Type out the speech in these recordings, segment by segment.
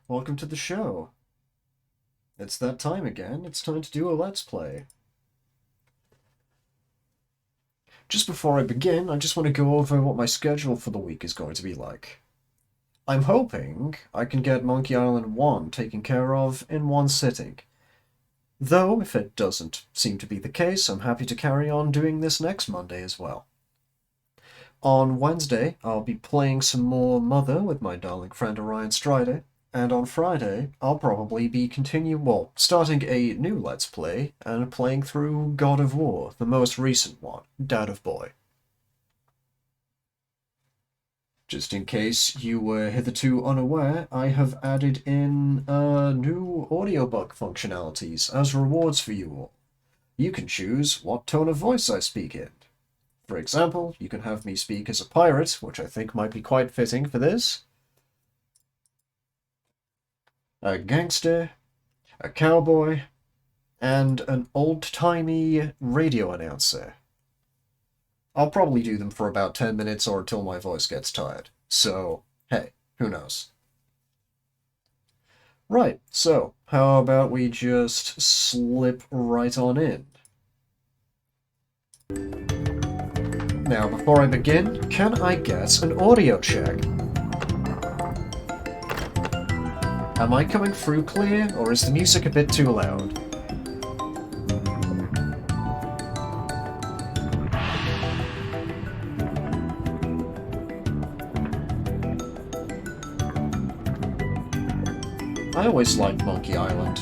welcome to the show. It's that time again. It's time to do a Let's Play. Just before I begin, I just want to go over what my schedule for the week is going to be like. I'm hoping I can get Monkey Island 1 taken care of in one sitting. Though, if it doesn't seem to be the case, I'm happy to carry on doing this next Monday as well. On Wednesday, I'll be playing some more Mother with my darling friend Orion Strider, and on Friday, I'll probably be starting a new Let's Play and playing through God of War, the most recent one, Dad of Boy. Just in case you were hitherto unaware, I have added in new audiobook functionalities as rewards for you all. You can choose what tone of voice I speak in. For example, you can have me speak as a pirate, which I think might be quite fitting for this, a gangster, a cowboy, and an old-timey radio announcer. I'll probably do them for about 10 minutes or until my voice gets tired. So, hey, who knows? Right, so, how about we just slip right on in? Now, before I begin, can I get an audio check? Am I coming through clear, or is the music a bit too loud? I always liked Monkey Island.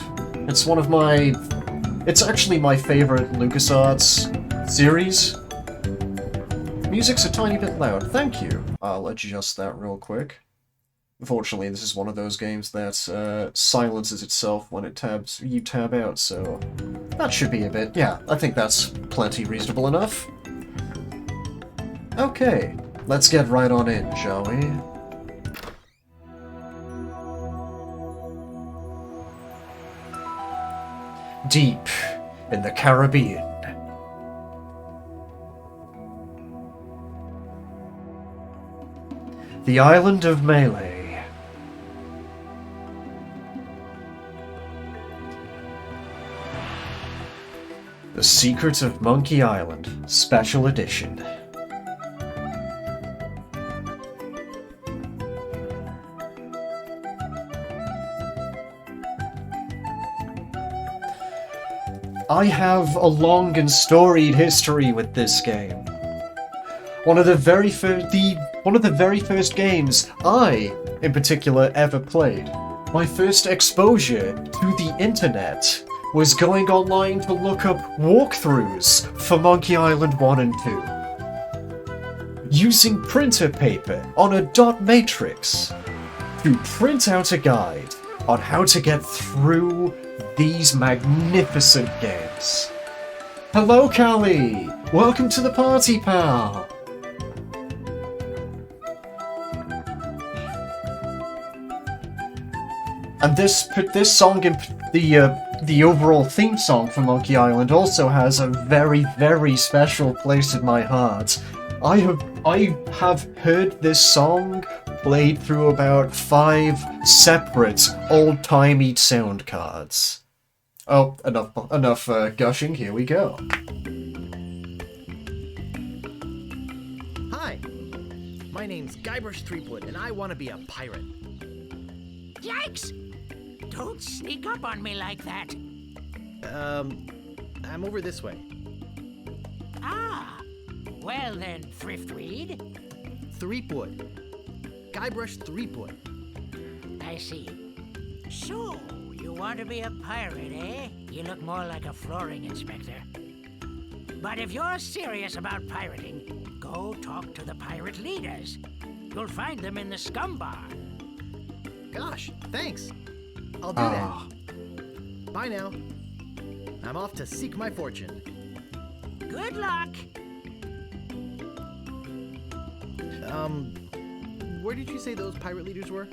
It's actually my favorite LucasArts series. Music's a tiny bit loud. Thank you. I'll adjust that real quick. Unfortunately, this is one of those games that silences itself when you tab out, so that should be a bit. Yeah, I think that's plenty reasonable enough. Okay, let's get right on in, shall we? Deep in the Caribbean. The island of Melee. The Secrets of Monkey Island, Special Edition. I have a long and storied history with this game. One of the very first games I, in particular, ever played. My first exposure to the internet was going online to look up walkthroughs for Monkey Island 1 and 2. Using printer paper on a dot matrix to print out a guide on how to get through these magnificent games. Hello, Callie! Welcome to the party, pal! And this song, the overall theme song for Monkey Island, also has a very, very special place in my heart. I have heard this song played through about 5 separate old-timey sound cards. Oh, enough gushing. Here we go. Hi, my name's Guybrush Threepwood, and I want to be a pirate. Yikes! Don't sneak up on me like that. I'm over this way. Ah, well then, Thriftweed. Threepwood. Guybrush Threepwood. I see. So, you want to be a pirate, eh? You look more like a flooring inspector. But if you're serious about pirating, go talk to the pirate leaders. You'll find them in the scum bar. Gosh, thanks. I'll do that. Bye now. I'm off to seek my fortune. Good luck. Where did you say those pirate leaders were?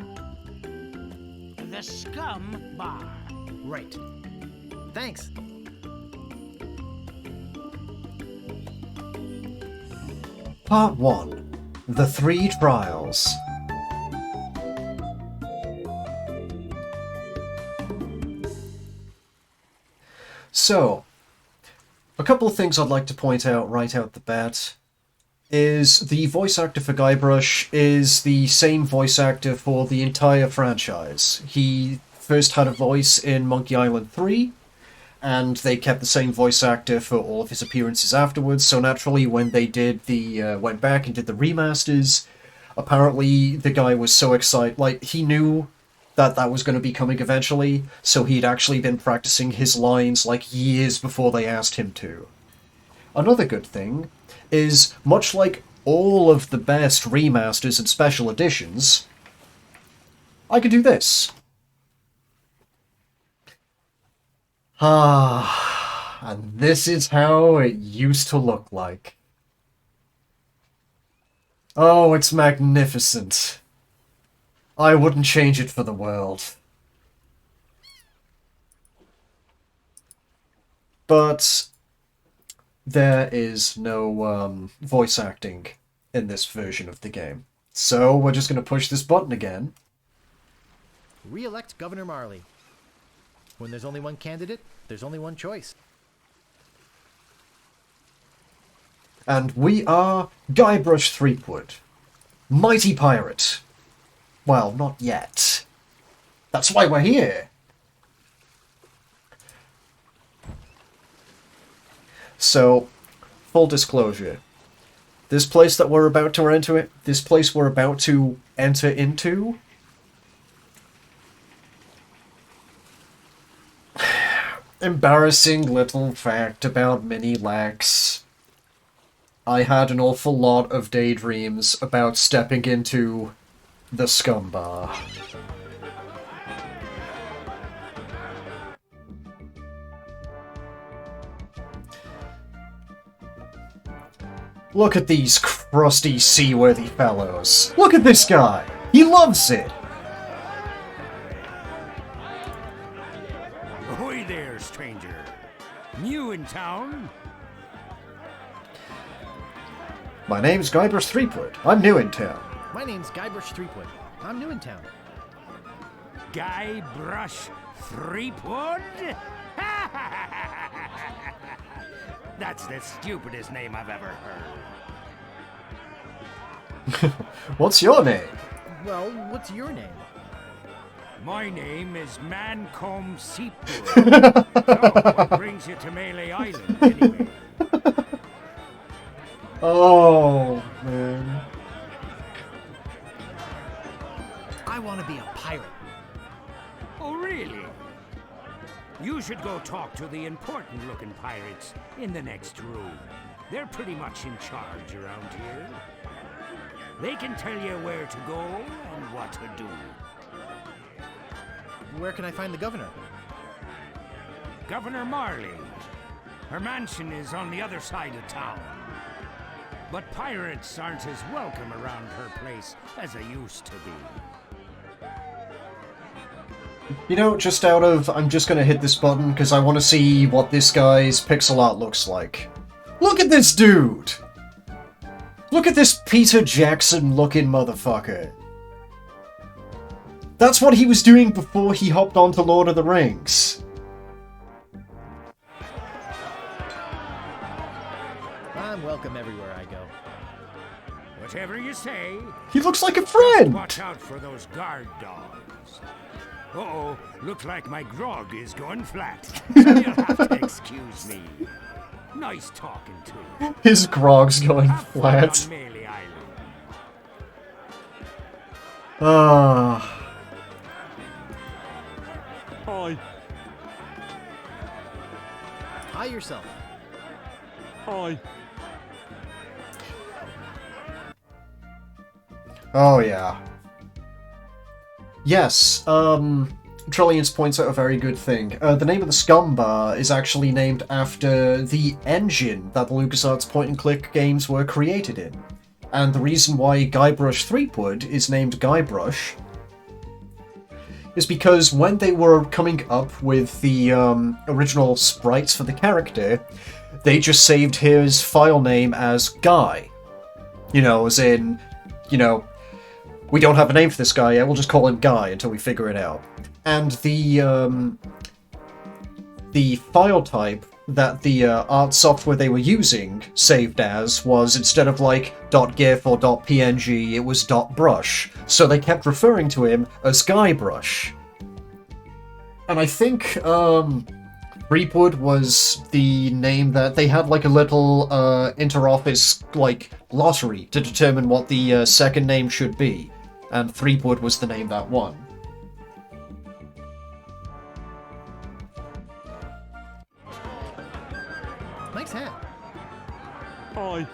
The scum bar. Right. Thanks. Part 1. The 3 Trials. So, a couple of things I'd like to point out right out the bat is the voice actor for Guybrush is the same voice actor for the entire franchise. He first had a voice in Monkey Island 3, and they kept the same voice actor for all of his appearances afterwards, so naturally when they did went back and did the remasters, apparently the guy was so excited, like, he knew that that was going to be coming eventually, so he'd actually been practicing his lines, like, years before they asked him to. Another good thing is, much like all of the best remasters and special editions, I could do this. And this is how it used to look like. Oh, it's magnificent. I wouldn't change it for the world. But there is no voice acting in this version of the game. So we're just going to push this button again. Re-elect Governor Marley. When there's only one candidate, there's only one choice. And we are Guybrush Threepwood. Mighty pirate. Well, not yet. That's why we're here. So, full disclosure. This place that we're about to enter into, embarrassing little fact about Mini-Lax. I had an awful lot of daydreams about stepping into the scum bar. Look at these crusty, seaworthy fellows. Look at this guy. He loves it. Ahoy there, stranger. New in town? My name's Guybrush Threepwood. I'm new in town. My name's Guybrush Threepwood. I'm new in town. Guybrush Threepwood? That's the stupidest name I've ever heard. What's your name? Well, what's your name? My name is Mancomb Seepwood. So, what brings you to Melee Island, anyway? Oh, man. I want to be a pirate. Oh, really? You should go talk to the important-looking pirates in the next room. They're pretty much in charge around here. They can tell you where to go and what to do. Where can I find the governor? Governor Marley. Her mansion is on the other side of town. But pirates aren't as welcome around her place as they used to be. You know, just out of... I'm just gonna hit this button because I want to see what this guy's pixel art looks like. Look at this dude! Look at this Peter Jackson-looking motherfucker. That's what he was doing before he hopped onto Lord of the Rings. I'm welcome everywhere I go. Whatever you say. He looks like a Just friend! watch out for those guard dogs. Uh-oh, looks like my grog is going flat. So you'll have to excuse me. Nice talking to you. His grog's going Have fun flat. on Melee Island. Ah. Hi. Hi yourself. Hi. Oh, yeah. Yes, Trillians points out a very good thing. The name of the Scum Bar is actually named after the engine that the LucasArts point-and-click games were created in. And the reason why Guybrush Threepwood is named Guybrush is because when they were coming up with the original sprites for the character, they just saved his file name as Guy. You know, as in, you know, we don't have a name for this guy yet, we'll just call him Guy until we figure it out. And the the file type that the art software they were using saved as was, instead of like .gif or .png, it was .brush. So they kept referring to him as Guybrush. And I think Creepwood was the name that they had, like a little inter-office like lottery to determine what the second name should be, and Threepwood was the name that won. Nice hat. Aye.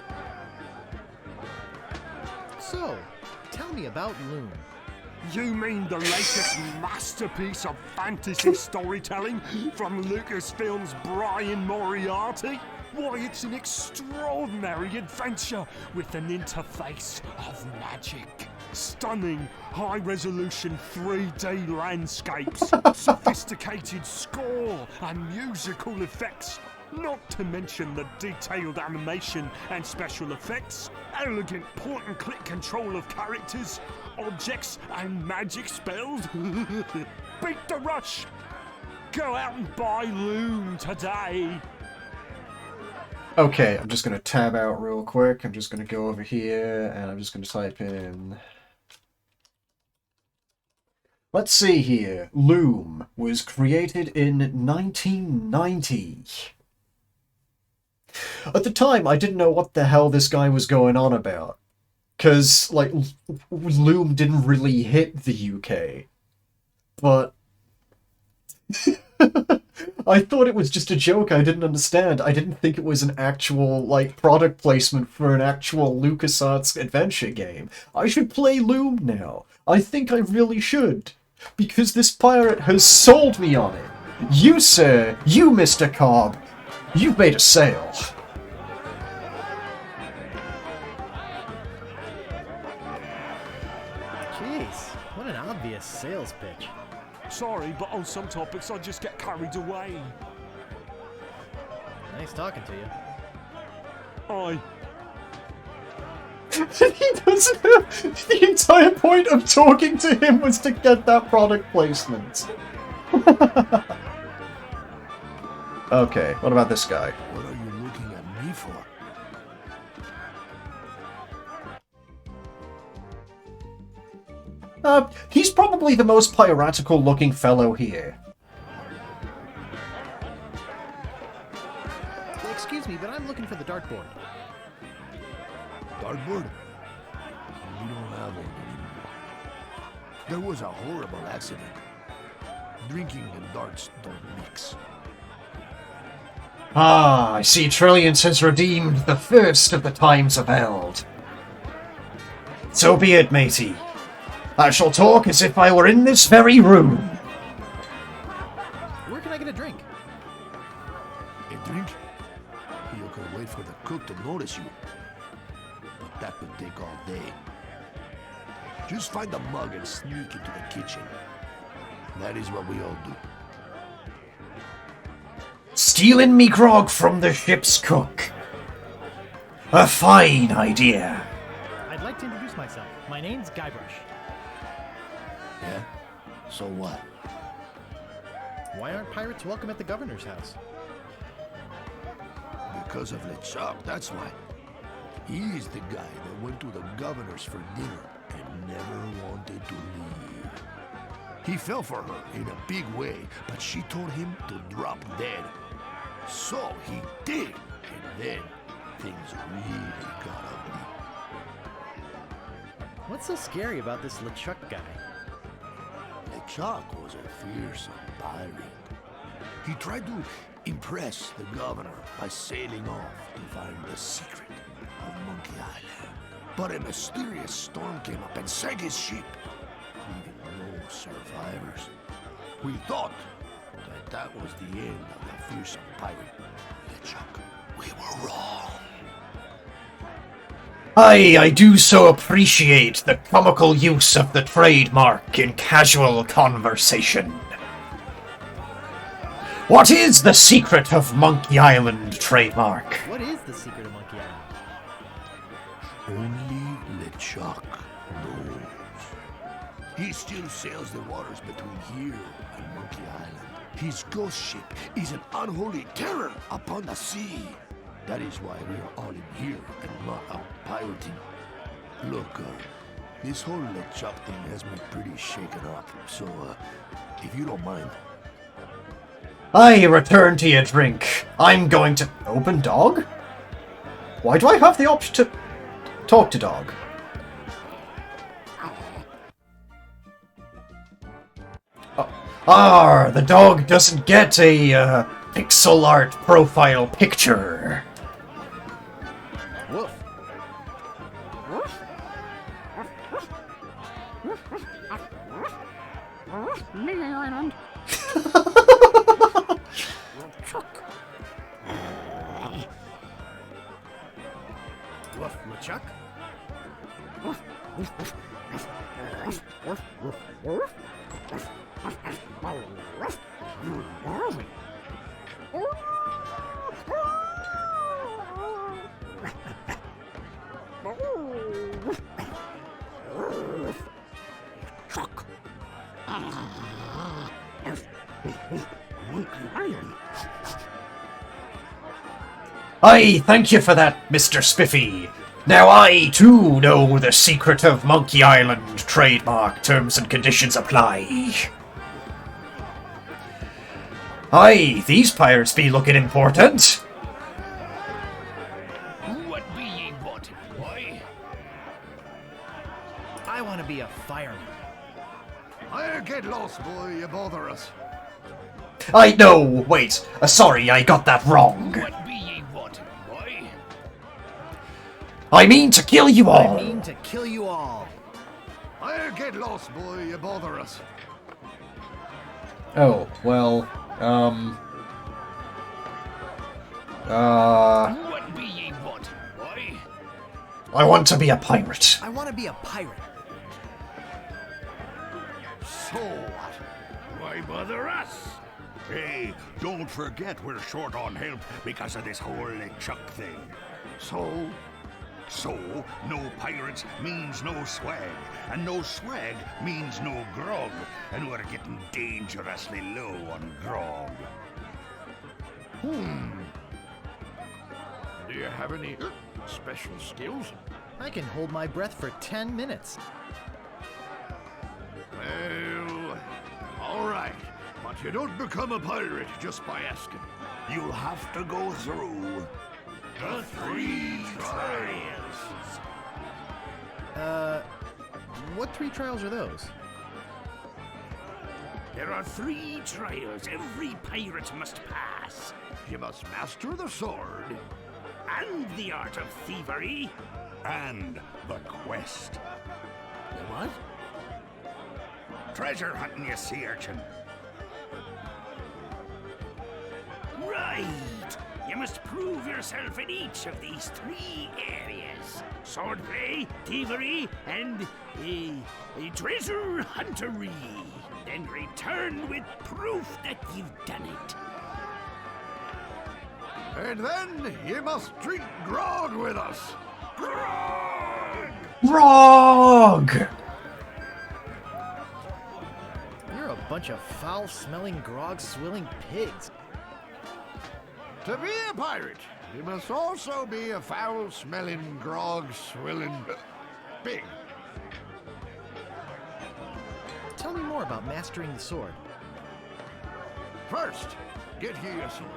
So, tell me about Loom. You mean the latest masterpiece of fantasy storytelling from Lucasfilm's Brian Moriarty? Why, it's an extraordinary adventure with an interface of magic. Stunning, high-resolution 3D landscapes, sophisticated score and musical effects, not to mention the detailed animation and special effects, elegant point-and-click control of characters, objects and magic spells. Beat the rush! Go out and buy Loom today! Okay, I'm just going to tab out real quick. I'm just going to go over here, and I'm just going to type in... Let's see here. Loom was created in 1990. At the time, I didn't know what the hell this guy was going on about. Because, like, Loom didn't really hit the UK. But... I thought it was just a joke I didn't understand. I didn't think it was an actual, like, product placement for an actual LucasArts adventure game. I should play Loom now. I think I really should. Because this pirate has sold me on it. You, sir, you, Mr. Cobb, you've made a sale. Jeez, what an obvious sales pitch. Sorry, but on some topics I just get carried away. Nice talking to you. Aye. He doesn't have... The entire point of talking to him was to get that product placement. Okay, what about this guy? What are you looking at me for? He's probably the most piratical looking fellow here. Excuse me, but I'm looking for the dartboard. Dartboard? We don't have one anymore. There was a horrible accident. Drinking and darts don't mix. Ah, I see Trillians has redeemed the first of the times of Eld. So be it, matey. I shall talk as if I were in this very room. Where can I get a drink? A drink? You could wait for the cook to notice you. But that would take all day. Just find a mug and sneak into the kitchen. That is what we all do. Stealing me grog from the ship's cook. A fine idea. I'd like to introduce myself. My name's Guybrush. Yeah? So what? Why aren't pirates welcome at the governor's house? Because of LeChuck, that's why. He's the guy that went to the governor's for dinner and never wanted to leave. He fell for her in a big way, but she told him to drop dead. So he did, and then things really got ugly. What's so scary about this LeChuck guy? LeChuck was a fearsome pirate. He tried to impress the governor by sailing off to find the secret of Monkey Island. But a mysterious storm came up and sank his ship, leaving no survivors. We thought that was the end of the fearsome pirate, LeChuck. We were wrong. I do so appreciate the comical use of the trademark in casual conversation. What is the secret of Monkey Island trademark? What is the secret of Monkey Island? Only LeChuck knows. He still sails the waters between here and Monkey Island. His ghost ship is an unholy terror upon the sea. That is why we are all in here and not out pirating. Look, this whole LeChuck thing has me pretty shaken up, so, if you don't mind. I return to your drink. I'm going to... Open dog? Why do I have the option to talk to dog? The dog doesn't get a, pixel art profile picture. Woof. Woof, LeChuck. Aye, thank you for that, Mr. Spiffy. Now I, too, know the secret of Monkey Island. Trademark terms and conditions apply. Aye, these pirates be looking important. What be ye wanting, boy? I want to be a fireman. I'll get lost, boy, you bother us. I know, wait, sorry, I got that wrong. What be ye wanting, boy? I mean to kill you all. I mean to kill you all. I'll get lost, boy, you bother us. Oh, well, What be ye wanting, boy? I want to be a pirate. I want to be a pirate. So what? Why bother us? Hey, don't forget we're short on help because of this whole LeChuck thing. So, no pirates means no swag, and no swag means no grog, and we're getting dangerously low on grog. Do you have any special skills? I can hold my breath for 10 minutes. Well, all right. But you don't become a pirate just by asking. You'll have to go through the 3 trials. What 3 trials are those? There are 3 trials every pirate must pass. You must master the sword. And the art of thievery. And the quest. The what? Treasure hunting, you sea urchin. Right! You must prove yourself in each of these 3 areas. Swordplay, thievery, and treasure huntery. Then return with proof that you've done it. And then you must drink grog with us. Grog! Grog! You're a bunch of foul-smelling, grog-swilling pigs. To be a pirate, you must also be a foul-smelling, grog-swilling pig. Tell me more about mastering the sword. First, get ye a sword.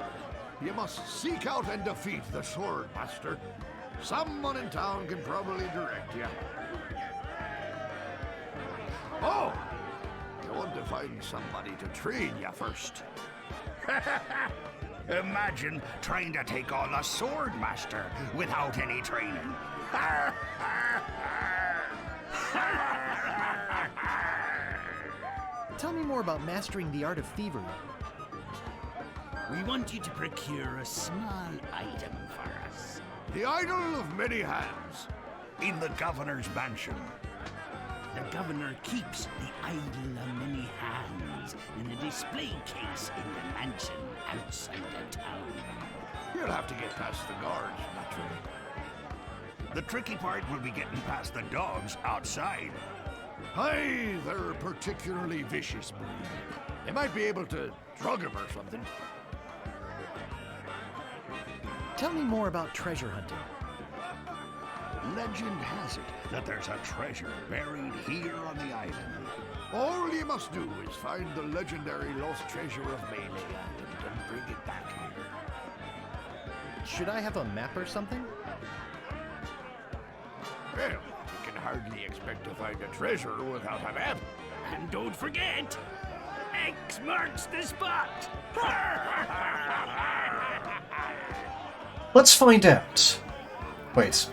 You must seek out and defeat the sword master. Someone in town can probably direct you. Oh, you want to find somebody to train you first. Imagine trying to take on a sword master without any training. Tell me more about mastering the art of thievery. We want you to procure a small item for us. The idol of many hands. In the governor's mansion. The governor keeps the idol of many hands in a display case in the mansion outside the town. You'll have to get past the guards, naturally. The tricky part will be getting past the dogs outside. Aye, they're a particularly vicious breed. They might be able to drug him or something. Tell me more about treasure hunting. Legend has it that there's a treasure buried here on the island. All you must do is find the legendary lost treasure of Melee Island and bring it back here. Should I have a map or something? Well, you can hardly expect to find a treasure without a map. And don't forget, X marks the spot. Let's find out. Wait.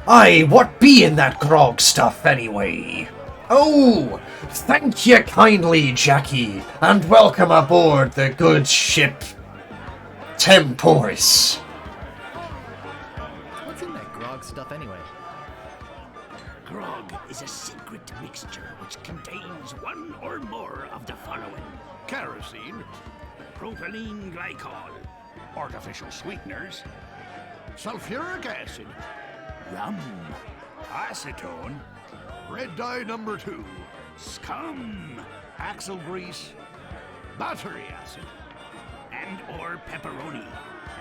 Aye, what be in that grog stuff anyway? Oh, thank you kindly, Jackie, and welcome aboard the good ship Temporis. What's in that grog stuff anyway? Grog is a secret mixture which contains one or more of the following: Kerosene, propylene glycol, artificial sweeteners, sulfuric acid, rum, acetone, red dye number 2, scum, axle grease, battery acid. and or pepperoni.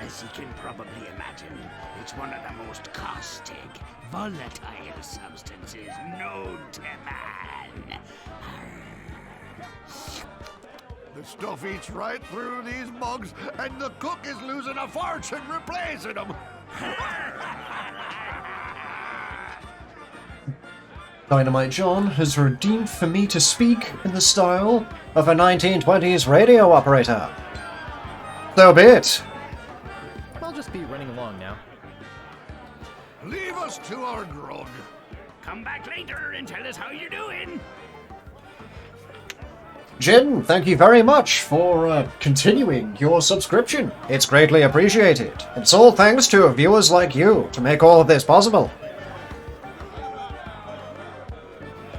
As you can probably imagine, it's one of the most caustic, volatile substances known to man. The stuff eats right through these mugs, and the cook is losing a fortune replacing them. Dynamite John has redeemed for me to speak in the style of a 1920s radio operator. So be it. I'll just be running along now. Leave us to our grog. Come back later and tell us how you're doing. Jin, thank you very much for continuing your subscription. It's greatly appreciated. It's all thanks to viewers like you to make all of this possible.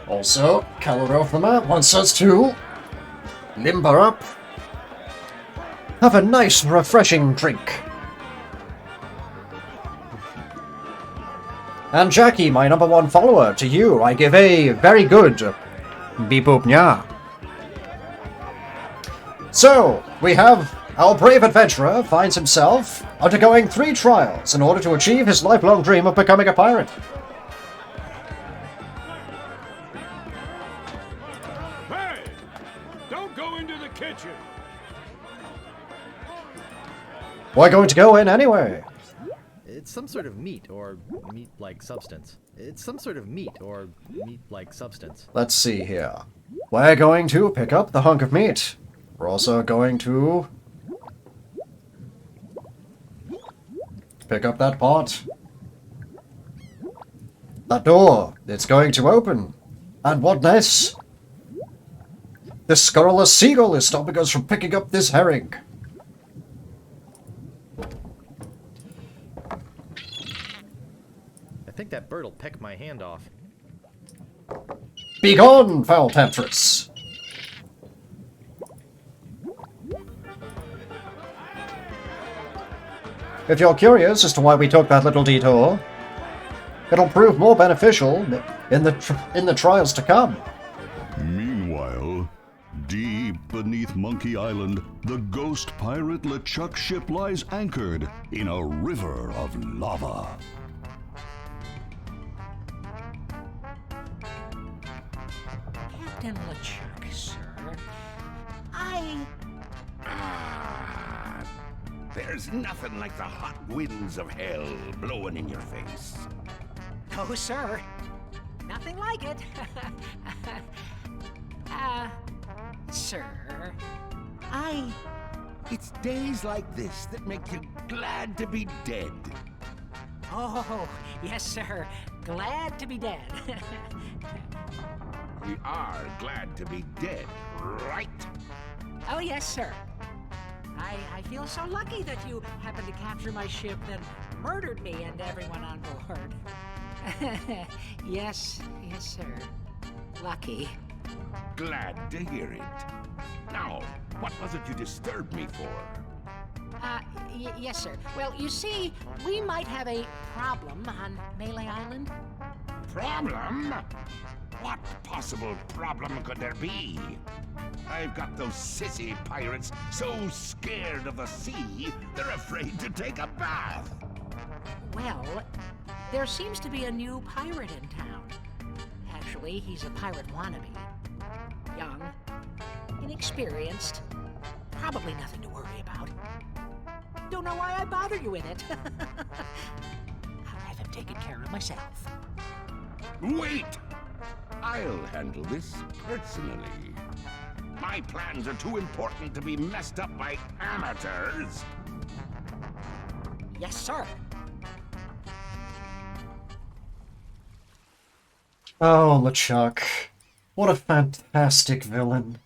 Also, Calorofima wants us to limber up, have a nice refreshing drink. And Jackie, my #1 follower, to you I give a very good beep boop nya. So, we have our brave adventurer finds himself undergoing 3 trials in order to achieve his lifelong dream of becoming a pirate. Hey! Don't go into the kitchen! We're going to go in anyway. It's some sort of meat or meat-like substance. It's some sort of meat or meat-like substance. Let's see here. We're going to pick up the hunk of meat. We're also going to pick up that pot. That door, it's going to open. And what next? This scurrilous seagull is stopping us from picking up this herring. I think that bird'll peck my hand off. Begone, foul temptress! If you're curious as to why we took that little detour, it'll prove more beneficial in the trials to come. Meanwhile, deep beneath Monkey Island, the ghost pirate LeChuck ship lies anchored in a river of lava. Captain LeChuck, sir. There's nothing like the hot winds of hell blowing in your face. Oh, sir. Nothing like it. Sir. It's days like this that make you glad to be dead. Oh, yes, sir. Glad to be dead. We are glad to be dead, right? Oh, yes, sir. I feel so lucky that you happened to capture my ship that murdered me and everyone on board. Yes, sir. Lucky. Glad to hear it. Now, what was it you disturbed me for? Yes, sir. Well, you see, we might have a problem on Melee Island. Problem? What possible problem could there be? I've got those sissy pirates so scared of the sea, they're afraid to take a bath. Well, there seems to be a new pirate in town. Actually, he's a pirate wannabe. Young, inexperienced, probably nothing to worry about. Don't know why I bother you with it. I'll have him taken care of myself. Wait! I'll handle this personally. My plans are too important to be messed up by amateurs. Yes, sir. Oh, LeChuck. What a fantastic villain.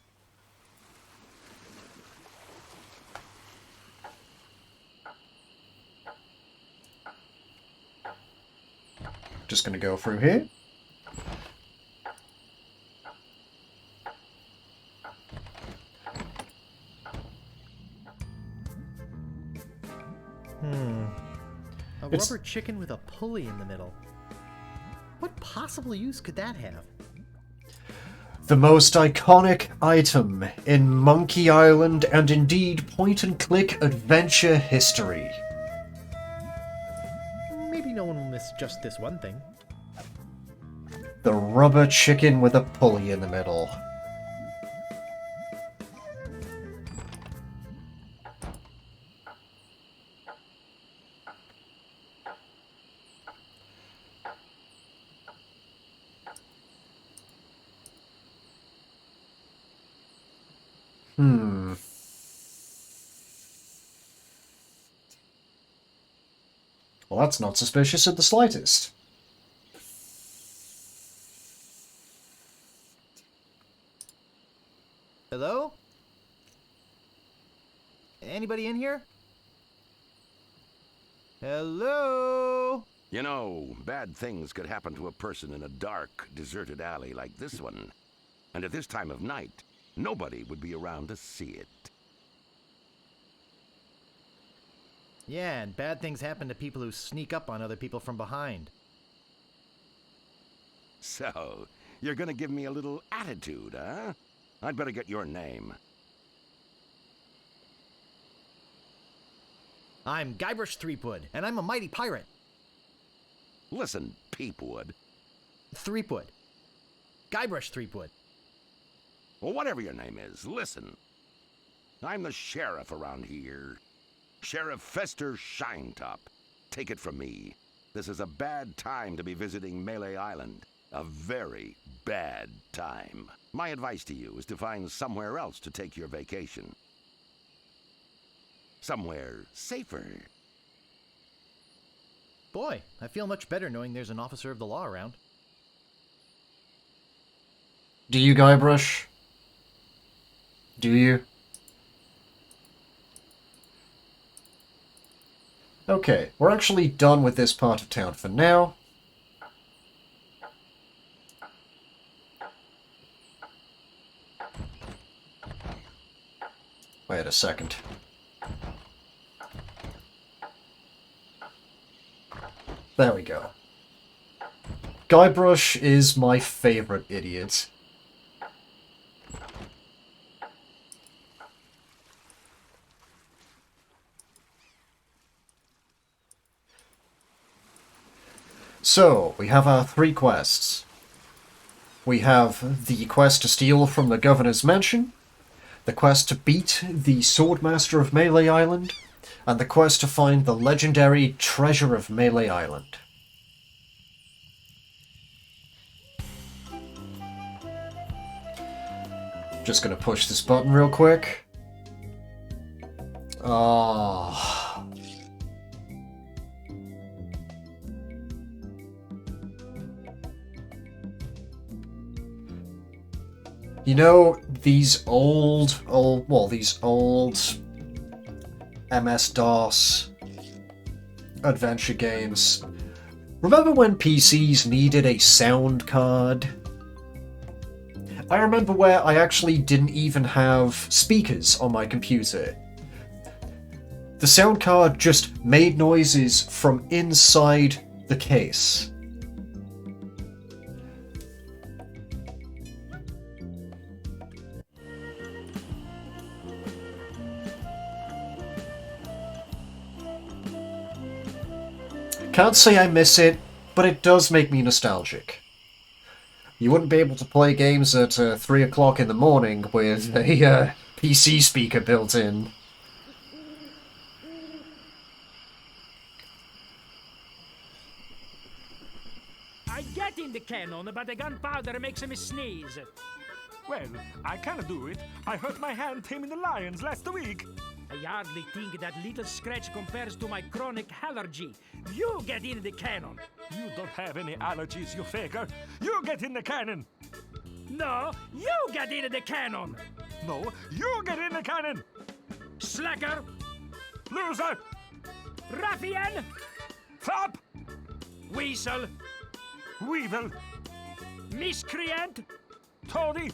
Just gonna go through here. A It's- rubber chicken with a pulley in the middle. What possible use could that have? The most iconic item in Monkey Island and indeed point-and-click adventure history. Maybe no one will miss just this one thing. The rubber chicken with a pulley in the middle. Well, that's not suspicious in the slightest. Hello? Anybody in here? Hello? You know, bad things could happen to a person in a dark, deserted alley like this one. And at this time of night, nobody would be around to see it. Yeah, and bad things happen to people who sneak up on other people from behind. So, you're gonna give me a little attitude, huh? I'd better get your name. I'm Guybrush Threepwood, and I'm a mighty pirate. Listen, Peepwood. Threepwood. Guybrush Threepwood. Well, whatever your name is, listen. I'm the sheriff around here. Sheriff Fester Shinetop. Take it from me. This is a bad time to be visiting Melee Island. A very bad time. My advice to you is to find somewhere else to take your vacation. Somewhere safer. Boy, I feel much better knowing there's an officer of the law around. Do you, Guybrush? Do you? Okay, we're actually done with this part of town for now. Wait a second. There we go. Guybrush is my favorite idiot. So, we have our 3 quests. We have the quest to steal from the Governor's Mansion, the quest to beat the Swordmaster of Melee Island, and the quest to find the legendary Treasure of Melee Island. Just gonna push this button real quick. Ah. You know, these old MS-DOS adventure games. Remember when PCs needed a sound card? I remember where I actually didn't even have speakers on my computer. The sound card just made noises from inside the case. Can't say I miss it, but it does make me nostalgic. You wouldn't be able to play games at 3 o'clock in the morning with a PC speaker built in. I get in the cannon, but the gunpowder makes me sneeze. Well, I can't do it. I hurt my hand taming the lions last week. I hardly think that little scratch compares to my chronic allergy. You get in the cannon. You don't have any allergies, you faker. You get in the cannon. No, you get in the cannon. No, you get in the cannon. Slacker, Loser. ruffian, Flop. weasel, Weevil. miscreant, Toady.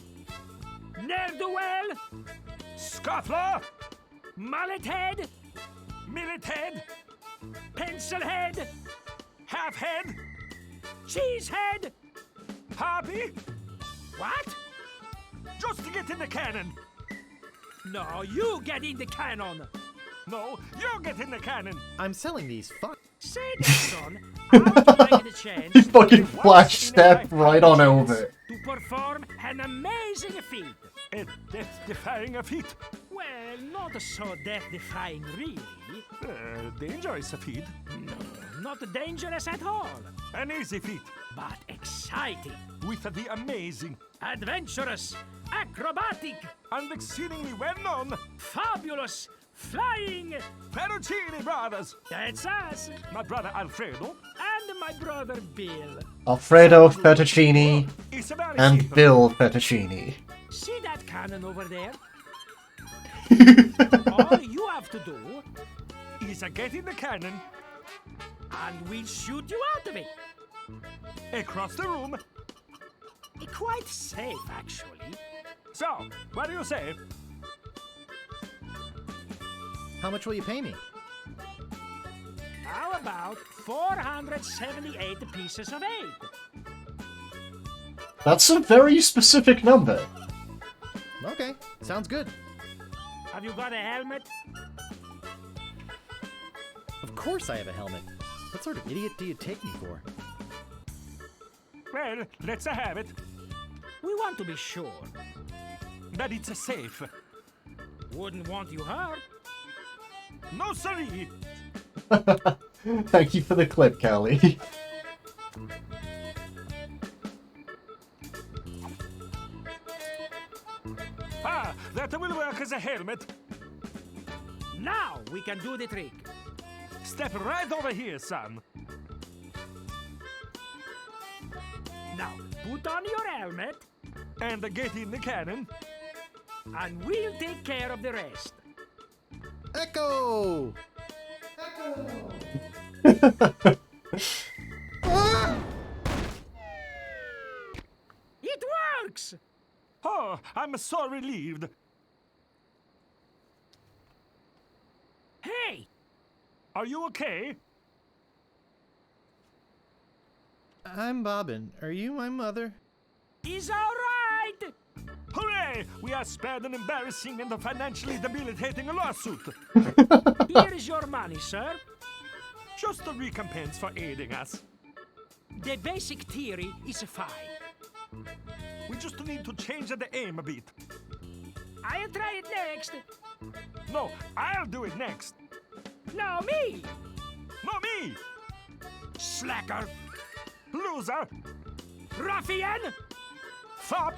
ne'er-do-well, Scuffler. mullet head, Millet head. pencil head, Half head. cheese head. Harpy. What? Just to get in the cannon. No, you get in the cannon. No, you get in the cannon. I'm selling these Say this, son. How would you like the chance He fucking flash step right on over. to perform an amazing feat? A death-defying feat. Well, not so death-defying, really. Dangerous feat. No, not dangerous at all, An easy feat. but exciting, With the amazing adventurous, acrobatic, and exceedingly well-known fabulous, flying. Fettuccine Brothers. That's us, My brother Alfredo and my brother Bill. Alfredo Fettuccini is very and simple. Bill Fettuccini. See that cannon over there? All you have to do, Is get in the cannon and we'll shoot you out of it. across the room. Quite safe, actually. So, what do you say? How much will you pay me? How about 478 pieces of eight? That's a very specific number. Okay, sounds good. Have you got a helmet? Of course I have a helmet. What sort of idiot do you take me for? Well, let's have it. We want to be sure. That it's safe. Wouldn't want you hurt. No, siree. Thank you for the clip, Callie. Ah, that will work as a helmet. Now we can do the trick. Step right over here, son. Now put on your helmet, And get in the cannon. and we'll take care of the rest. Echo! It works! Oh, I'm so relieved. Hey, Are you okay? I'm Bobbin. Are you my mother? he's all right. Hooray! We are spared an embarrassing and financially debilitating lawsuit. Here is your money, sir. Just a recompense for aiding us. The basic theory is fine. We just need to change the aim a bit. I'll try it next. No, I'll do it next. No, me. No, me! Slacker. Loser! Ruffian. Fop!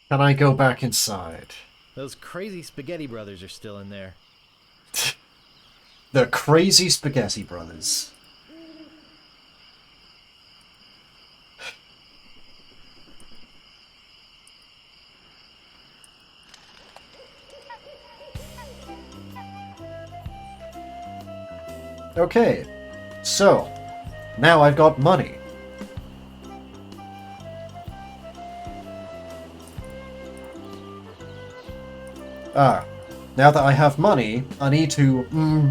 Can I go back inside? Those crazy spaghetti brothers are still in there. The Crazy Spaghetti Brothers. Okay, so now I've got money. Now that I have money, I need to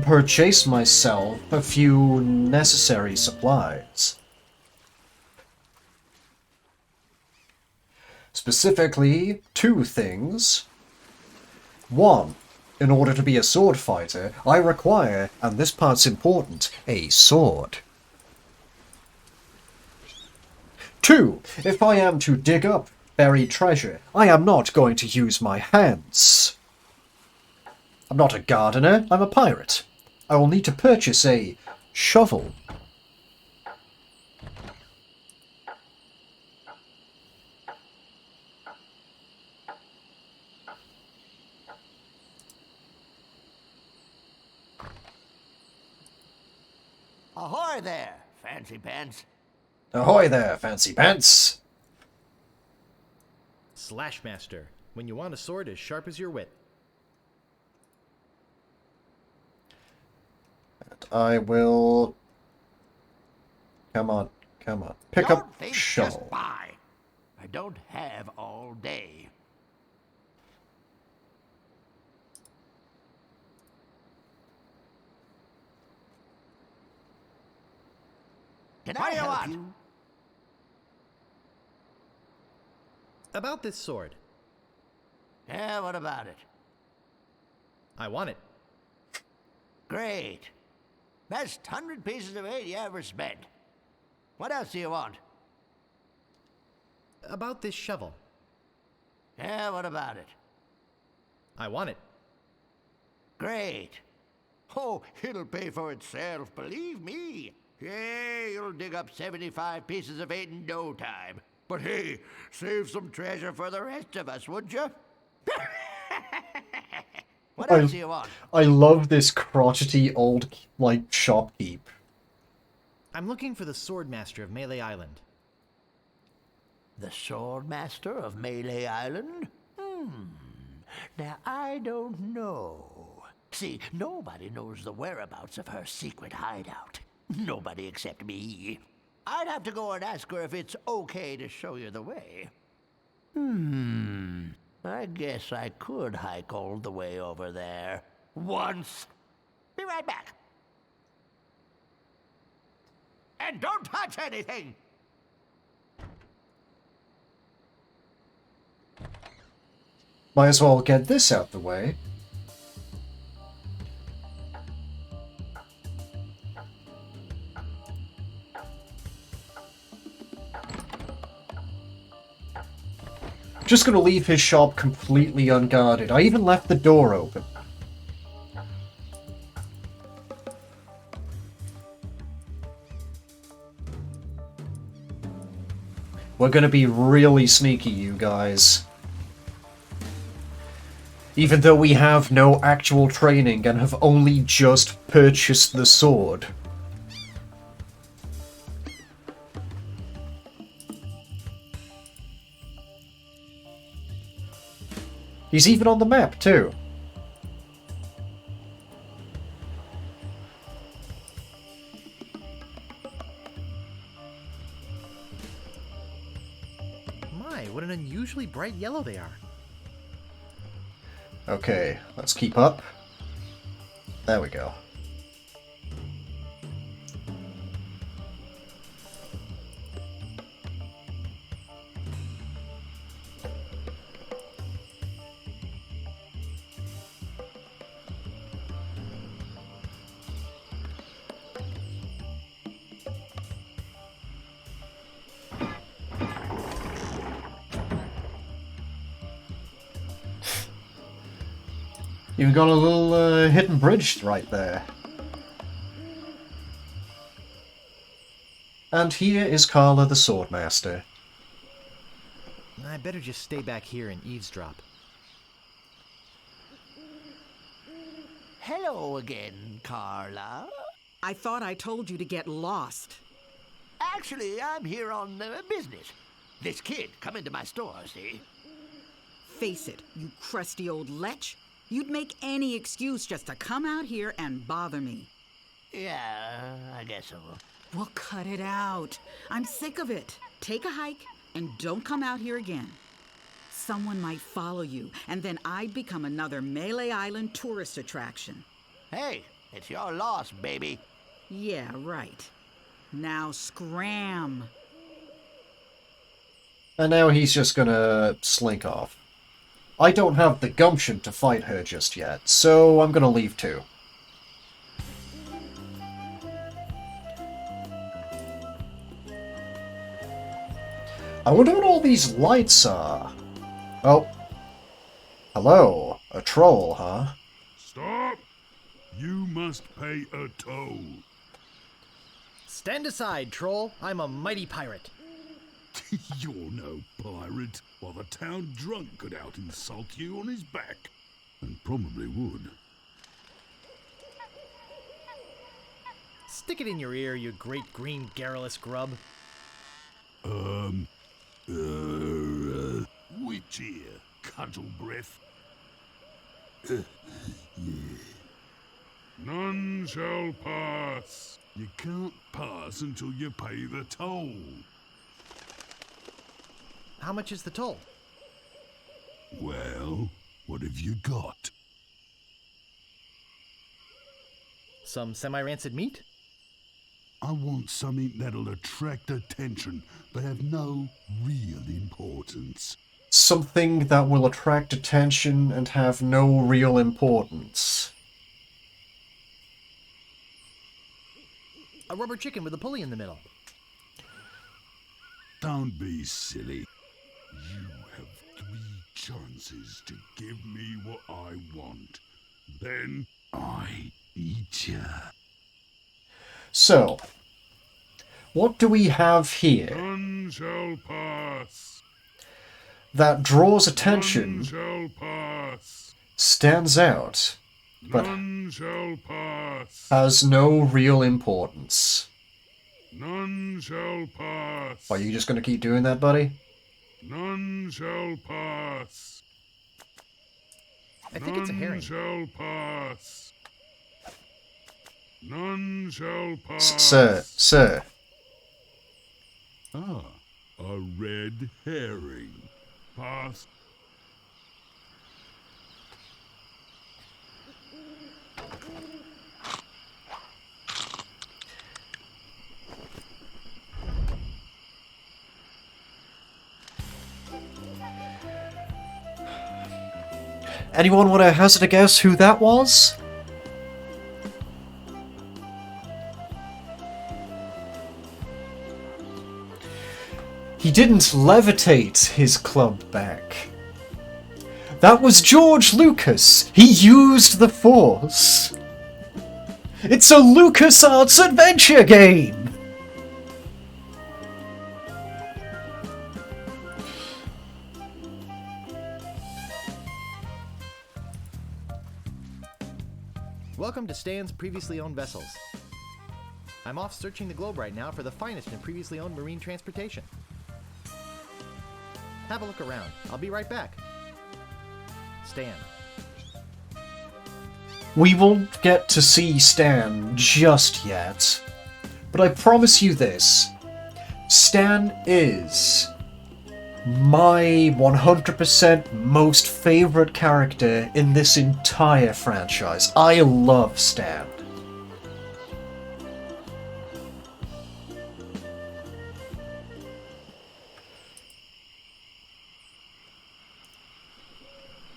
purchase myself a few necessary supplies. Specifically, two things. One, in order to be a sword fighter, I require, and this part's important, a sword. 2. If I am to dig up buried treasure, I am not going to use my hands. I'm not a gardener, I'm a pirate. I will need to purchase a shovel. Ahoy there, fancy pants. Ahoy there, fancy pants! Slashmaster. When you want a sword as sharp as your wit. And I will... Come on, come on. Pick Don't up think, shovel. just buy. I don't have all day. Can I help you? About this sword. Yeah, what about it? I want it. Great. Best 100 pieces of 8 you ever spent. What else do you want? About this shovel. Yeah, what about it? I want it. Great. Oh, it'll pay for itself, believe me. Yeah, you'll dig up 75 pieces of 8 in no time. But hey, save some treasure for the rest of us, would you? What else do you want? I love this crotchety old, like, shopkeep. I'm looking for the Swordmaster of Melee Island. The Swordmaster of Melee Island? Now, I don't know. See, nobody knows the whereabouts of her secret hideout. Nobody except me. I'd have to go and ask her if it's okay to show you the way. I guess I could hike all the way over there. Once. Be right back. And don't touch anything! Might as well get this out the way. Just gonna leave his shop completely unguarded. I even left the door open. We're gonna be really sneaky, you guys. Even though we have no actual training and have only just purchased the sword. He's even on the map, too. My, what an unusually bright yellow they are. Okay, let's keep up. There we go. Even got a little hidden bridge right there. And here is Carla the Swordmaster. I better just stay back here and eavesdrop. Hello again, Carla. I thought I told you to get lost. Actually, I'm here on business. This kid come into my store, see? Face it, you crusty old lech. You'd make any excuse just to come out here and bother me. Yeah, I guess so. Well, cut it out. I'm sick of it. Take a hike and don't come out here again. Someone might follow you, and then I'd become another Melee Island tourist attraction. Hey, it's your loss, baby. Yeah, right. Now scram. And now he's just gonna slink off. I don't have the gumption to fight her just yet, so I'm gonna leave too. I wonder what all these lights are. Oh. Hello. A troll, huh? Stop! You must pay a toll. Stand aside, troll. I'm a mighty pirate. You're no pirate. While the town drunk could out insult you on his back. And probably would. Stick it in your ear, you great green garrulous grub. Which ear? Cudgel breath. None shall pass. You can't pass until you pay the toll. How much is the toll? Well, what have you got? Some semi-rancid meat? I want something that'll attract attention, but have no real importance. Something that will attract attention and have no real importance. A rubber chicken with a pulley in the middle. Don't be silly. You have 3 chances to give me what I want. Then I eat ya. So, what do we have here None shall pass. that draws None attention, shall pass. stands out, but None shall pass. has no real importance? None shall pass. Are you just gonna keep doing that, buddy? None shall pass. I think it's a herring. None shall pass. None shall pass. Sir. Ah, a red herring. Pass. Anyone want to hazard a guess who that was? He didn't levitate his club back. That was George Lucas. He used the Force. It's a LucasArts adventure game! Welcome to Stan's Previously Owned Vessels. I'm off searching the globe right now for the finest in previously owned marine transportation. Have a look around. I'll be right back. Stan. We won't get to see Stan just yet, but I promise you this. Stan is my 100% most favorite character in this entire franchise. I love Stan.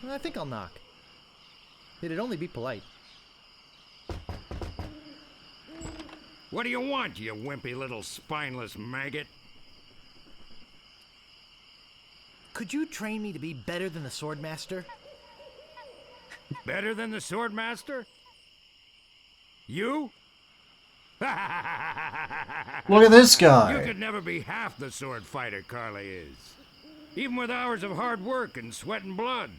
I think I'll knock. It'd only be polite. What do you want, you wimpy little spineless maggot? Could you train me to be better than the Swordmaster? Better than the Swordmaster? You? Look at this guy. You could never be half the sword fighter Carla is. Even with hours of hard work and sweat and blood.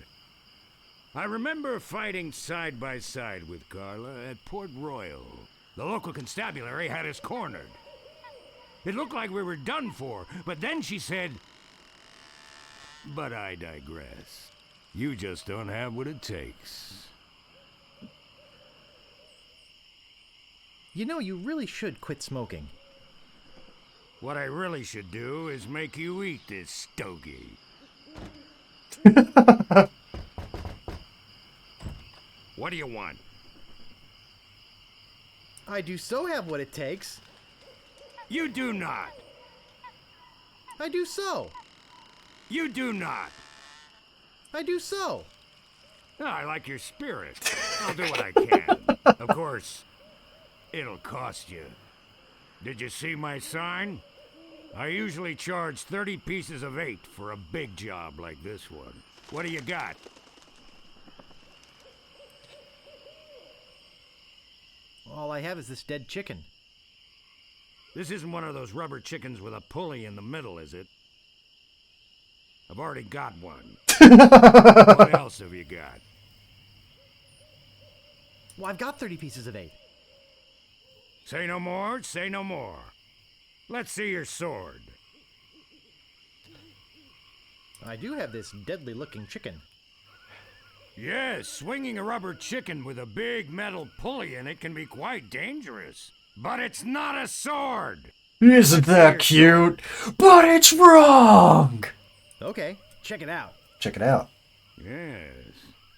I remember fighting side by side with Carla at Port Royal. The local constabulary had us cornered. It looked like we were done for, but then she said, "But I digress. You just don't have what it takes." You know, you really should quit smoking. What I really should do is make you eat this stogie. What do you want? I do so have what it takes. You do not. I do so. You do not. I do so. I like your spirit. I'll do what I can. Of course, it'll cost you. Did you see my sign? I usually charge 30 pieces of 8 for a big job like this one. What do you got? All I have is this dead chicken. This isn't one of those rubber chickens with a pulley in the middle, is it? I've already got one. What else have you got? Well, I've got 30 pieces of 8. Say no more, say no more. Let's see your sword. I do have this deadly-looking chicken. Yes, swinging a rubber chicken with a big metal pulley in it can be quite dangerous. But it's not a sword! Isn't that cute? But it's wrong! Okay, check it out. Check it out. Yes,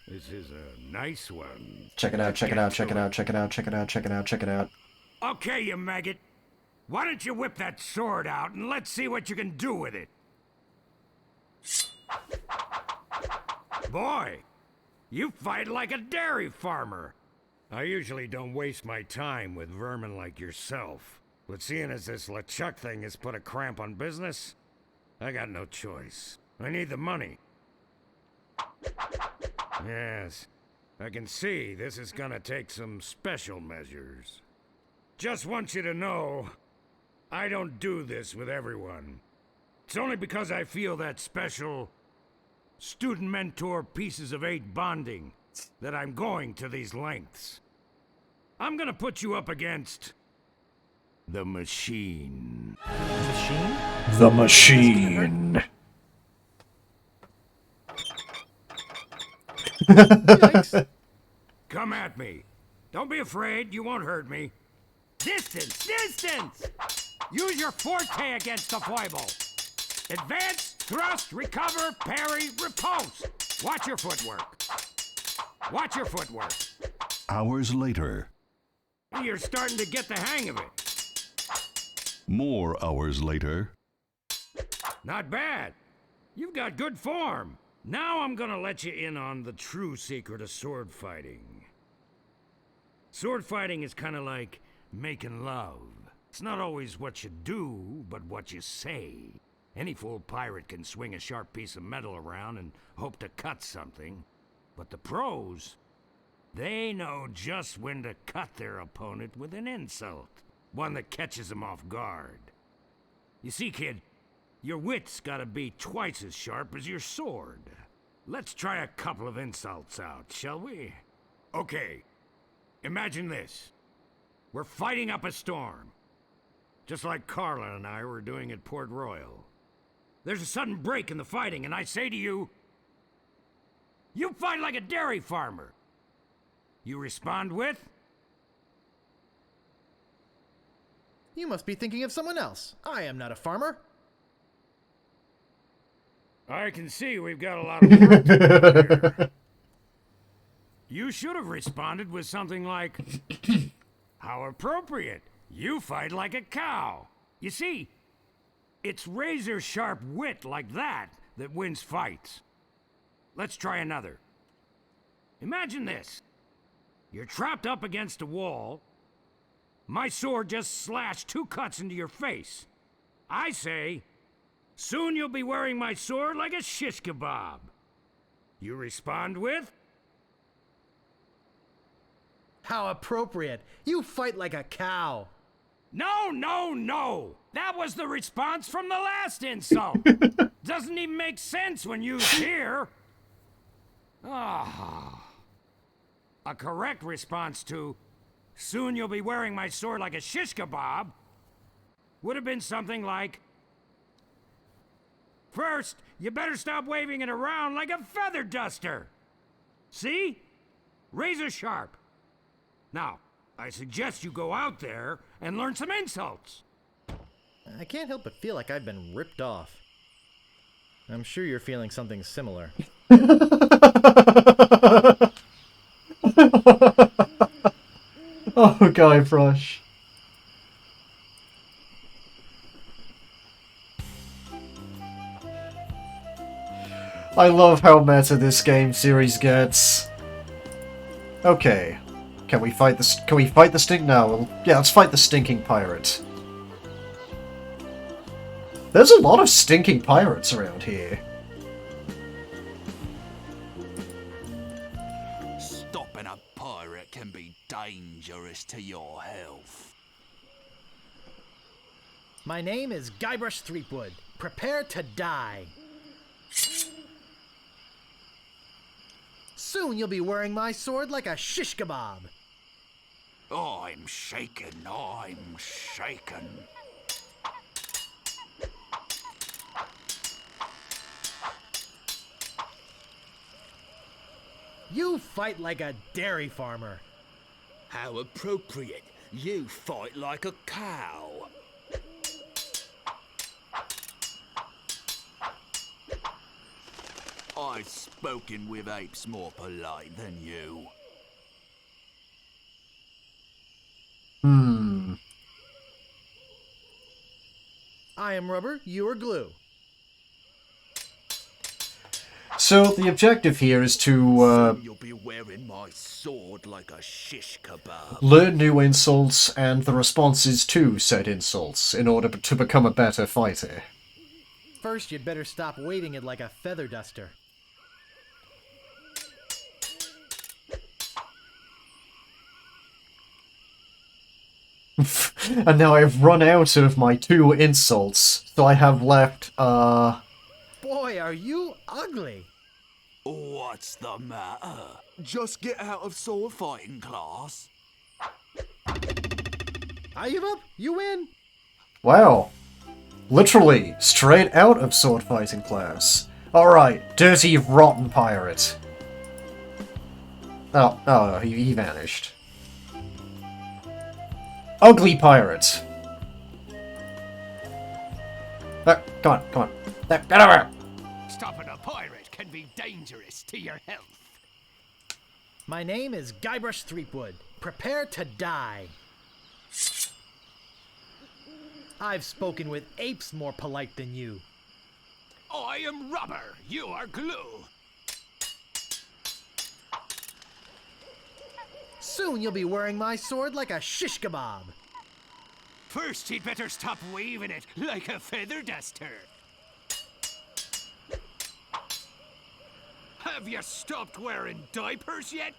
this is a nice one. Check it out, check it out, check it out, check it out, check it out, check it out, check it out. Okay, you maggot. Why don't you whip that sword out and let's see what you can do with it? Boy, you fight like a dairy farmer. I usually don't waste my time with vermin like yourself. But seeing as this LeChuck thing has put a cramp on business, I got no choice. I need the money. Yes, I can see this is gonna take some special measures. Just want you to know, I don't do this with everyone. It's only because I feel that special student mentor pieces of 8 bonding that I'm going to these lengths. I'm gonna put you up against the machine. Machine? The machine. Yikes. Come at me. Don't be afraid, you won't hurt me. Distance! Distance! Use your forte against the foible. Advance, thrust, recover, parry, repulse. Watch your footwork. Watch your footwork. Hours later. You're starting to get the hang of it. More hours later. Not bad. You've got good form. Now I'm gonna let you in on the true secret of sword fighting. Sword fighting is kind of like making love. It's not always what you do, but what you say. Any fool pirate can swing a sharp piece of metal around and hope to cut something. But the pros, they know just when to cut their opponent with an insult. One that catches them off guard. You see, kid, your wit's gotta be twice as sharp as your sword. Let's try a couple of insults out, shall we? Okay, imagine this. We're fighting up a storm. Just like Carla and I were doing at Port Royal. There's a sudden break in the fighting, and I say to you, you fight like a dairy farmer. You respond with, You must be thinking of someone else. I am not a farmer. I can see we've got a lot of work to do here. You should have responded with something like, how appropriate. You fight like a cow. You see, it's razor-sharp wit like that that wins fights. Let's try another. Imagine this. You're trapped up against a wall. My sword just slashed 2 cuts into your face. I say, soon you'll be wearing my sword like a shish kebab. You respond with, How appropriate. You fight like a cow. no, no, no! That was the response from the last insult! Doesn't even make sense when used here! Ah. A correct response to, soon you'll be wearing my sword like a shish kebab, would have been something like, first, you better stop waving it around like a feather duster! See? Razor sharp. Now, I suggest you go out there and learn some insults. I can't help but feel like I've been ripped off. I'm sure you're feeling something similar. Oh, Guybrush. I love how meta this game series gets. Okay. Can we fight the stink now? Yeah, let's fight the stinking pirate. There's a lot of stinking pirates around here. Stopping a pirate can be dangerous to your health. My name is Guybrush Threepwood. Prepare to die. Soon you'll be wearing my sword like a shish kebab. I'm shaken, I'm shaken. You fight like a dairy farmer. How appropriate. You fight like a cow. I've spoken with apes more polite than you. I am rubber, you are glue. So the objective here is to You'll be wearing my sword like a shish kebab. learn new insults and the responses to said insults in order to become a better fighter. First, you'd better stop waving it like a feather duster. And now I've run out of my 2 insults, so I have left, Boy, are you ugly. What's the matter? Just get out of sword fighting class. I give up, you win. Wow. Literally, straight out of sword fighting class. Alright, dirty, rotten pirate. Oh, he vanished. Ugly pirate. Come on. Get over! Stopping a pirate can be dangerous to your health. My name is Guybrush Threepwood. Prepare to die. I've spoken with apes more polite than you. I am rubber, you are glue. Soon you'll be wearing my sword like a shish kebab. First, he'd better stop waving it like a feather duster. Have you stopped wearing diapers yet?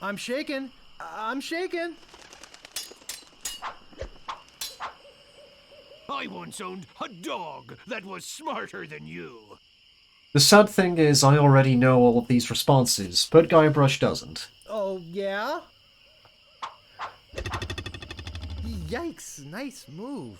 I'm shaken. I'm shaken. I once owned a dog that was smarter than you. The sad thing is I already know all of these responses, but Guybrush doesn't. Oh, yeah? Yikes, nice move.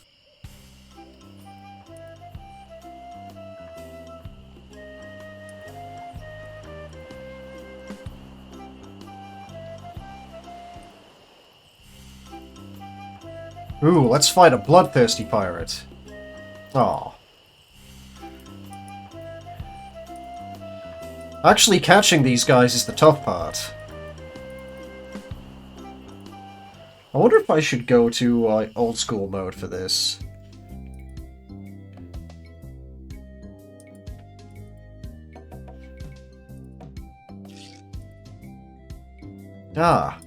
Ooh, let's fight a bloodthirsty pirate. Aw. Actually catching these guys is the tough part. I wonder if I should go to old school mode for this. Ah.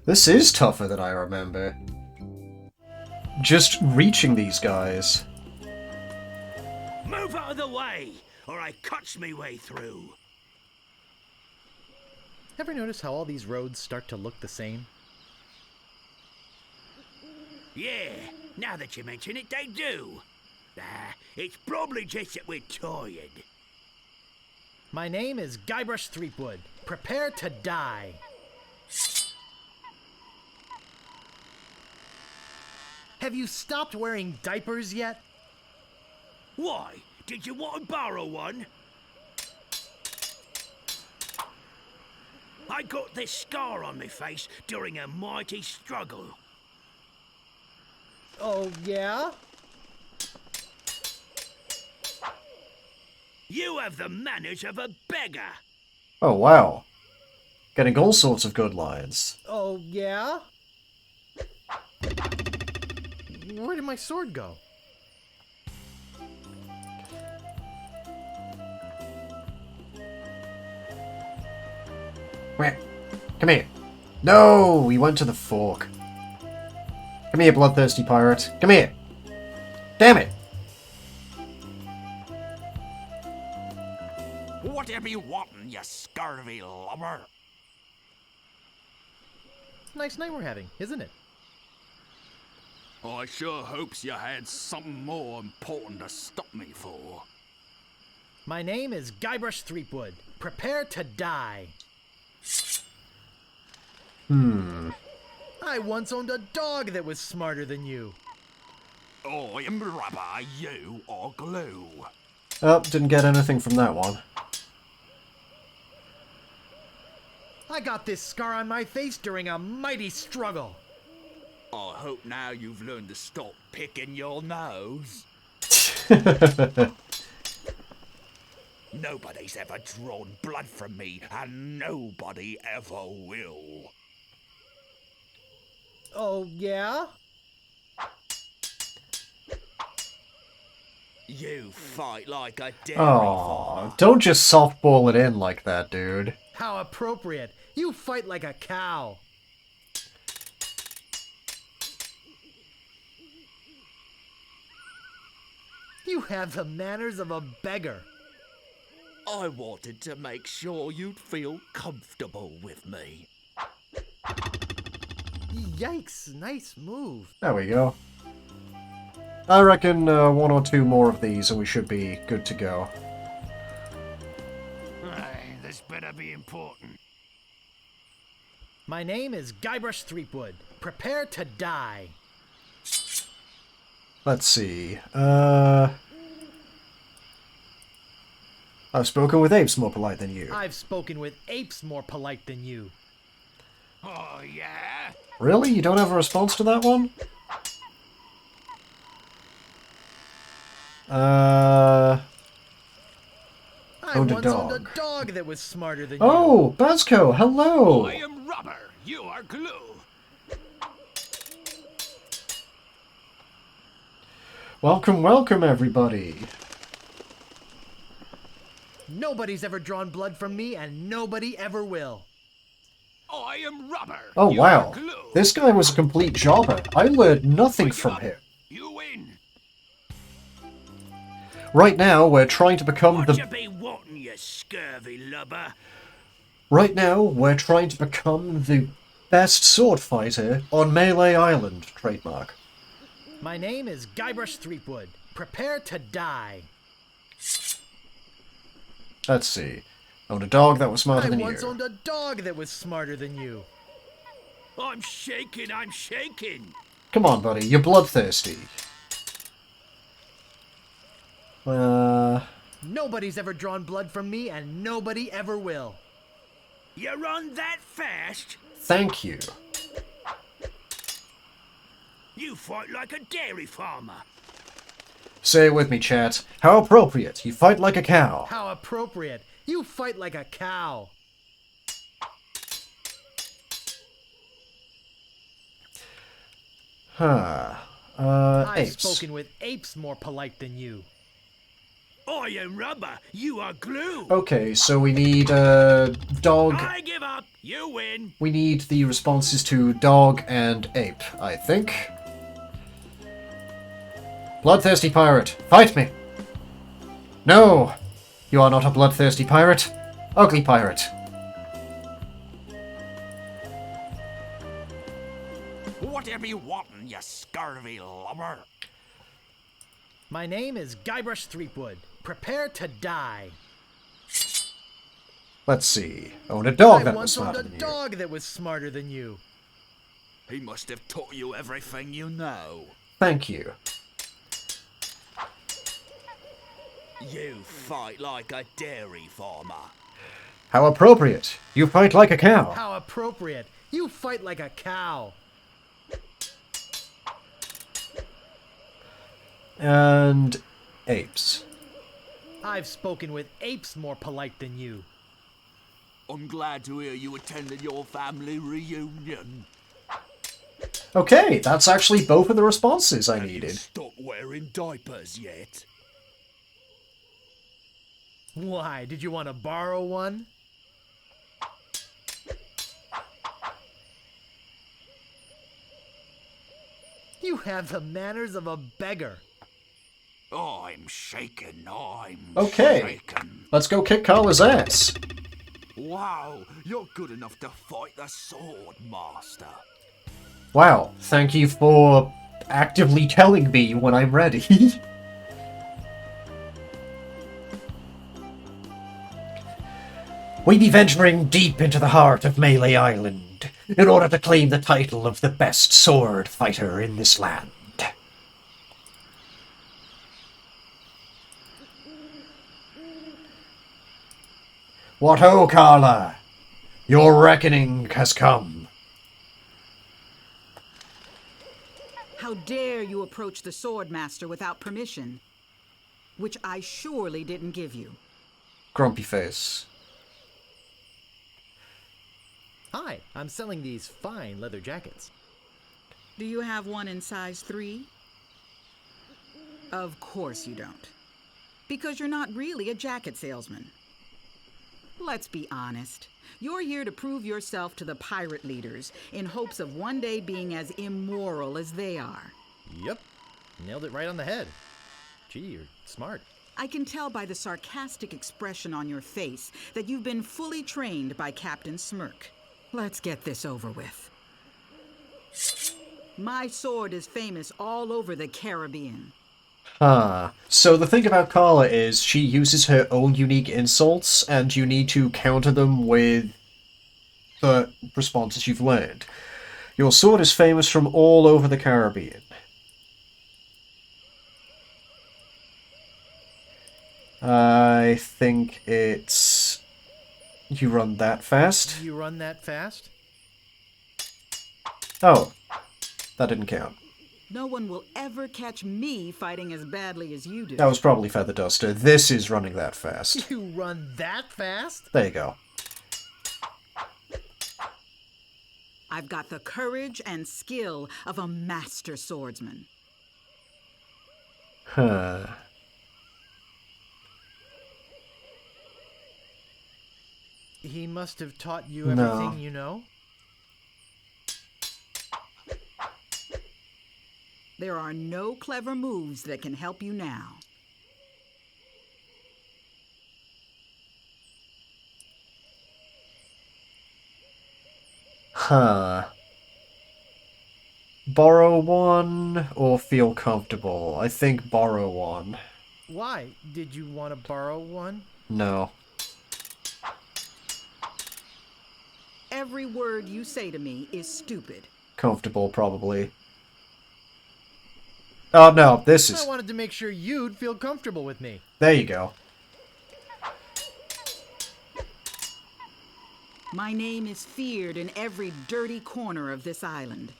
This is tougher than I remember. Just reaching these guys. Move out of the way, or I cuts me way through. Ever notice how all these roads start to look the same? Yeah, now that you mention it, they do. It's probably just that we're tired. My name is Guybrush Threepwood. Prepare to die. Have you stopped wearing diapers yet? Why? Did you want to borrow one? I got this scar on my face during a mighty struggle. Oh, yeah? You have the manners of a beggar. Oh, wow. Getting all sorts of good lines. Oh, yeah? Where did my sword go? Where? Come here. No, we went to the fork. Come here, bloodthirsty pirate. Come here. Damn it. Whatever you wantin', you scurvy lubber. Nice night we're having, isn't it? I sure hopes you had something more important to stop me for. My name is Guybrush Threepwood. Prepare to die. I once owned a dog that was smarter than you. I am rubber, you are glue. Oh, didn't get anything from that one. I got this scar on my face during a mighty struggle. I hope now you've learned to stop picking your nose. Nobody's ever drawn blood from me, and nobody ever will. Oh, yeah? You fight like a dairy Oh, farmer. don't just softball it in like that, dude. How appropriate. You fight like a cow. You have the manners of a beggar. I wanted to make sure you'd feel comfortable with me. Yikes, nice move. There we go. I reckon one or two more of these and we should be good to go. This better be important. My name is Guybrush Threepwood. Prepare to die. Let's see. I've spoken with apes more polite than you. I've spoken with apes more polite than you. Oh, yeah? Really? You don't have a response to that one? I Owned a once owned a dog. dog that was smarter than you. Oh, Bazco, hello! I am rubber, you are glue. Welcome, welcome, everybody. Nobody's ever drawn blood from me, and nobody ever will. I am rubber. Oh, you wow. are glue. This guy was a complete jobber. I learned nothing from him. You win. Right now, we're trying to become What the... you be wanting, you scurvy lubber? Right now, we're trying to become the best sword fighter on Melee Island, trademark. My name is Guybrush Threepwood. Prepare to die. Let's see. Owned a dog that was smarter I than once you. owned a dog that was smarter than you. I'm shaking, I'm shaking. Come on, buddy, you're bloodthirsty. Nobody's ever drawn blood from me, and nobody ever will. You run that fast? Thank you. You fight like a dairy farmer. Say it with me, chat. How appropriate. You fight like a cow. How appropriate. You fight like a cow. Huh. I've Apes. spoken with apes more polite than you. I am rubber, you are glue. Okay, so we need, dog... I give up, you win. We need the responses to dog and ape, I think. Bloodthirsty pirate, fight me! No! You are not a bloodthirsty pirate. Ugly pirate. Whatever you wantin', you scurvy lubber. My name is Guybrush Threepwood. Prepare to die. Let's see. Owned a dog I that was once owned smarter a than you. dog that was smarter than you. He must have taught you everything you know. Thank you. You fight like a dairy farmer. How appropriate. You fight like a cow. How appropriate. You fight like a cow. And apes. I've spoken with apes more polite than you. I'm glad to hear you attended your family reunion. Okay, that's actually both of the responses I needed. Stop wearing diapers yet? Why? Did you want to borrow one? You have the manners of a beggar. I'm shaken, I'm Okay, shaken. let's go kick Carla's ass. Wow, you're good enough to fight the sword, master. Wow, thank you for actively telling me when I'm ready. We be venturing deep into the heart of Melee Island in order to claim the title of the best sword fighter in this land. What ho, Carla! Your reckoning has come. How dare you approach the sword master without permission? Which I surely didn't give you. Grumpy face. Hi, I'm selling these fine leather jackets. Do you have one in size 3? Of course you don't. Because you're not really a jacket salesman. Let's be honest. You're here to prove yourself to the pirate leaders in hopes of one day being as immoral as they are. Yep, nailed it right on the head. Gee, you're smart. I can tell by the sarcastic expression on your face that you've been fully trained by Captain Smirk. Let's get this over with. My sword is famous all over the Caribbean. Huh. So the thing about Carla is she uses her own unique insults, and you need to counter them with the responses you've learned. Your sword is famous from all over the Caribbean. I think it's... You run that fast? You run that fast? Oh. That didn't count. No one will ever catch me fighting as badly as you do. That was probably Feather Duster. This is running that fast. You run that fast? There you go. I've got the courage and skill of a master swordsman. Huh. He must have taught you No. everything you know? There are no clever moves that can help you now. Huh. Borrow one or feel comfortable? I think borrow one. Why? Did you want to borrow one? No. Every word you say to me is stupid. Comfortable, probably. Oh, no, this I is... wanted to make sure you'd feel comfortable with me. There you go. My name is feared in every dirty corner of this island.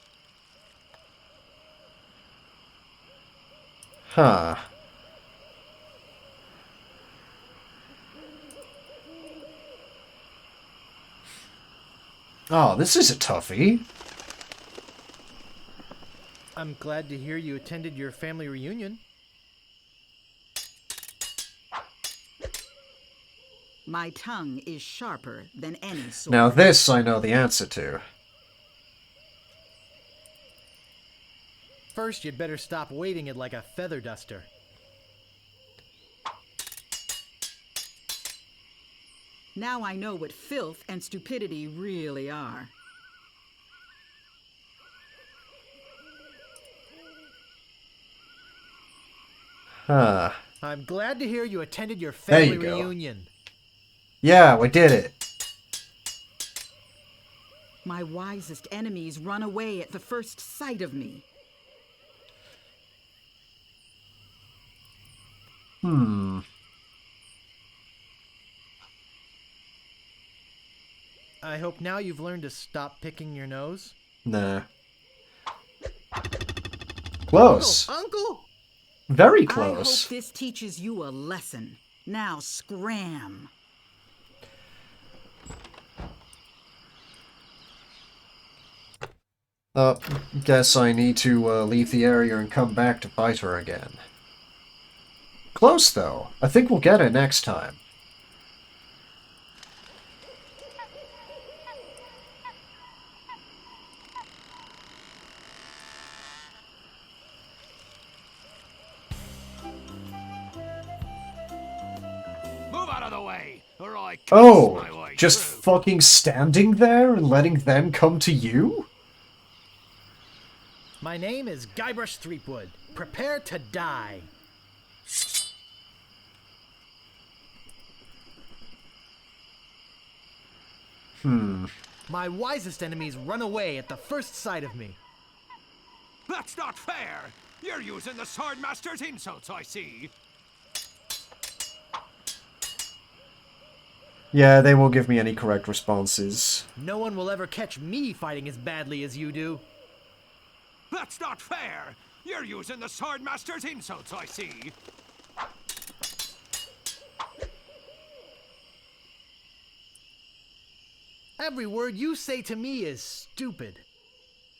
Huh. Oh, this is a toughie. I'm glad to hear you attended your family reunion. My tongue is sharper than any sword. Now this I know the answer to. First, you'd better stop waving it like a feather duster. Now I know what filth and stupidity really are. Huh. I'm glad to hear you attended your There family you go. reunion. Yeah, we did it. My wisest enemies run away at the first sight of me. I hope now you've learned to stop picking your nose. Nah. Close. Uncle! Very I close. hope this teaches you a lesson. Now scram. Guess I need to leave the area and come back to fight her again. Close, though. I think we'll get it next time. Move out of the way, or I curse Oh, my way just through. fucking standing there and letting them come to you? My name is Guybrush Threepwood. Prepare to die. My wisest enemies run away at the first sight of me. That's not fair! You're using the Swordmaster's insults, I see. Yeah, they won't give me any correct responses. No one will ever catch me fighting as badly as you do. That's not fair! You're using the Swordmaster's insults, I see. Every word you say to me is stupid.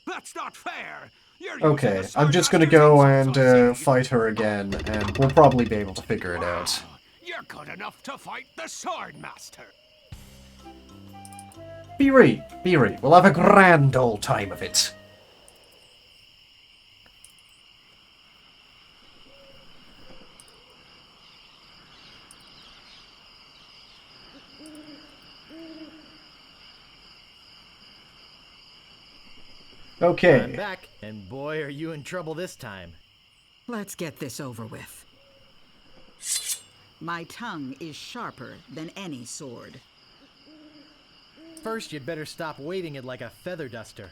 That's not fair! You're using Okay, the I'm just gonna Swordmaster's go insults, and I see. fight her again, and we'll probably be able to figure it out. You're good enough to fight the Swordmaster. Be right. We'll have a grand old time of it. I'm Okay. back, and boy, are you in trouble this time. Let's get this over with. My tongue is sharper than any sword. First, you'd better stop waving it like a feather duster.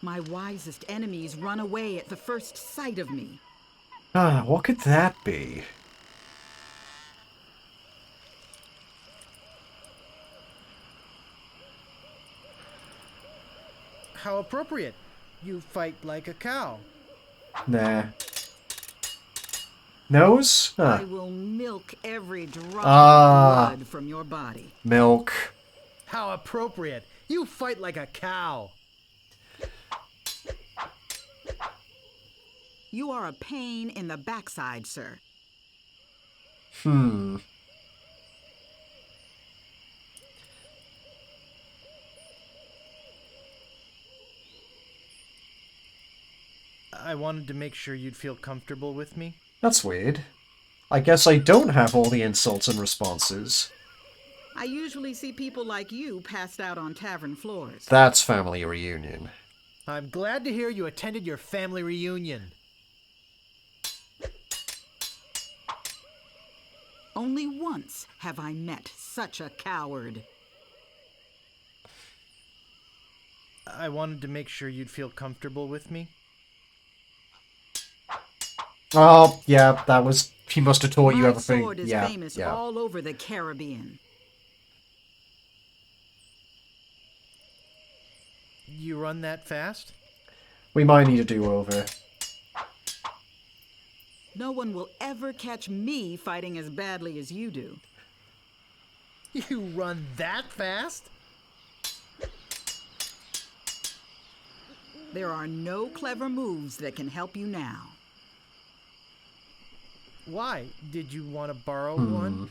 My wisest enemies run away at the first sight of me. Ah, what could that be? How appropriate. You fight like a cow. Nah. Nose? I Huh. will milk every drop Ah. of blood from your body. Milk. How appropriate. You fight like a cow. You are a pain in the backside, sir. I wanted to make sure you'd feel comfortable with me. That's weird. I guess I don't have all the insults and responses. I usually see people like you passed out on tavern floors. That's family reunion. I'm glad to hear you attended your family reunion. Only once have I met such a coward. I wanted to make sure you'd feel comfortable with me. Oh, yeah, that was... He must have taught you My everything. sword is Yeah, famous yeah. all over the Caribbean. You run that fast? We might need a do-over. No one will ever catch me fighting as badly as you do. You run that fast? There are no clever moves that can help you now. Why? Did you want to borrow one?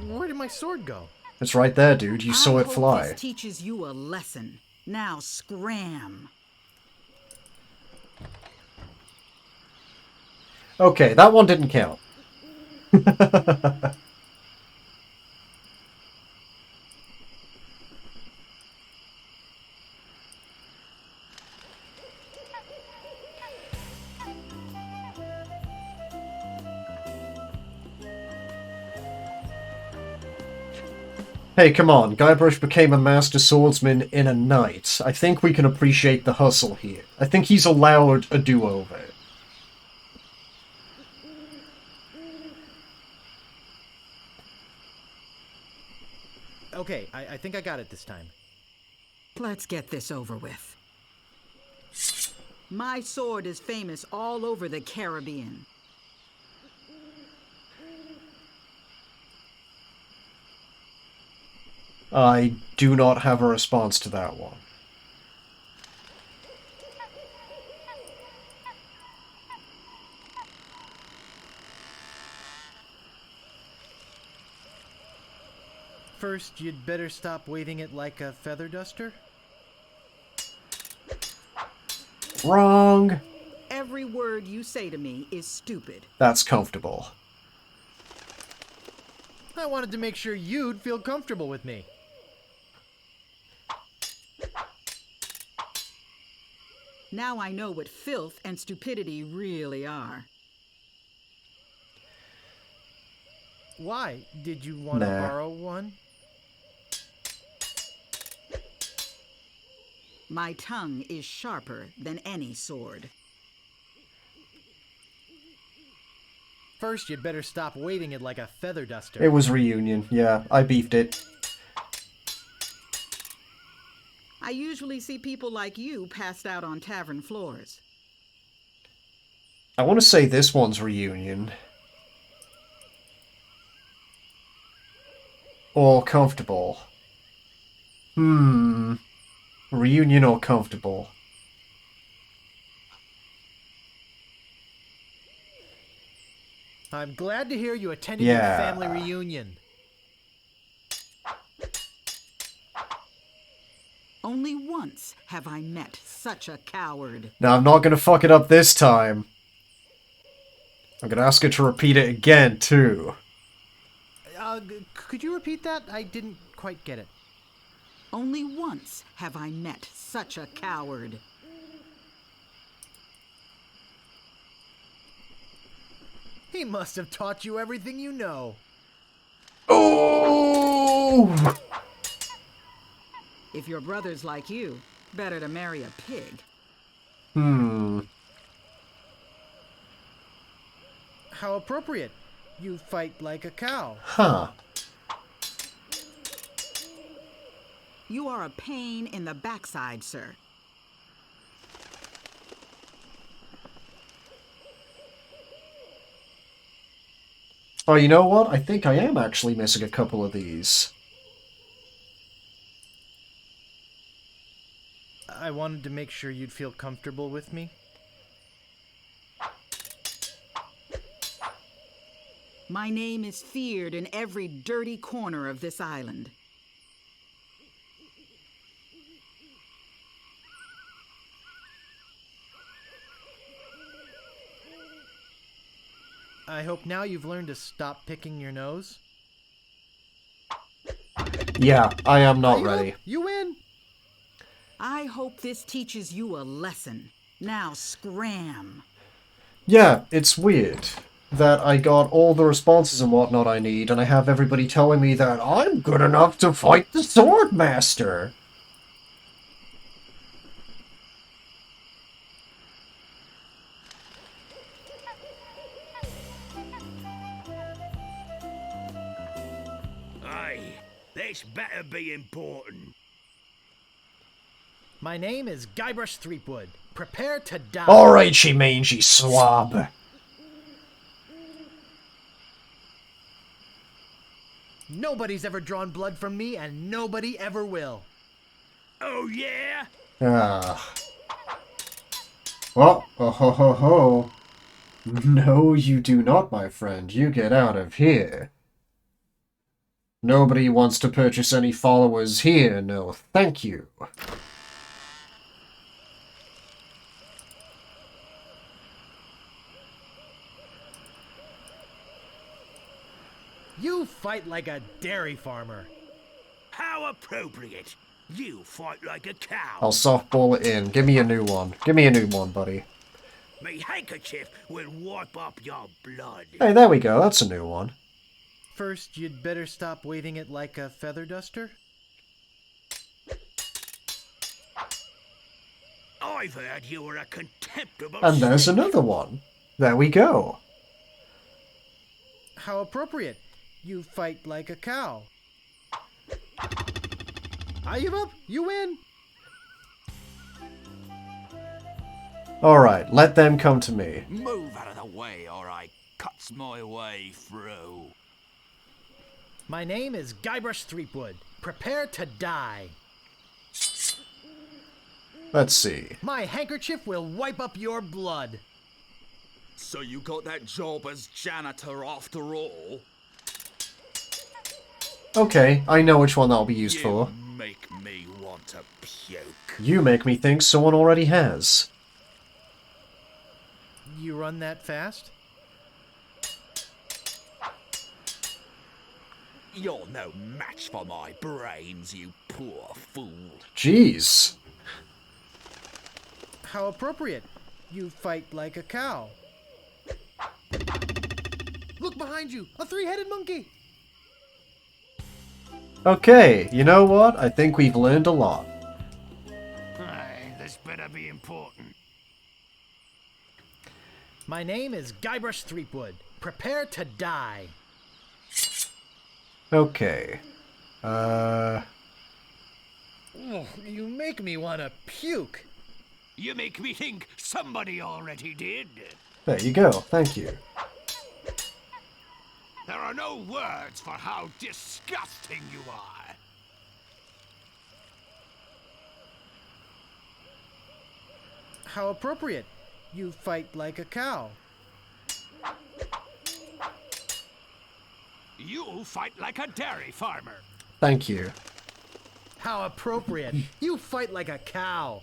Where did my sword go? It's right there, dude. You saw I it hope fly. This teaches you a lesson. Now scram. Okay, that one didn't count. Hey, come on. Guybrush became a master swordsman in a night. I think we can appreciate the hustle here. I think he's allowed a do-over. Okay, I think I got it this time. Let's get this over with. My sword is famous all over the Caribbean. I do not have a response to that one. First, you'd better stop waving it like a feather duster. Wrong! Every word you say to me is stupid. That's comfortable. I wanted to make sure you'd feel comfortable with me. Now I know what filth and stupidity really are. Why? Did you want to Nah. borrow one? My tongue is sharper than any sword. First, you'd better stop waving it like a feather duster. It was Reunion, yeah, I beefed it. I usually see people like you passed out on tavern floors. I want to say this one's Reunion. Or Comfortable. Reunion or Comfortable? I'm glad to hear you attended Yeah. your family reunion. Only once have I met such a coward. Now, I'm not gonna fuck it up this time. I'm gonna ask her to repeat it again, too. Could you repeat that? I didn't quite get it. Only once have I met such a coward. He must have taught you everything you know. Oh! If your brother's like you, better to marry a pig. How appropriate. You fight like a cow. Huh. You are a pain in the backside, sir. Oh, you know what? I think I am actually missing a couple of these. I wanted to make sure you'd feel comfortable with me. My name is feared in every dirty corner of this island. I hope now you've learned to stop picking your nose. Yeah, I am not Are you ready. up? You win! I hope this teaches you a lesson. Now scram. Yeah, it's weird that I got all the responses and whatnot I need, and I have everybody telling me that I'm good enough to fight the Sword Master. Aye, this better be important. My name is Guybrush Threepwood. Prepare to die. Alright, she mangy swab. Nobody's ever drawn blood from me, and nobody ever will. Oh, yeah? Ah. Well, oh ho ho ho. No, you do not, my friend. You get out of here. Nobody wants to purchase any followers here, no thank you. You fight like a dairy farmer. How appropriate. You fight like a cow. I'll softball it in. Give me a new one. Give me a new one, buddy. Me handkerchief will wipe up your blood. Hey, there we go. That's a new one. First, you'd better stop waving it like a feather duster. I've heard you were a contemptible And there's snake. another one. There we go. How appropriate. You fight like a cow. I give up. You win. Alright, let them come to me. Move out of the way or I cuts my way through. My name is Guybrush Threepwood. Prepare to die. Let's see. My handkerchief will wipe up your blood. So you got that job as janitor after all? Okay, I know which one that'll be used You for. make me want to puke. You make me think someone already has. You run that fast? You're no match for my brains, you poor fool. Jeez. How appropriate. You fight like a cow. Look behind you! A three-headed monkey! Okay, you know what? I think we've learned a lot. Aye, this better be important. My name is Guybrush Threepwood. Prepare to die. Okay. Oh, you make me want to puke. You make me think somebody already did. There you go, thank you. There are no words for how disgusting you are. How appropriate. You fight like a cow. You fight like a dairy farmer. Thank you. How appropriate. You fight like a cow.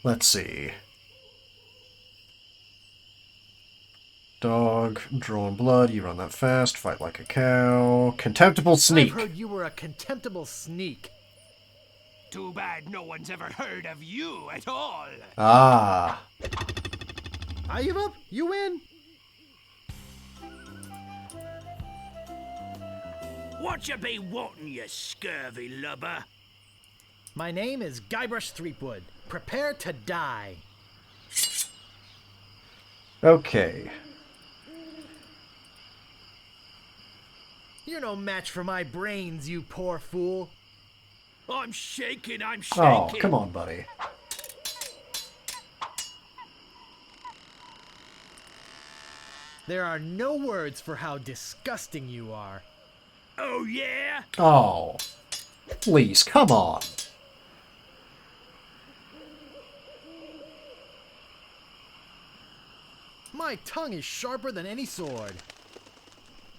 Let's see. Dog, drawn blood, you run that fast, fight like a cow. Contemptible sneak. I've heard you were a contemptible sneak. Too bad no one's ever heard of you at all. Ah. I give up. You win. What you be wanting, you scurvy lubber? My name is Guybrush Threepwood. Prepare to die. Okay. You're no match for my brains, you poor fool. I'm shaking, I'm shaking. Oh, come on, buddy. There are no words for how disgusting you are. Oh, yeah? Oh. Please, come on. My tongue is sharper than any sword.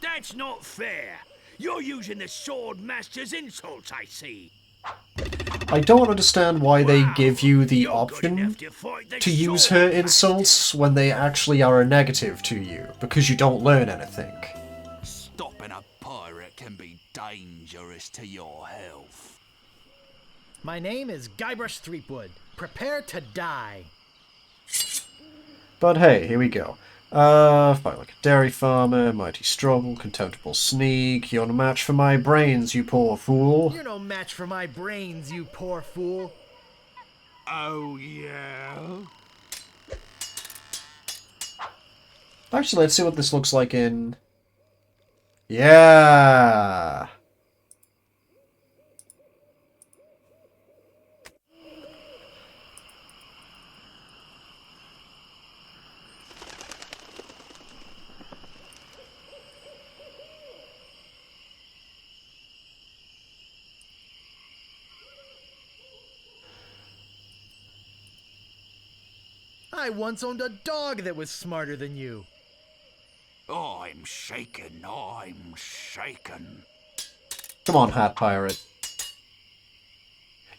That's not fair. You're using the sword master's insults, I see. I don't understand why they Wow, give you the you're good option enough to fight the to use sword her master. insults when they actually are a negative to you, because you don't learn anything. Stopping a pirate can be dangerous to your health. My name is Guybrush Threepwood. Prepare to die. But hey, here we go. Fight like a dairy farmer, mighty struggle, contemptible sneak. You're no match for my brains, you poor fool. You're no match for my brains, you poor fool. Oh, yeah? Actually, let's see what this looks like in... Yeah! I once owned a dog that was smarter than you. I'm shaken, I'm shaken. Come on, Hat Pirate.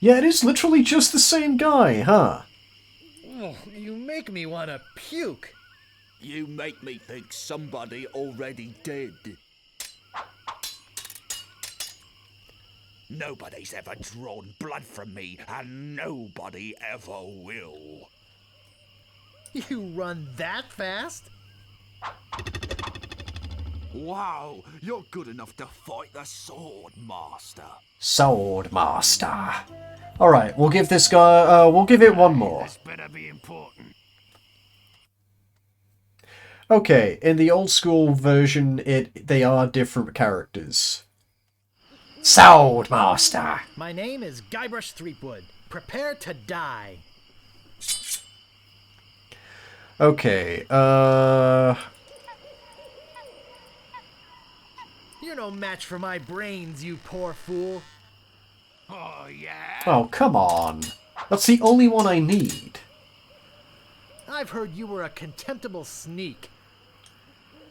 Yeah, it is literally just the same guy, huh? Oh, you make me want to puke. You make me think somebody already did. Nobody's ever drawn blood from me, and nobody ever will. You run that fast? Wow, you're good enough to fight the Sword Master. Sword Master. Alright, we'll give this guy, we'll give it one more. This better be important. Okay, in the old school version, they are different characters. Sword Master. My name is Guybrush Threepwood. Prepare to die. Okay, You're no match for my brains, you poor fool. Oh, yeah? Oh, come on. That's the only one I need. I've heard you were a contemptible sneak.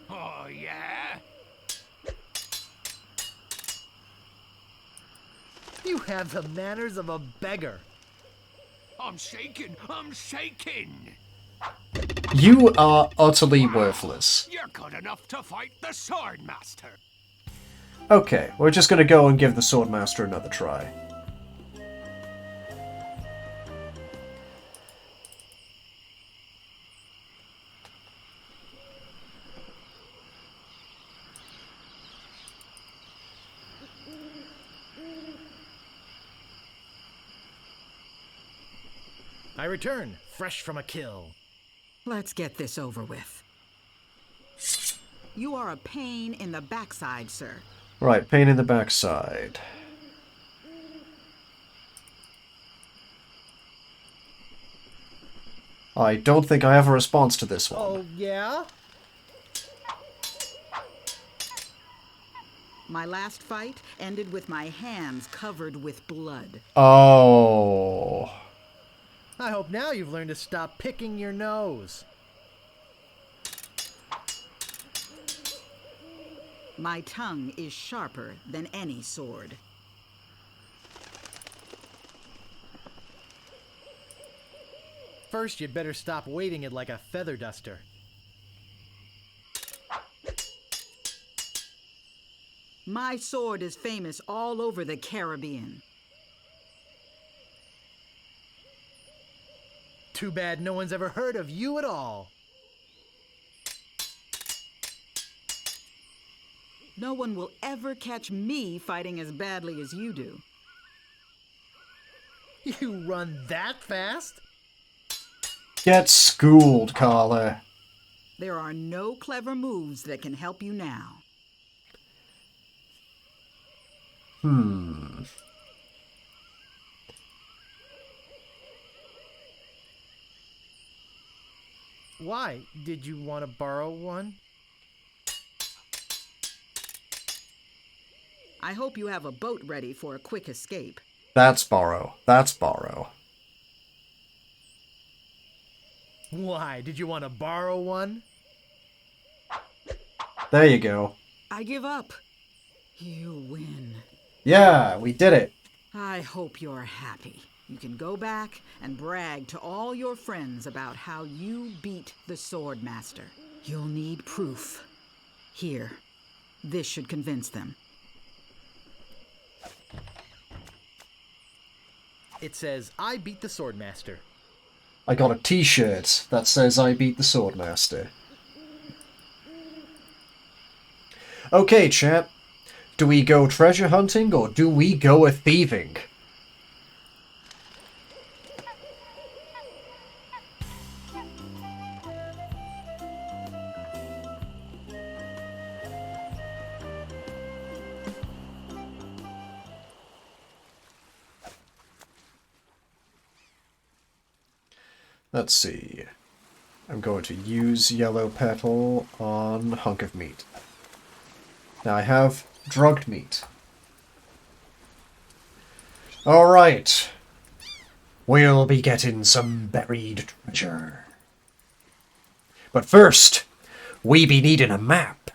Oh, yeah? You have the manners of a beggar. I'm shaking! I'm shaking! You are utterly worthless. You're good enough to fight the Swordmaster. Okay, we're just gonna go and give the Swordmaster another try. I return, fresh from a kill. Let's get this over with. You are a pain in the backside, sir. Right, pain in the backside. I don't think I have a response to this one. Oh, yeah? My last fight ended with my hands covered with blood. Oh. I hope now you've learned to stop picking your nose. My tongue is sharper than any sword. First, you'd better stop waving it like a feather duster. My sword is famous all over the Caribbean. Too bad no one's ever heard of you at all. No one will ever catch me fighting as badly as you do. You run that fast? Get schooled, Carla. There are no clever moves that can help you now. Why? Did you want to borrow one? I hope you have a boat ready for a quick escape. That's borrow. That's borrow. Why? Did you want to borrow one? There you go. I give up. You win. Yeah, we did it. I hope you're happy. You can go back and brag to all your friends about how you beat the Swordmaster. You'll need proof. Here. This should convince them. It says, I beat the Swordmaster. I got a t-shirt that says I beat the Swordmaster. Okay, chap. Do we go treasure hunting or do we go a-thieving? Let's see. I'm going to use yellow petal on hunk of meat. Now I have drugged meat. Alright. We'll be getting some buried treasure. But first, we be needing a map.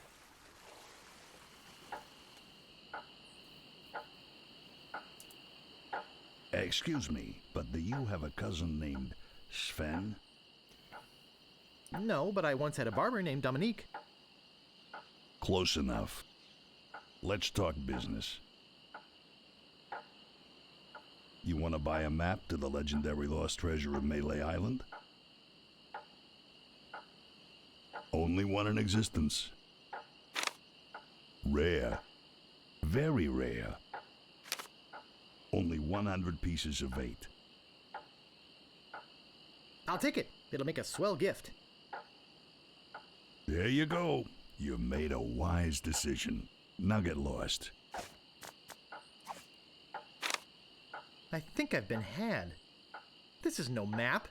Excuse me, but do you have a cousin named Sven? No, but I once had a barber named Dominique. Close enough. Let's talk business. You want to buy a map to the legendary lost treasure of Melee Island? Only one in existence. Rare. Very rare. Only 100 pieces of 8. I'll take it. It'll make a swell gift. There you go. You made a wise decision. Now get lost. I think I've been had. This is no map.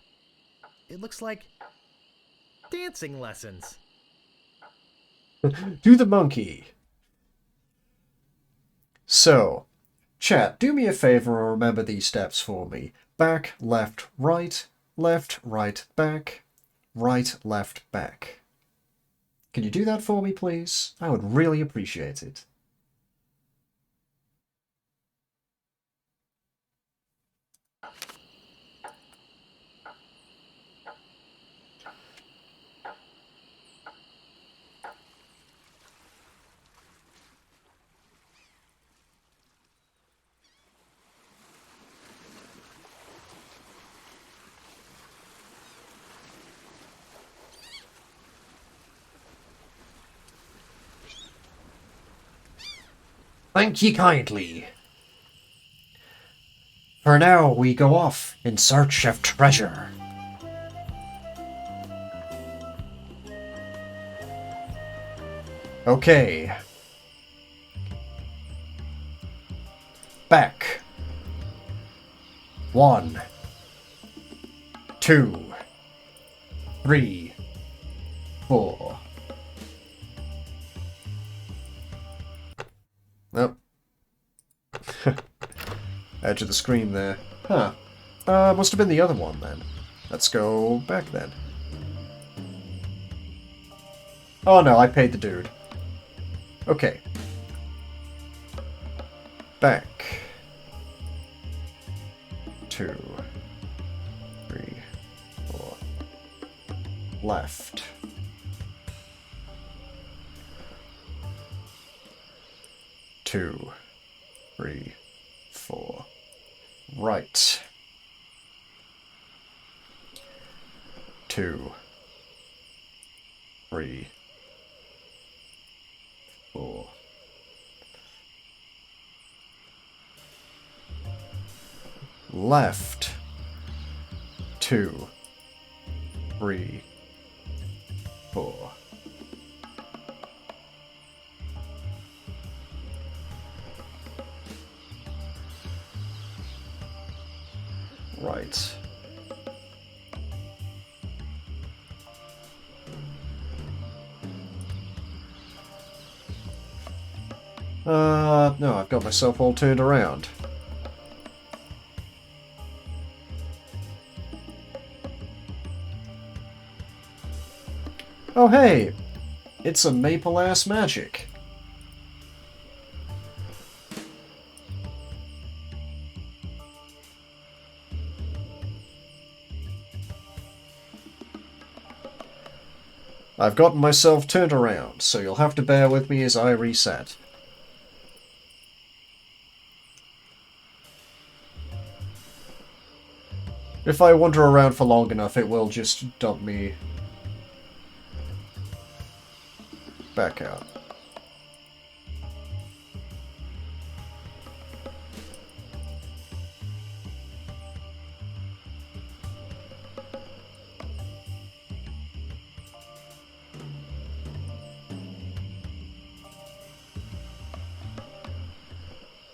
It looks like dancing lessons. Do the monkey. So, chat, do me a favor and remember these steps for me. Back, left, right, back, right, left, back. Can you do that for me, please? I would really appreciate it. Thank ye kindly. For now, we go off in search of treasure. Okay. Back. 1, 2, 3, 4. Nope. Edge of the screen there. Huh. Must have been the other one then. Let's go back then. Oh no, I paid the dude. Okay. Back. 2, 3, 4. Left. 2, 3, 4. Right. 2, 3, 4. Left. 2, 3, 4. Right. No, I've got myself all turned around. Oh hey! It's a maple-ass magic. I've gotten myself turned around, so you'll have to bear with me as I reset. If I wander around for long enough, it will just dump me back out.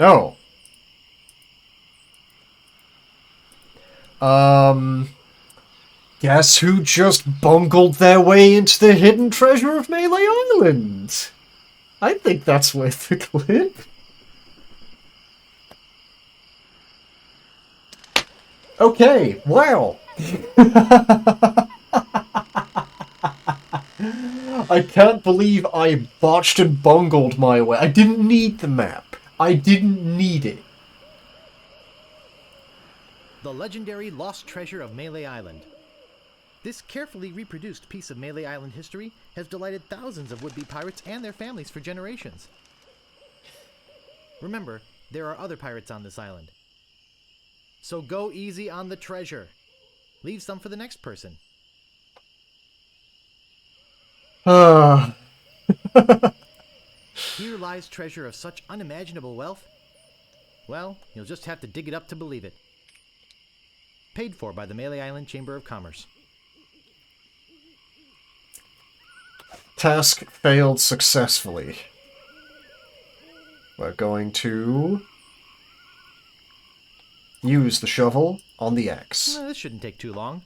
Oh. Guess who just bungled their way into the hidden treasure of Melee Island? I think that's worth the clip. Okay, wow. I can't believe I botched and bungled my way. I didn't need the map. I didn't need it. The legendary lost treasure of Melee Island. This carefully reproduced piece of Melee Island history has delighted thousands of would-be pirates and their families for generations. Remember, there are other pirates on this island. So go easy on the treasure. Leave some for the next person. Here lies treasure of such unimaginable wealth. Well, you'll just have to dig it up to believe it. Paid for by the Melee Island Chamber of Commerce. Task failed successfully. We're going to use the shovel on the X. This shouldn't take too long.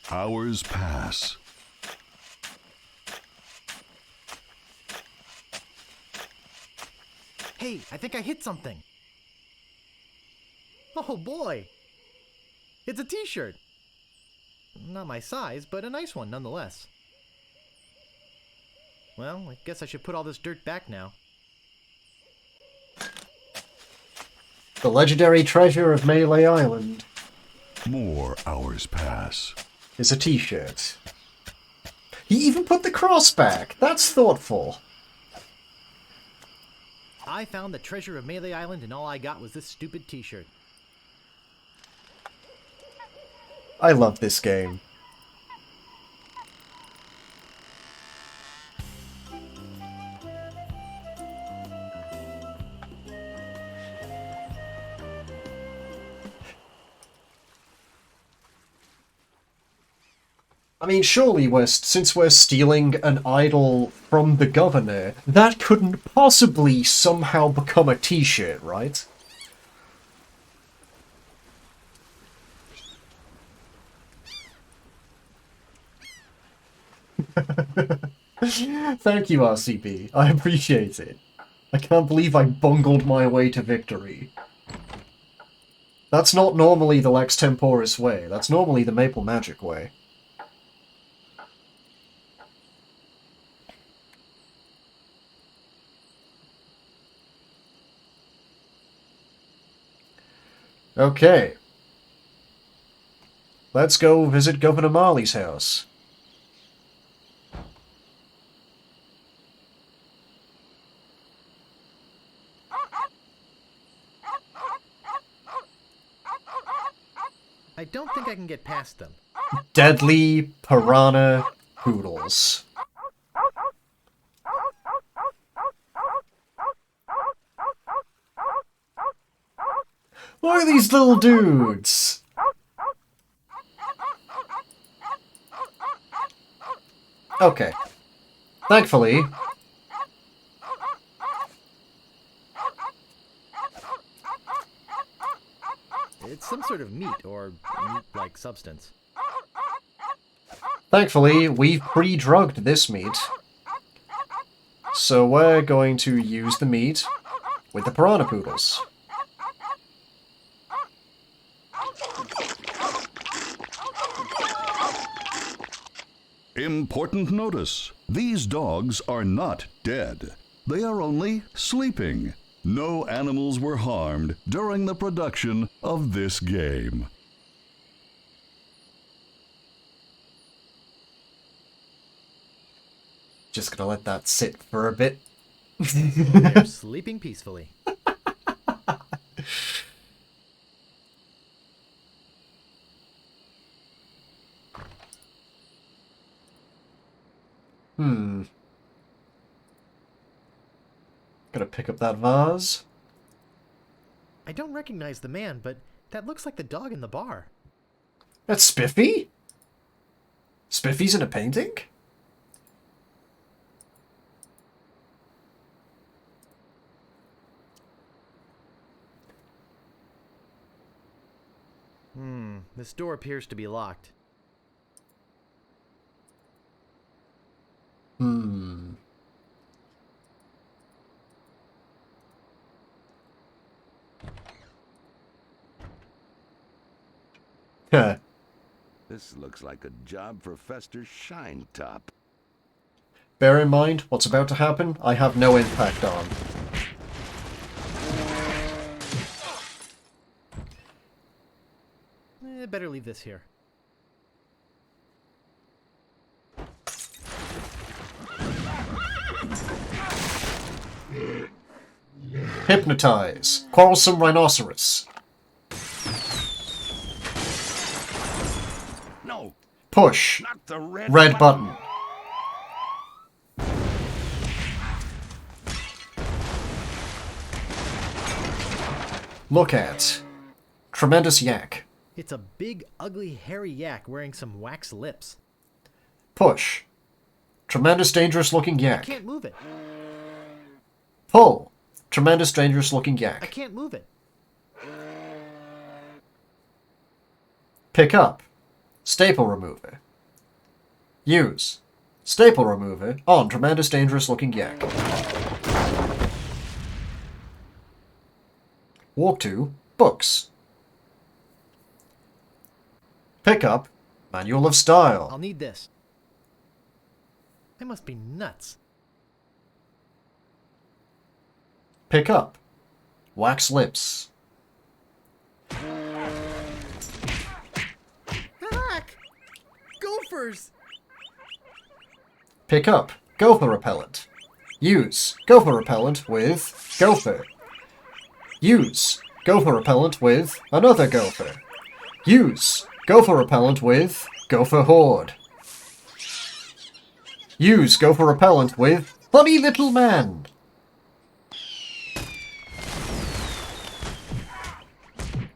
Hours pass. Hey, I think I hit something. Oh boy! It's a t-shirt! Not my size, but a nice one nonetheless. Well, I guess I should put all this dirt back now. The legendary treasure of Melee Island More hours pass. is a t-shirt. He even put the cross back! That's thoughtful. I found the treasure of Melee Island and all I got was this stupid t-shirt. I love this game. I mean, surely since we're stealing an idol from the governor, that couldn't possibly somehow become a t-shirt, right? Thank you, RCB. I appreciate it. I can't believe I bungled my way to victory. That's not normally the Lex Temporis way. That's normally the Maple Magic way. Okay. Let's go visit Governor Marley's house. I don't think I can get past them. Deadly piranha poodles. Look at these little dudes! Okay. Thankfully... It's some sort of meat, or meat-like substance. Thankfully, we've pre-drugged this meat. So we're going to use the meat with the piranha poodles. Important notice. These dogs are not dead. They are only sleeping. No animals were harmed during the production of this game. Just gonna let that sit for a bit. They're sleeping peacefully. Gonna pick up that vase. I don't recognize the man, but that looks like the dog in the bar. That's Spiffy? Spiffy's in a painting? This door appears to be locked. Huh. This looks like a job for Fester Shinetop. Bear in mind, what's about to happen, I have no impact on. Better leave this here. Hypnotize. Quarrelsome Rhinoceros. No, Push. not the Red button. Look at. Tremendous yak. It's a big, ugly, hairy yak wearing some wax lips. Push. Tremendous, dangerous looking I yak. can't move it. Pull. Tremendous, dangerous looking I yak. can't move it. Pick up. Staple remover. Use. Staple remover on tremendous dangerous looking yak. Walk to books. Pick up Manual of Style. I'll need this. They must be nuts. Pick up Wax Lips. Heck! Gophers! Pick up Gopher Repellent. Use Gopher Repellent with Gopher. Use Gopher Repellent with another Gopher. Use Gopher Repellent with Gopher Horde. Use Gopher Repellent with Funny Little Man.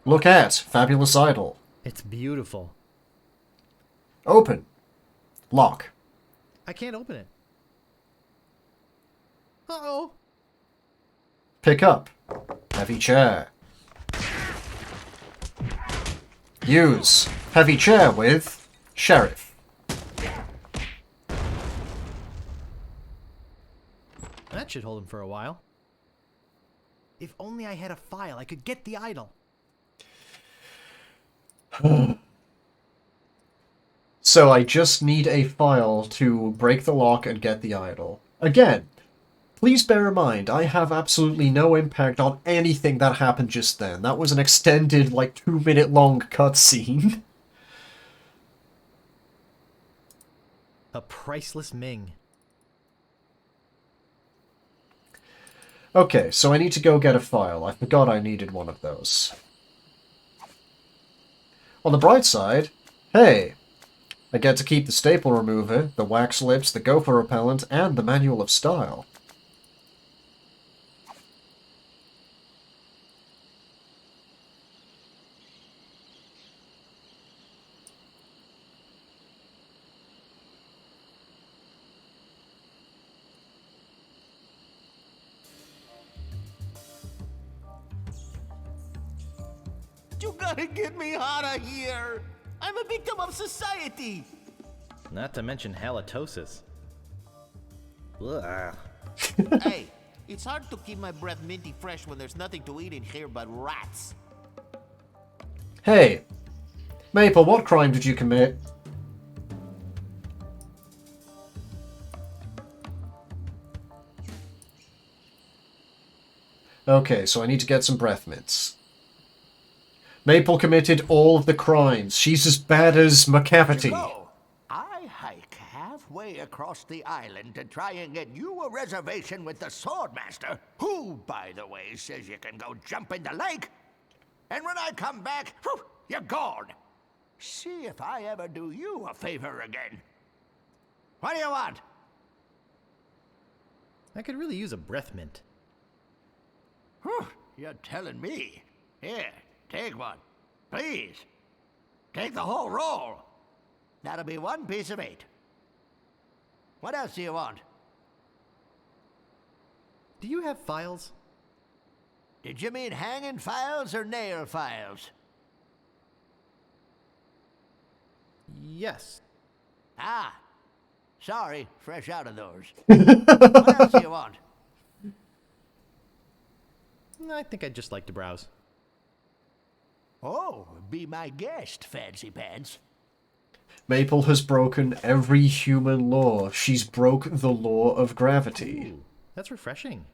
Look at Fabulous Idol. It's beautiful. Open. Lock. I can't open it. Uh-oh. Pick up Heavy Chair. Use Heavy Chair with Sheriff. That should hold him for a while. If only I had a file, I could get the idol. So I just need a file to break the lock and get the idol. Again, please bear in mind, I have absolutely no impact on anything that happened just then. That was an extended, like, 2-minute long cutscene. A priceless Ming. Okay, so I need to go get a file. I forgot I needed one of those. On the bright side, hey, I get to keep the staple remover, the wax lips, the gopher repellent, and the manual of style. You gotta get me out of here! I'm a victim of society! Not to mention halitosis. Ugh. Hey, it's hard to keep my breath minty fresh when there's nothing to eat in here but rats. Hey, Maple, what crime did you commit? Okay, so I need to get some breath mints. Maple committed all of the crimes. She's as bad as McCavity. Go. I hike halfway across the island to try and get you a reservation with the Swordmaster, who, by the way, says you can go jump in the lake. And when I come back, whew, you're gone. See if I ever do you a favor again. What do you want? I could really use a breath mint. Whew, you're telling me. Here, take one. Please. Take the whole roll. That'll be 1 piece of 8. What else do you want? Do you have files? Did you mean hanging files or nail files? Yes. Ah. Sorry, fresh out of those. What else do you want? I think I'd just like to browse. Oh, be my guest, Fancy Pants. Maple has broken every human law. She's broke the law of gravity. Ooh, that's refreshing.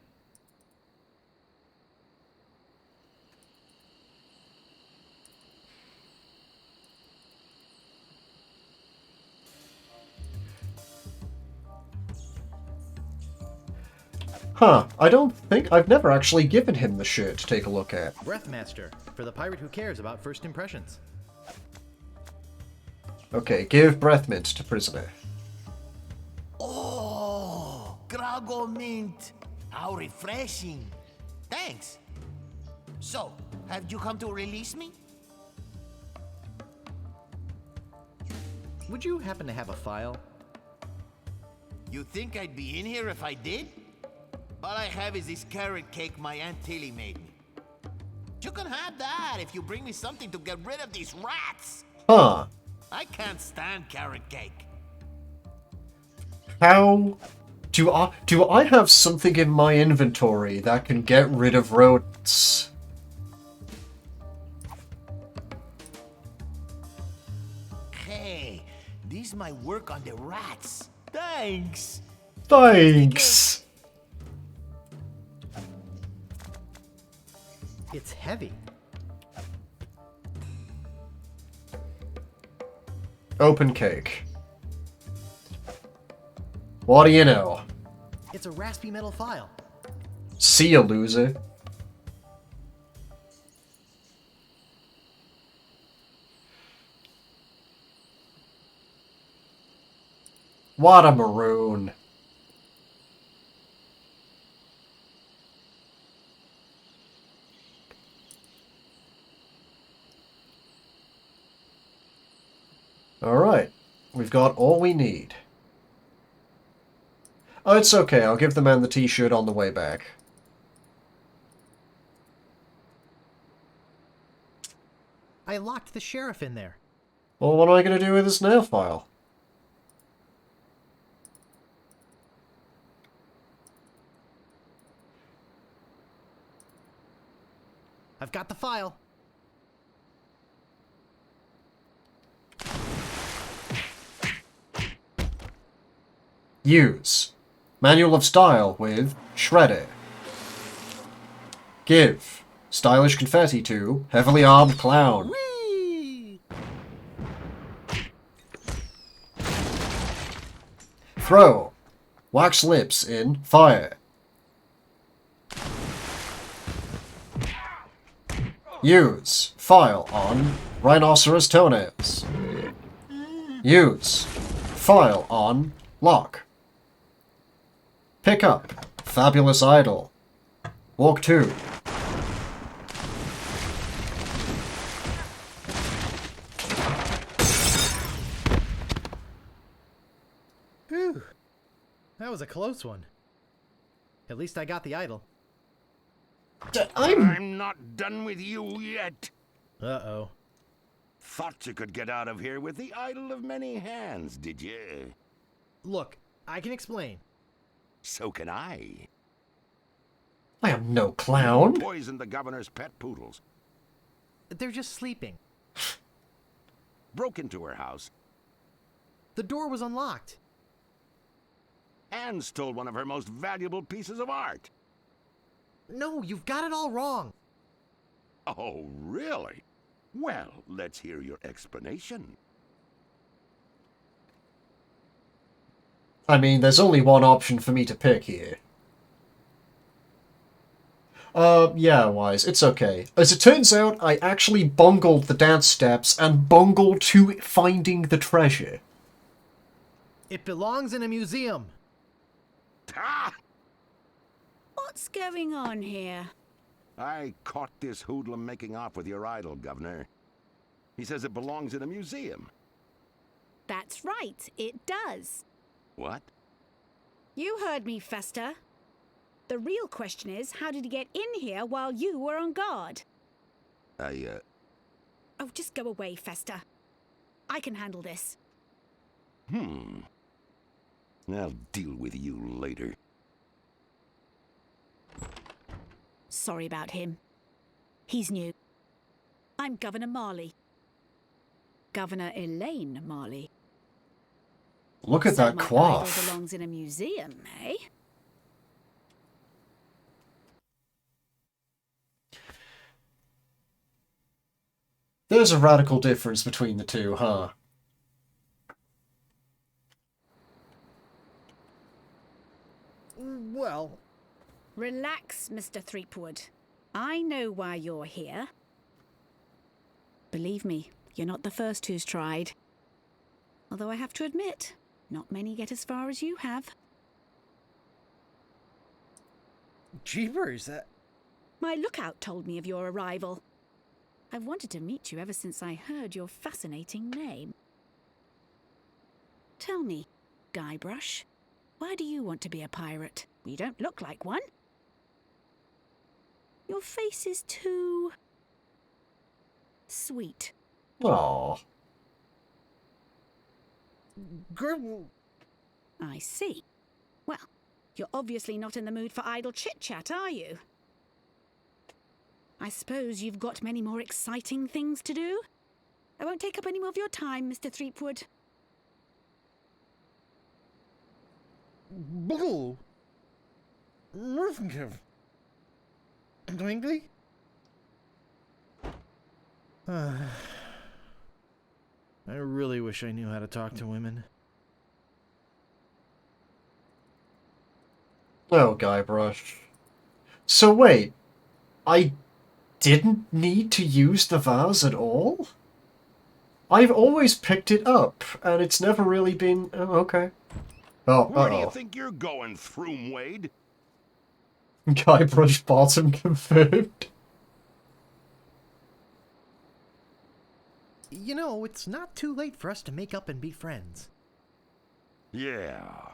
Huh, I don't think I've never actually given him the shirt to take a look at. Breathmaster, for the pirate who cares about first impressions. Okay, give breath mint to prisoner. Oh, Grago Mint. How refreshing. Thanks. So, have you come to release me? Would you happen to have a file? You think I'd be in here if I did? All I have is this carrot cake my Aunt Tilly made me. You can have that if you bring me something to get rid of these rats. Huh. I can't stand carrot cake. How do I have something in my inventory that can get rid of rodents? Hey, these might work on the rats. Thanks. Thanks. It's heavy. Open cake. What do you know? It's a raspy metal file. See ya, loser. What a maroon. Alright, we've got all we need. Oh, it's okay, I'll give the man the t-shirt on the way back. I locked the sheriff in there. Well, what am I going to do with this nail file? I've got the file. Use. Manual of Style with Shredder. Give. Stylish confetti to Heavily Armed Clown. Whee! Throw. Wax lips in Fire. Use. File on Rhinoceros toenails. Use. File on Lock. Pick up. Fabulous Idol. Walk 2. Whew. That was a close one. At least I got the idol. I'm not done with you yet. Uh-oh. Thought you could get out of here with the idol of many hands, did you? Look, I can explain. So can I. I am no clown. Poisoned the governor's pet poodles. They're just sleeping. Broke into her house. The door was unlocked. And stole one of her most valuable pieces of art. No, you've got it all wrong. Oh, really? Well, let's hear your explanation. I mean, there's only one option for me to pick here. Yeah, Wise, it's okay. As it turns out, I actually bungled the dance steps and bungled to finding the treasure. It belongs in a museum. Ah! What's going on here? I caught this hoodlum making off with your idol, Governor. He says it belongs in a museum. That's right, it does. What? You heard me, Fester. The real question is, how did he get in here while you were on guard? Oh, just go away, Fester. I can handle this. I'll deal with you later. Sorry about him. He's new. I'm Governor Marley. Governor Elaine Marley. Look at So that my coif. Bible belongs in a museum, eh? There's a radical difference between the two, huh? Well... Relax, Mr. Threepwood. I know why you're here. Believe me, you're not the first who's tried. Although I have to admit, not many get as far as you have. Jeepers, My lookout told me of your arrival. I've wanted to meet you ever since I heard your fascinating name. Tell me, Guybrush, why do you want to be a pirate? You don't look like one. Your face is too... sweet. Aww. Girl. I see. Well, you're obviously not in the mood for idle chit-chat, are you? I suppose you've got many more exciting things to do? I won't take up any more of your time, Mr. Threepwood. Bull. Murphinkiv. Twinkley? I really wish I knew how to talk to women. Oh, Guybrush. So wait, I didn't need to use the vase at all? I've always picked it up, and it's never really been... Oh, okay. Oh, Where do you think you're going, Throom Wade? Guybrush bottom confirmed. You know, it's not too late for us to make up and be friends. Yeah.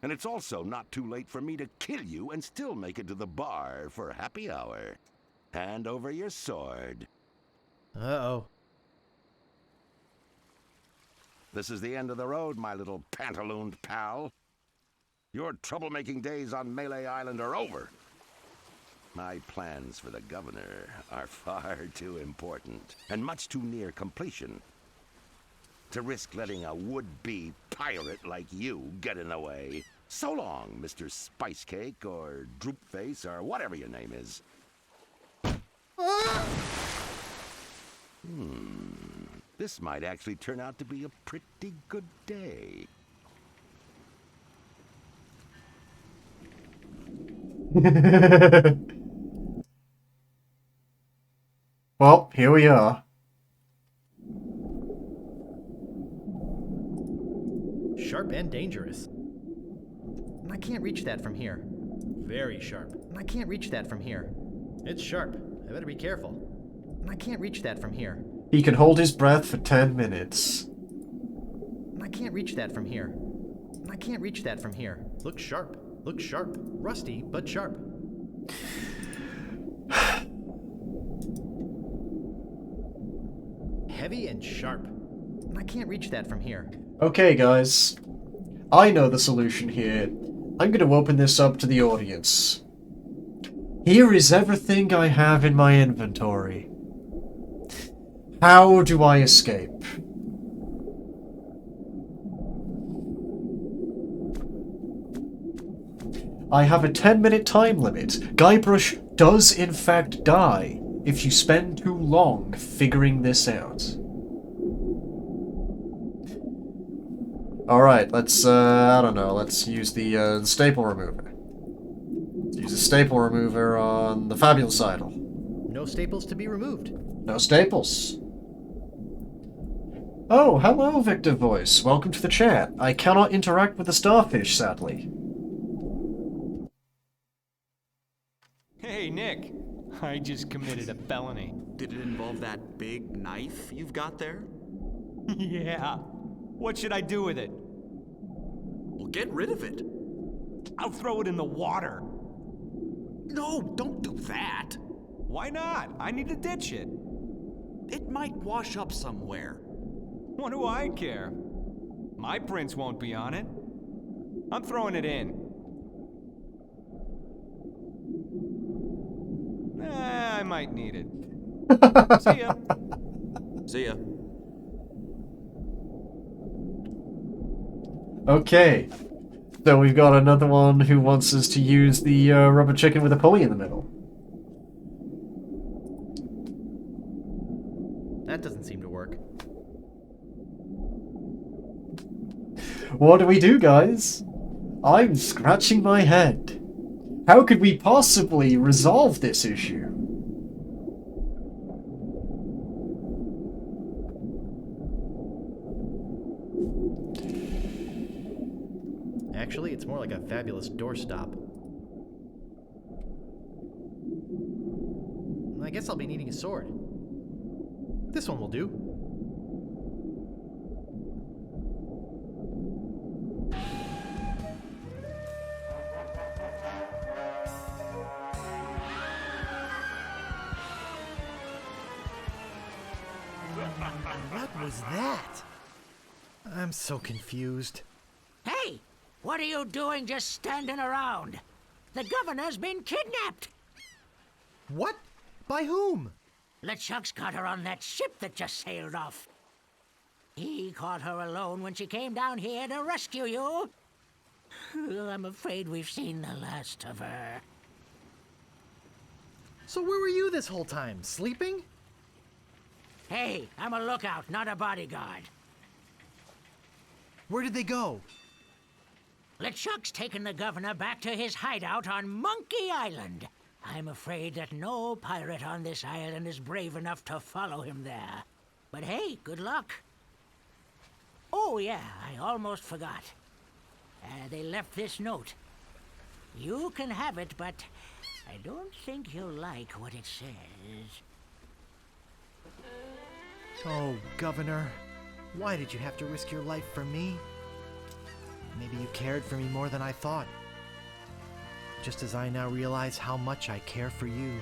And it's also not too late for me to kill you and still make it to the bar for happy hour. Hand over your sword. Uh-oh. This is the end of the road, my little pantalooned pal. Your troublemaking days on Melee Island are over. My plans for the governor are far too important and much too near completion to risk letting a would-be pirate like you get in the way. So long, Mr. Spicecake or Droopface or whatever your name is. This might actually turn out to be a pretty good day. Well, here we are. Sharp and dangerous. I can't reach that from here. Very sharp. I can't reach that from here. It's sharp. I better be careful. I can't reach that from here. He can hold his breath for 10 minutes. I can't reach that from here. I can't reach that from here. Looks sharp. Looks sharp. Rusty, but sharp. Heavy and sharp. I can't reach that from here. Okay, guys. I know the solution here. I'm going to open this up to the audience. Here is everything I have in my inventory. How do I escape? I have a 10-minute time limit. Guybrush does in fact die if you spend too long figuring this out. Alright, let's, I don't know, let's use the staple remover. Let's use the staple remover on the Fabulous Idol. No staples to be removed. No staples. Oh, hello, Victor Voice. Welcome to the chat. I cannot interact with the starfish, sadly. Hey, Nick. I just committed a felony. Did it involve that big knife you've got there? Yeah. What should I do with it? Well, get rid of it. I'll throw it in the water. No, don't do that. Why not? I need to ditch it. It might wash up somewhere. What do I care? My prints won't be on it. I'm throwing it in. I might need it. See ya. See ya. Okay. So we've got another one who wants us to use the rubber chicken with a pulley in the middle. That doesn't seem to work. What do we do, guys? I'm scratching my head. How could we possibly resolve this issue? Actually, it's more like a fabulous doorstop. I guess I'll be needing a sword. This one will do. What was that? I'm so confused. Hey, what are you doing just standing around? The governor's been kidnapped. What? By whom? LeChuck's got her on that ship that just sailed off. He caught her alone when she came down here to rescue you. I'm afraid we've seen the last of her. So where were you this whole time? Sleeping? Hey, I'm a lookout, not a bodyguard. Where did they go? LeChuck's taken the governor back to his hideout on Monkey Island. I'm afraid that no pirate on this island is brave enough to follow him there. But hey, good luck. Oh yeah, I almost forgot. They left this note. You can have it, but I don't think you'll like what it says. Oh, Governor. Why did you have to risk your life for me? Maybe you cared for me more than I thought. Just as I now realize how much I care for you.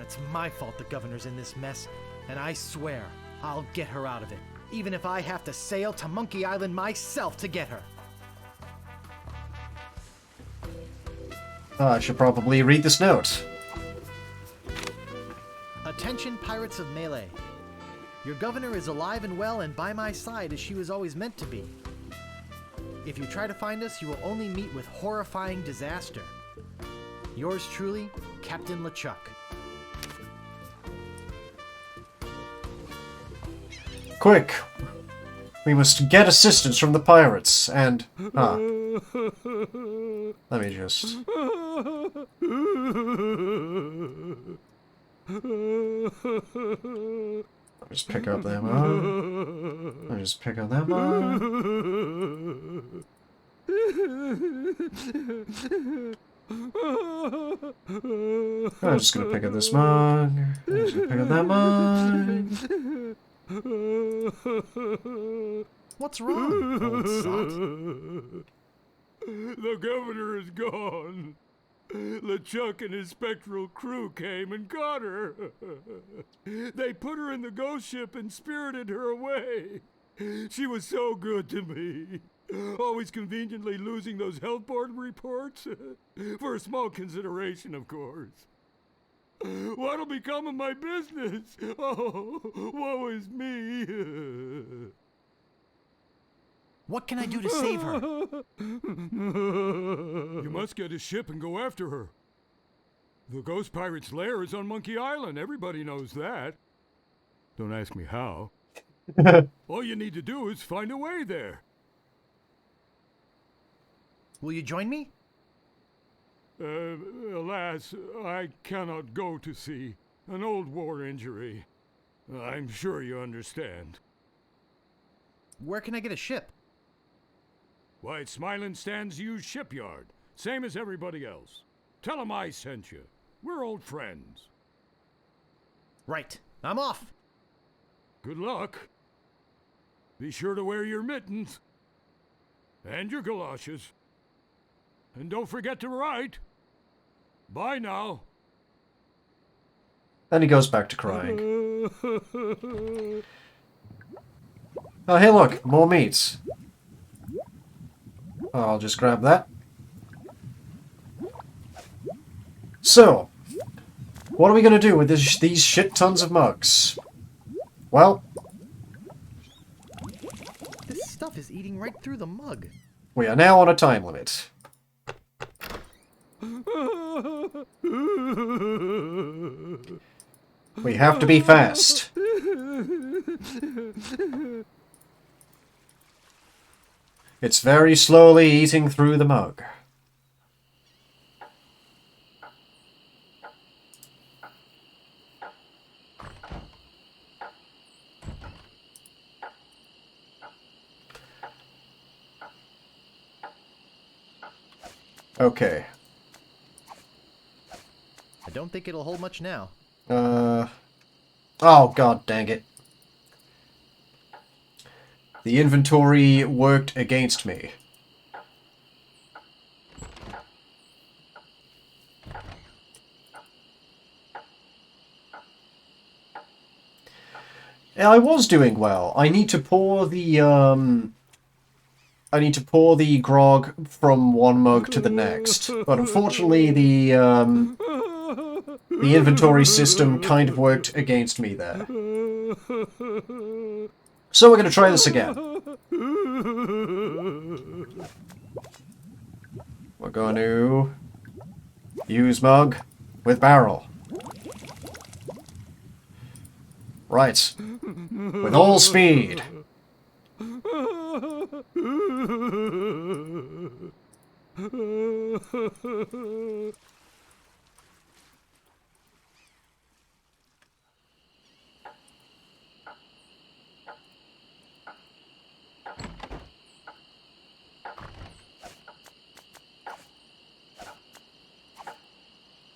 It's my fault the governor's in this mess, and I swear I'll get her out of it, even if I have to sail to Monkey Island myself to get her. I should probably read this note. Attention, Pirates of Melee. Your governor is alive and well and by my side as she was always meant to be. If you try to find us, you will only meet with horrifying disaster. Yours truly, Captain LeChuck. Quick! We must get assistance from the pirates, and... let me just... I'll just pick up that mug. I'll just pick up that mug. I'm just gonna pick up this mug. I'm just gonna pick up that mug. What's wrong, old sot? The governor is gone. LeChuck and his spectral crew came and got her. They put her in the ghost ship and spirited her away. She was so good to me. Always conveniently losing those health board reports. For a small consideration, of course. What'll become of my business? Oh, woe is me. What can I do to save her? You must get a ship and go after her. The Ghost Pirate's lair is on Monkey Island. Everybody knows that. Don't ask me how. All you need to do is find a way there. Will you join me? Alas, I cannot go to sea. An old war injury. I'm sure you understand. Where can I get a ship? Why, it's Smiling Stan's used shipyard. Same as everybody else. Tell 'em I sent you. We're old friends. Right. I'm off. Good luck. Be sure to wear your mittens. And your galoshes. And don't forget to write. Bye now. Then he goes back to crying. Oh, hey look, more meat. I'll just grab that. So, what are we going to do with these shit tons of mugs? Well... This stuff is eating right through the mug. We are now on a time limit. We have to be fast. It's very slowly eating through the mug. Okay. I don't think it'll hold much now. Oh, god dang it. The inventory worked against me. I was doing well. I need to pour the grog from one mug to the next, but unfortunately the inventory system kind of worked against me there. So we're gonna try this again. We're going to use mug with barrel. Right. With all speed.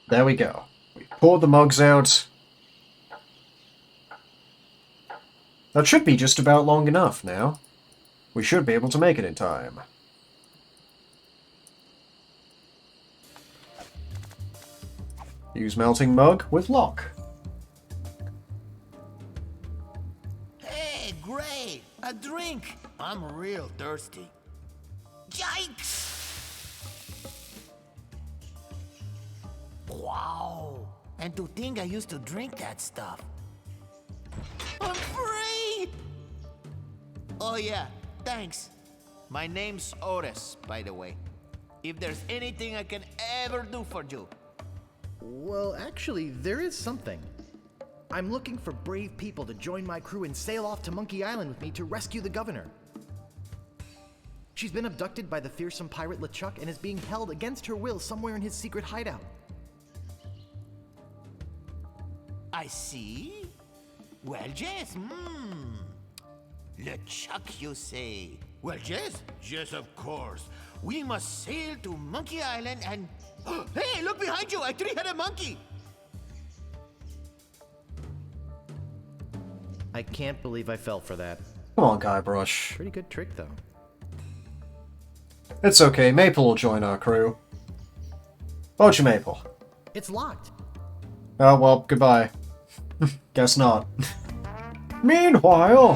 There we go. We poured the mugs out. That should be just about long enough now. We should be able to make it in time. Use melting mug with lock. Hey, great! A drink! I'm real thirsty. Yikes! Wow! And to think I used to drink that stuff. I'm free! Oh yeah, thanks. My name's Otis, by the way. If there's anything I can ever do for you. Well, actually, there is something. I'm looking for brave people to join my crew and sail off to Monkey Island with me to rescue the governor. She's been abducted by the fearsome pirate LeChuck and is being held against her will somewhere in his secret hideout. I see. Well, yes, LeChuck, you say? Well, yes, yes, of course. We must sail to Monkey Island and... Hey, look behind you! A three-headed monkey! I can't believe I fell for that. Come on, Guybrush. Pretty good trick, though. It's okay, Maple will join our crew. Won't you, Maple? It's locked. Oh, well, goodbye. Guess not. Meanwhile,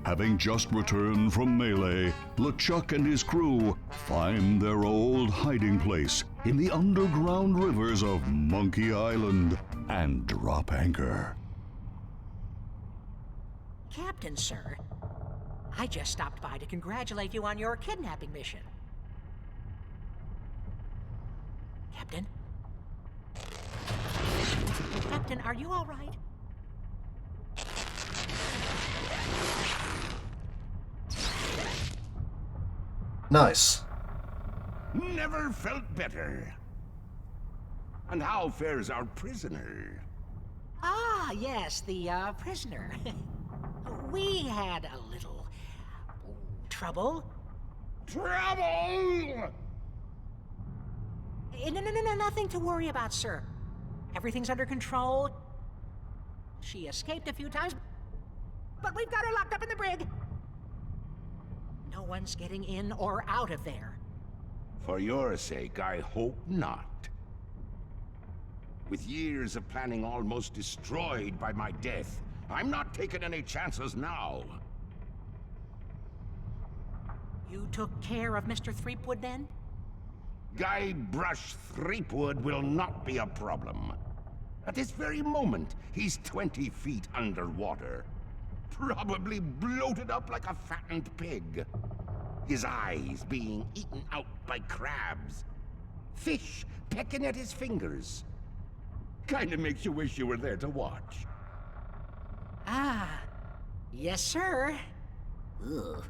having just returned from Melee, LeChuck and his crew find their old hiding place in the underground rivers of Monkey Island and drop anchor. Captain, sir, I just stopped by to congratulate you on your kidnapping mission. Captain? Captain, are you all right? Nice. Never felt better. And how fares our prisoner? Ah, yes, the prisoner. We had a little trouble. Trouble? No, nothing to worry about, sir. Everything's under control. She escaped a few times, but we've got her locked up in the brig. No one's getting in or out of there. For your sake, I hope not. With years of planning almost destroyed by my death, I'm not taking any chances now. You took care of Mr. Threepwood then? Guybrush Threepwood will not be a problem. At this very moment, he's 20 feet underwater. Probably bloated up like a fattened pig. His eyes being eaten out by crabs. Fish pecking at his fingers. Kinda makes you wish you were there to watch. Ah, yes, sir. Ugh.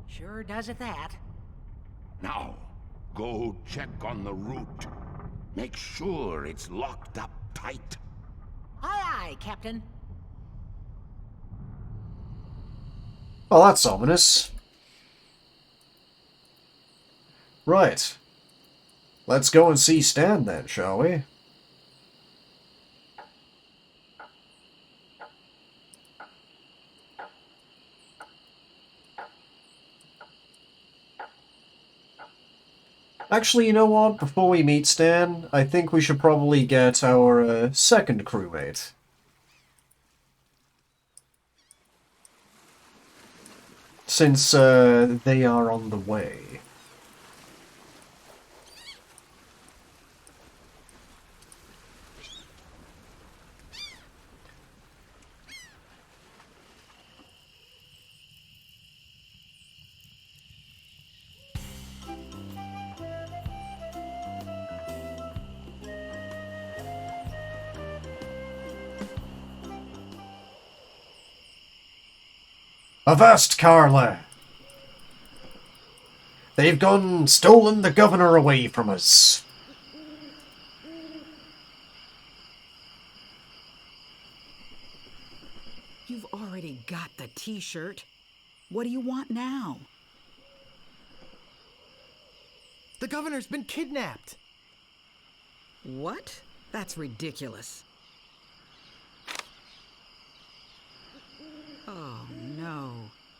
Sure does at that. Now, go check on the route. Make sure it's locked up tight. Aye, aye, Captain. Well, that's ominous. Right. Let's go and see Stan then, shall we? Actually, you know what? Before we meet Stan, I think we should probably get our second crewmate. since they are on the way. Avast, Carla! They've stolen the governor away from us. You've already got the t-shirt. What do you want now? The governor's been kidnapped. What? That's ridiculous. Oh, no.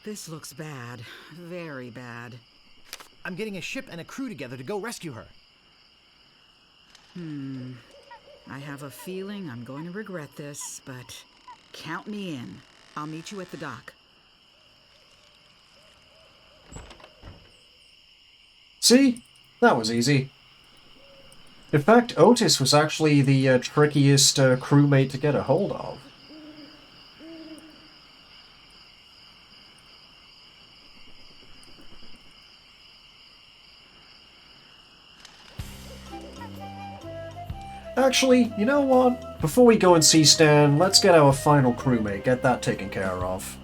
This looks bad. Very bad. I'm getting a ship and a crew together to go rescue her. I have a feeling I'm going to regret this, but count me in. I'll meet you at the dock. See? That was easy. In fact, Otis was actually the trickiest crewmate to get a hold of. Actually, you know what? Before we go and see Stan, let's get our final crewmate, get that taken care of.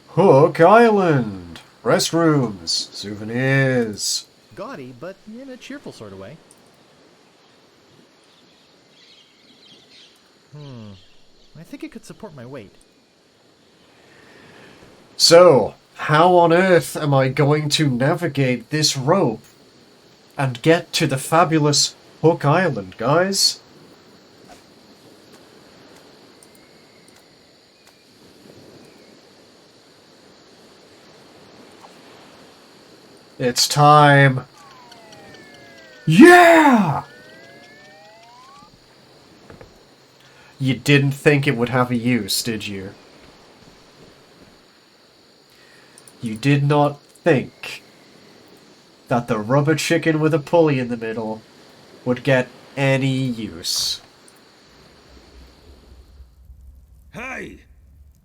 Hook Island! Restrooms, souvenirs. Gaudy, but in a cheerful sort of way. I think it could support my weight. So, how on earth am I going to navigate this rope and get to the fabulous Hook Island, guys? It's time. Yeah! You didn't think it would have a use, did you? You did not think that the rubber chicken with a pulley in the middle would get any use. Hey!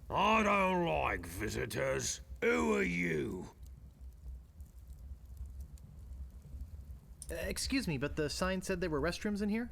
I don't like visitors. Who are you? Excuse me, but the sign said there were restrooms in here?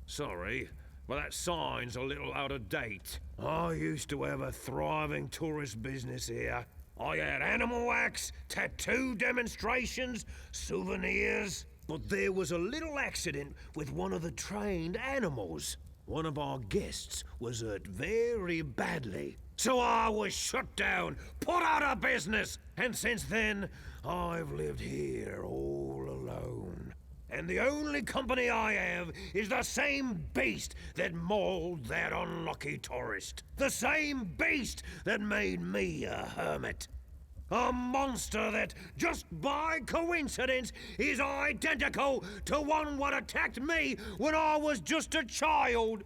Sorry, but that sign's a little out of date. I used to have a thriving tourist business here. I had animal wax, tattoo demonstrations, souvenirs. But there was a little accident with one of the trained animals. One of our guests was hurt very badly. So I was shut down, put out of business. And since then, I've lived here all alone. And the only company I have is the same beast that mauled that unlucky tourist. The same beast that made me a hermit. A monster that, just by coincidence, is identical to one what attacked me when I was just a child.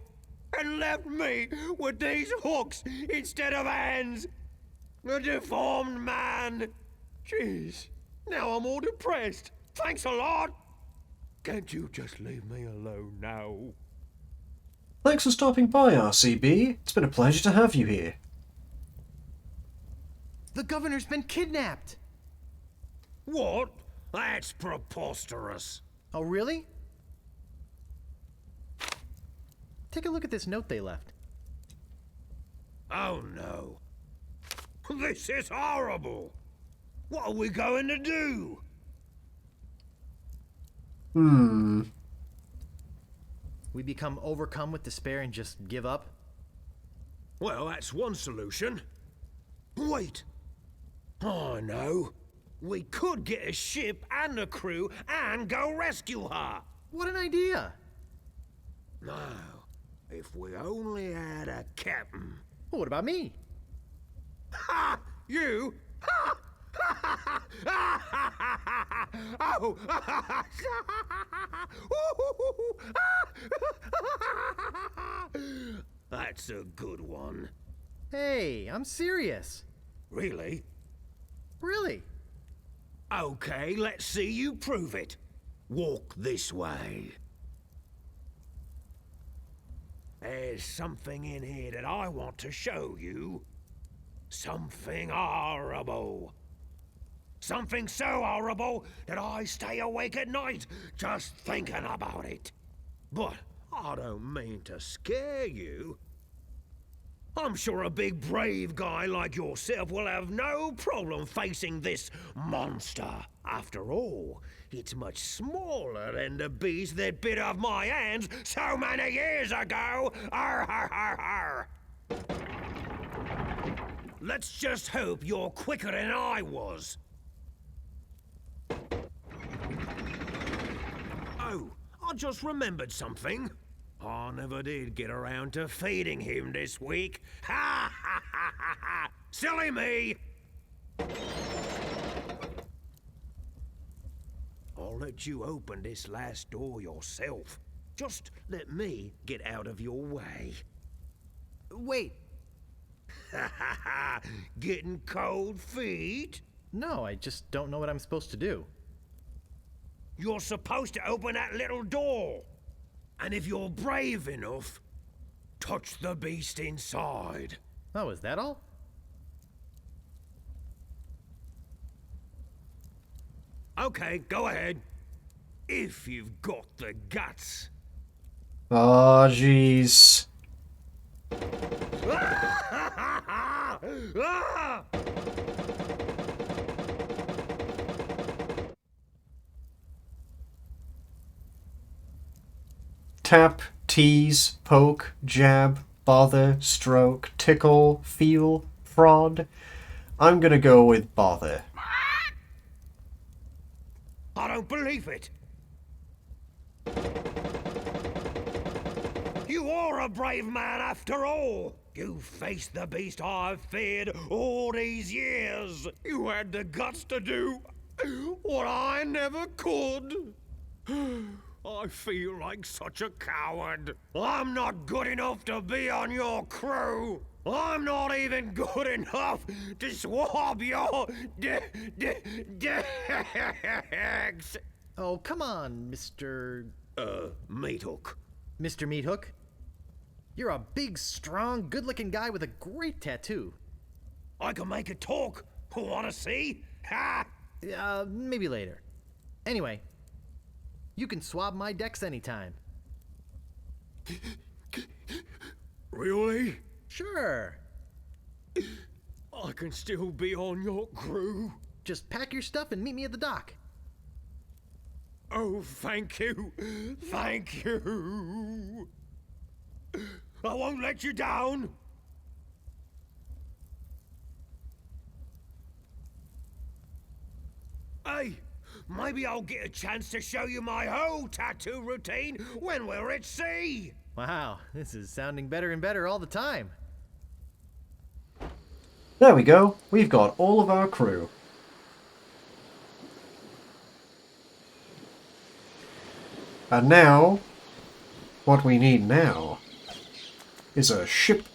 And left me with these hooks instead of hands. A deformed man. Jeez, now I'm all depressed. Thanks a lot. Can't you just leave me alone now? Thanks for stopping by, RCB. It's been a pleasure to have you here. The governor's been kidnapped! What? That's preposterous. Oh, really? Take a look at this note they left. Oh no. This is horrible. What are we going to do? We become overcome with despair and just give up? Well, that's one solution. Wait. I know. We could get a ship and a crew and go rescue her. What an idea! Now, if we only had a captain. Well, what about me? Ha! You? Ha! Oh! That's a good one. Hey, I'm serious. Really? Really? Okay, let's see you prove it. Walk this way. There's something in here that I want to show you. Something horrible. Something so horrible that I stay awake at night just thinking about it. But I don't mean to scare you. I'm sure a big brave guy like yourself will have no problem facing this monster. After all, it's much smaller than the beast that bit off my hands so many years ago. Arr, arr, arr, arr. Let's just hope you're quicker than I was. Oh, I just remembered something. I never did get around to feeding him this week. Ha ha ha ha ha! Silly me! I'll let you open this last door yourself. Just let me get out of your way. Wait. Ha ha ha! Getting cold feet? No, I just don't know what I'm supposed to do. You're supposed to open that little door. And if you're brave enough, touch the beast inside. Oh, is that all? Okay, go ahead. If you've got the guts. Oh, jeez. Tap, tease, poke, jab, bother, stroke, tickle, feel, prod. I'm gonna go with bother. I don't believe it. You are a brave man after all. You faced the beast I've feared all these years. You had the guts to do what I never could. I feel like such a coward. I'm not good enough to be on your crew. I'm not even good enough to swab your decks. Oh, come on, Mr. Meathook. Mr. Meathook? You're a big, strong, good-looking guy with a great tattoo. I can make it talk. Wanna see? Ha! Maybe later. Anyway, you can swab my decks anytime. Really? Sure. I can still be on your crew. Just pack your stuff and meet me at the dock. Oh, thank you. Thank you. I won't let you down. Hey, maybe I'll get a chance to show you my whole tattoo routine when we're at sea. Wow, this is sounding better and better all the time. There we go. We've got all of our crew. And now, what we need now is a ship.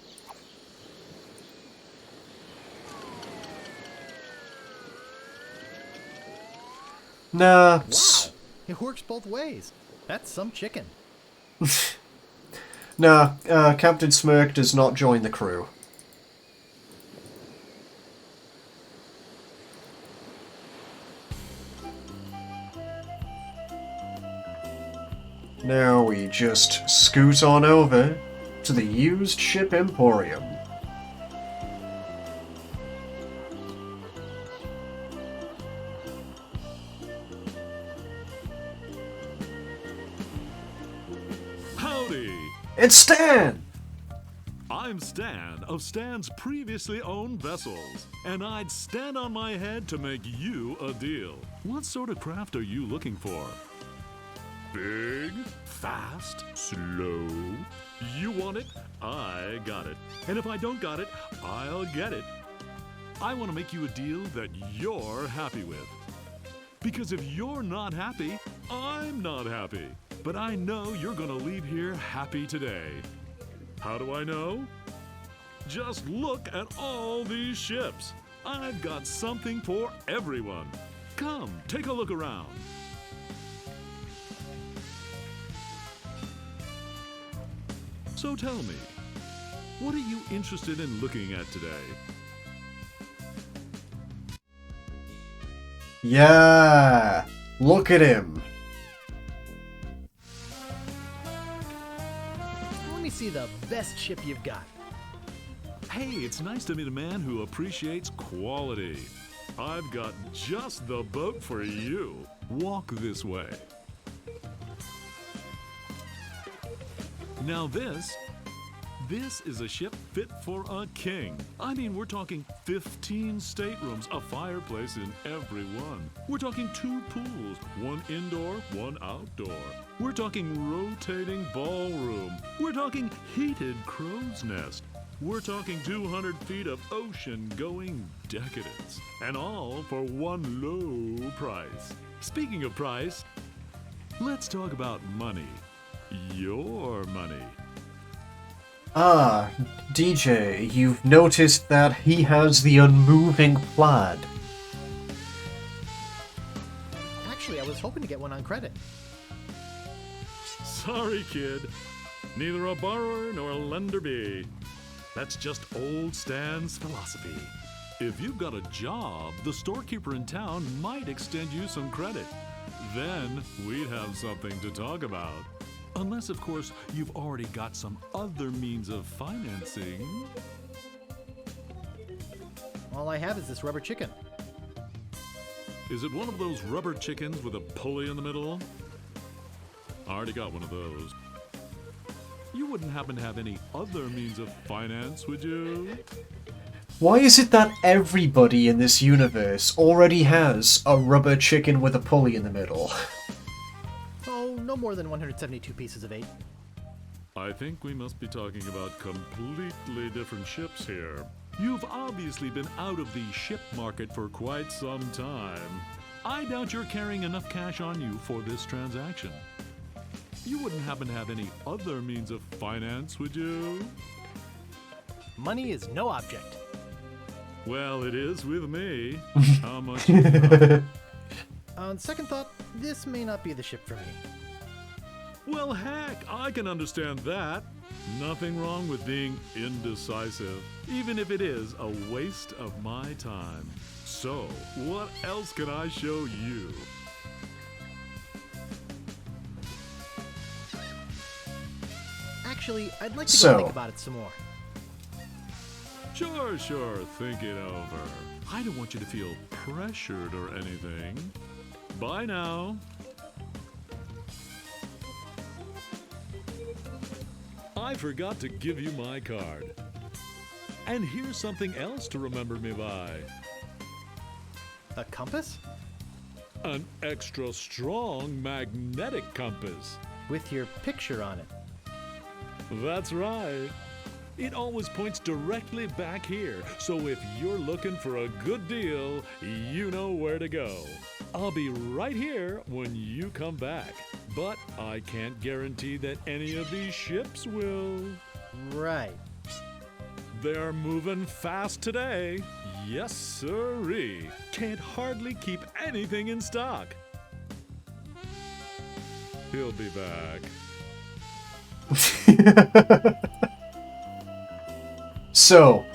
Nah. Wow, it works both ways. That's some chicken. Nah, Captain Smirk does not join the crew. Now we just scoot on over to the Used Ship Emporium. Howdy! It's Stan! I'm Stan of Stan's previously owned vessels, and I'd stand on my head to make you a deal. What sort of craft are you looking for? Big, fast, slow. You want it? I got it. And if I don't got it, I'll get it. I want to make you a deal that you're happy with. Because if you're not happy, I'm not happy. But I know you're gonna leave here happy today. How do I know? Just look at all these ships. I've got something for everyone. Come, take a look around. So tell me, what are you interested in looking at today? Yeah, look at him. Let me see the best ship you've got. Hey, it's nice to meet a man who appreciates quality. I've got just the boat for you. Walk this way. Now this is a ship fit for a king. I mean, we're talking 15 staterooms, a fireplace in every one. We're talking 2 pools, one indoor, one outdoor. We're talking rotating ballroom. We're talking heated crow's nest. We're talking 200 feet of ocean-going decadence. And all for one low price. Speaking of price, let's talk about money. Your money. Ah, DJ, you've noticed that he has the unmoving plaid. Actually, I was hoping to get one on credit. Sorry, kid. Neither a borrower nor a lender be. That's just old Stan's philosophy. If you've got a job, the storekeeper in town might extend you some credit. Then we'd have something to talk about. Unless, of course, you've already got some other means of financing. All I have is this rubber chicken. Is it one of those rubber chickens with a pulley in the middle? I already got one of those. You wouldn't happen to have any other means of finance, would you? Why is it that everybody in this universe already has a rubber chicken with a pulley in the middle? Oh, no more than 172 pieces of 8. I think we must be talking about completely different ships here. You've obviously been out of the ship market for quite some time. I doubt you're carrying enough cash on you for this transaction. You wouldn't happen to have any other means of finance, would you? Money is no object. Well, it is with me. How much you got? On second thought, this may not be the ship for me. Well, heck, I can understand that. Nothing wrong with being indecisive, even if it is a waste of my time. So, what else can I show you? Actually, I'd like to go think about it some more. Sure, think it over. I don't want you to feel pressured or anything. Bye now. I forgot to give you my card. And here's something else to remember me by. A compass? An extra strong magnetic compass. With your picture on it. That's right. It always points directly back here, so if you're looking for a good deal, you know where to go. I'll be right here when you come back, but I can't guarantee that any of these ships will. Right. They're moving fast today. Yes, sirree. Can't hardly keep anything in stock. He'll be back. So,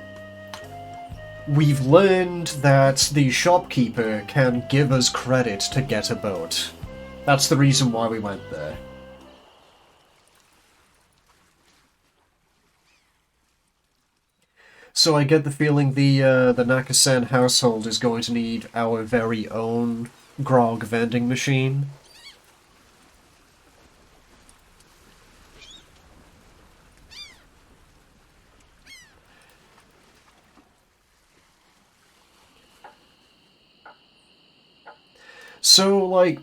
we've learned that the shopkeeper can give us credit to get a boat. That's the reason why we went there. So I get the feeling the Nakasan household is going to need our very own grog vending machine. So, like,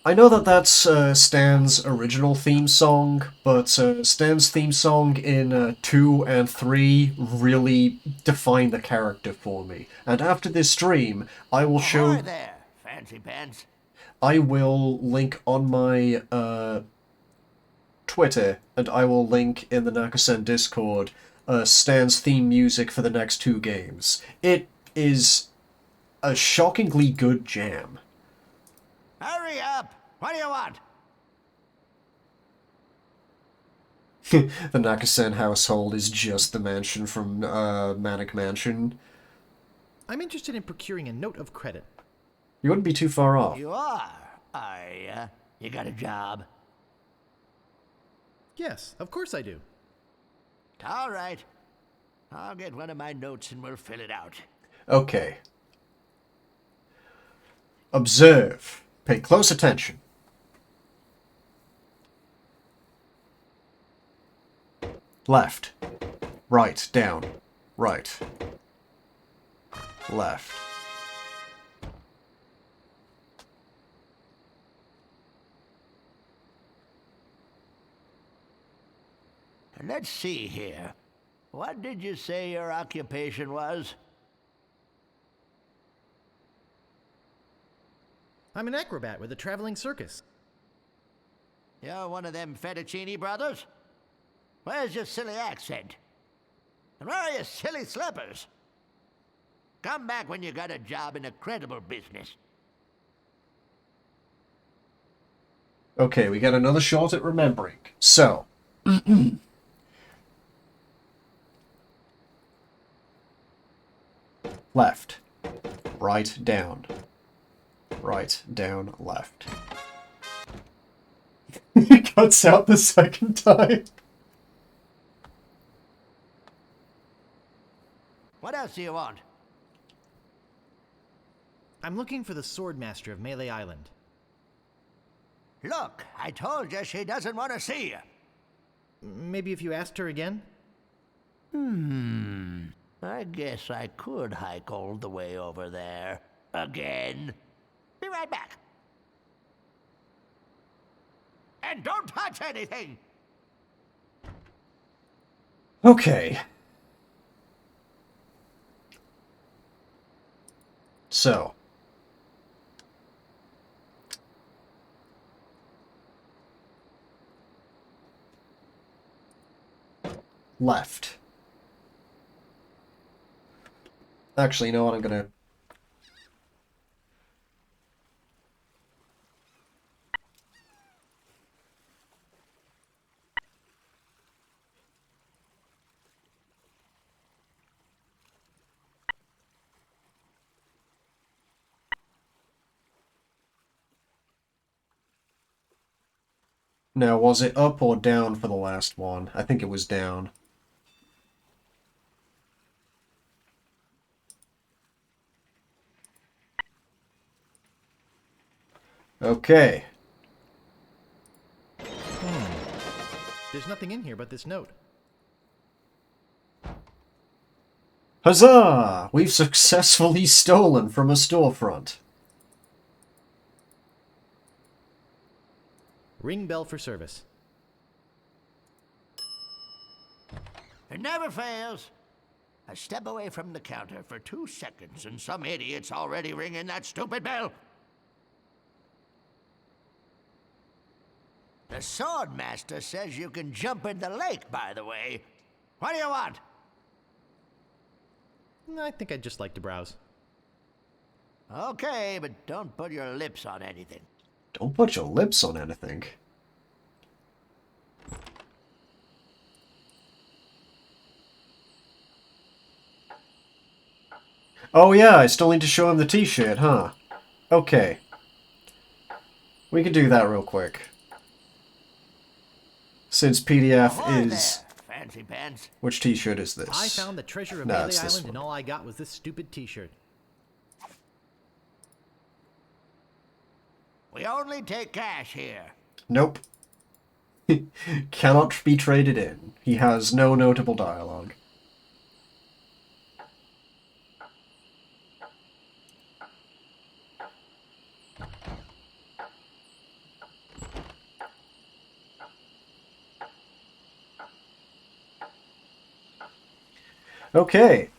I know that that's Stan's original theme song, but Stan's theme song in 2 and 3 really define the character for me. And after this stream, I will show... Ahoy there, fancy pants. I will link on my Twitter, and I will link in the Nakasen Discord Stan's theme music for the next 2 games. It is a shockingly good jam. Hurry up! What do you want? The Nakasen household is just the mansion from Manic Mansion. I'm interested in procuring a note of credit. You wouldn't be too far off. You are you? You got a job? Yes, of course I do. All right. I'll get one of my notes and we'll fill it out. Okay. Observe. Pay close attention. Left. Right. Down. Right. Left. Let's see here. What did you say your occupation was? I'm an acrobat with a traveling circus. You're one of them fettuccine brothers? Where's your silly accent? And where are your silly slippers? Come back when you got a job in a credible business. Okay, we got another shot at remembering. So. Left. Right, down. Right, down, left. He cuts out the second time. What else do you want? I'm looking for the Swordmaster of Melee Island. Look, I told you she doesn't want to see you. Maybe if you asked her again? I guess I could hike all the way over there. Again. Be right back. And don't touch anything! Okay. So. Left. Actually, you know what? I'm gonna... Now, was it up or down for the last one? I think it was down. Okay. There's nothing in here but this note. Huzzah! We've successfully stolen from a storefront. Ring bell for service. It never fails. I step away from the counter for 2 seconds and some idiot's already ringing that stupid bell. The Swordmaster says you can jump in the lake, by the way. What do you want? I think I'd just like to browse. Okay, but don't put your lips on anything. Don't put your lips on anything. Oh yeah, I still need to show him the t-shirt, huh? Okay. We can do that real quick. Since PDF is... There, fancy pants. Which t-shirt is this? I found the treasure of No, Melee it's this Island one. and all I got was this stupid t-shirt. We only take cash here. Nope. Cannot be traded in. He has no notable dialogue. Okay.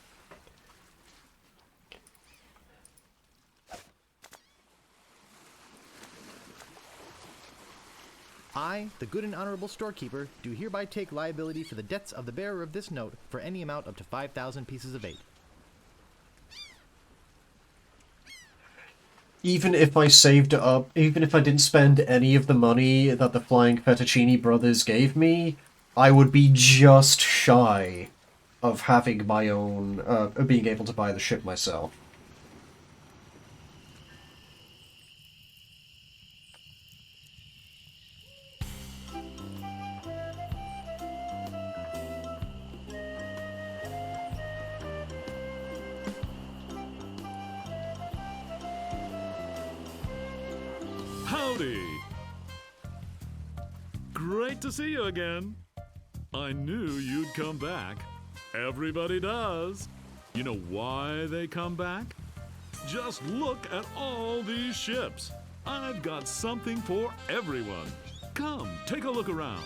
I, the good and honorable storekeeper, do hereby take liability for the debts of the bearer of this note for any amount up to 5,000 pieces of 8. Even if I saved it up, even if I didn't spend any of the money that the Flying Fettuccine Brothers gave me, I would be just shy of having my own, being able to buy the ship myself. Howdy! Great to see you again. I knew you'd come back. Everybody does. You know why they come back? Just look at all these ships. I've got something for everyone. Come, take a look around.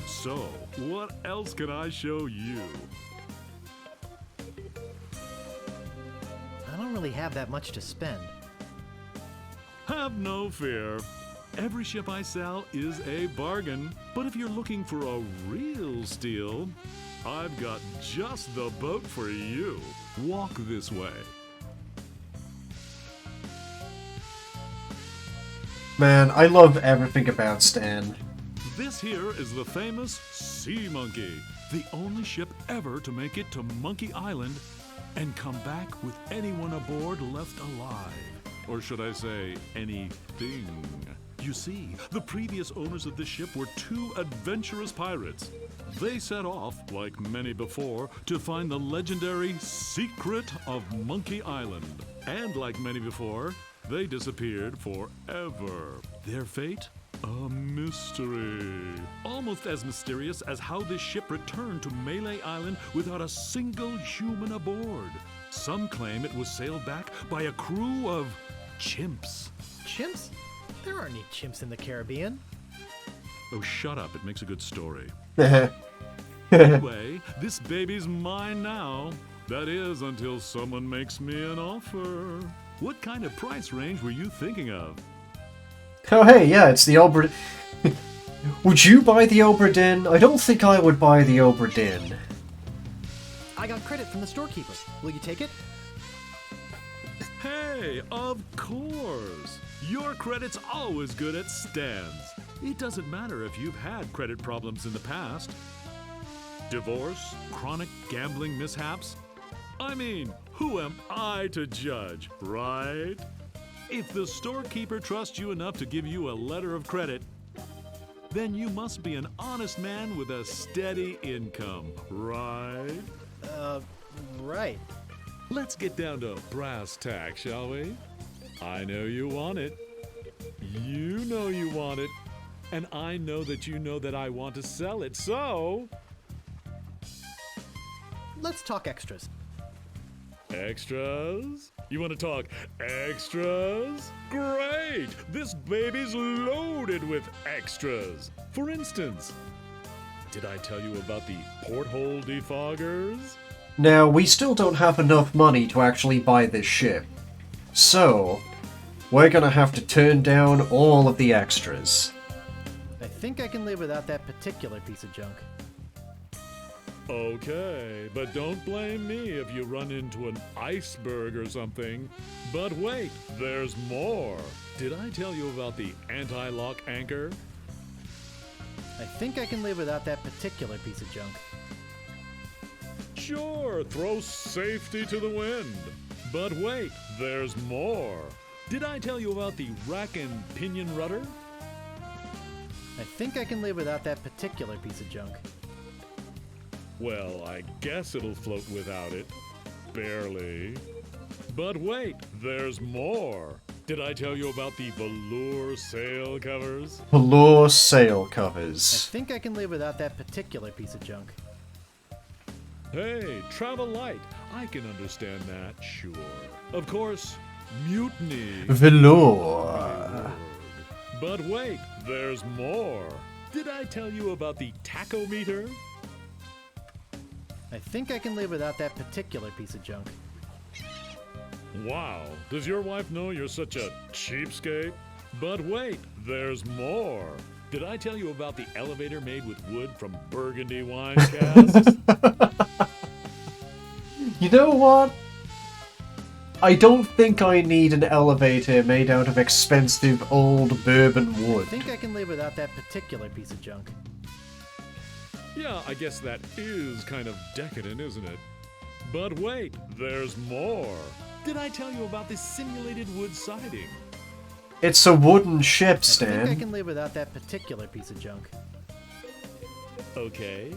So, what else can I show you? I don't really have that much to spend. Have no fear. Every ship I sell is a bargain. But if you're looking for a real steal, I've got just the boat for you. Walk this way. Man, I love everything about Stan. This here is the famous Sea Monkey, the only ship ever to make it to Monkey Island and come back with anyone aboard left alive. Or should I say, anything. You see, the previous owners of this ship were two adventurous pirates. They set off, like many before, to find the legendary secret of Monkey Island. And like many before, they disappeared forever. Their fate? A mystery. Almost as mysterious as how this ship returned to Melee Island without a single human aboard. Some claim it was sailed back by a crew of chimps. Chimps? There aren't any chimps in the Caribbean. Oh, shut up. It makes a good story. Heh. Anyway, this baby's mine now. That is, until someone makes me an offer. What kind of price range were you thinking of? Oh hey, yeah, it's the Obra... Would you buy the Obra Dinn? I don't think I would buy the Obra Dinn. I got credit from the storekeeper. Will you take it? Hey, of course! Your credit's always good at Stan's. It doesn't matter if you've had credit problems in the past. Divorce, chronic gambling mishaps. I mean, who am I to judge, right? If the storekeeper trusts you enough to give you a letter of credit, then you must be an honest man with a steady income, right? Right. Let's get down to brass tacks, shall we? I know you want it. You know you want it. And I know that you know that I want to sell it, so... Let's talk extras. Extras? You want to talk extras? Great! This baby's loaded with extras. For instance, did I tell you about the porthole defoggers? Now, we still don't have enough money to actually buy this ship. So, we're gonna have to turn down all of the extras. I think I can live without that particular piece of junk. Okay, but don't blame me if you run into an iceberg or something. But wait, there's more. Did I tell you about the anti-lock anchor? I think I can live without that particular piece of junk. Sure, throw safety to the wind. But wait, there's more. Did I tell you about the rack and pinion rudder? I think I can live without that particular piece of junk. Well, I guess it'll float without it. Barely. But wait, there's more. Did I tell you about the velour sail covers? Velour sail I covers. think I can live without that particular piece of junk. Hey, travel light. I can understand that, sure. Of course, mutiny. Velour. But wait, there's more. Did I tell you about the tachometer? I think I can live without that particular piece of junk. Wow, does your wife know you're such a cheapskate? But wait, there's more. Did I tell you about the elevator made with wood from Burgundy wine casks? You know what? I don't think I need an elevator made out of expensive old bourbon I wood. think I can live without that particular piece of junk. Yeah, I guess that is kind of decadent, isn't it? But wait, there's more. Did I tell you about this simulated wood siding? It's a wooden ship, I think I Stan. can live without that particular piece of junk. Okay,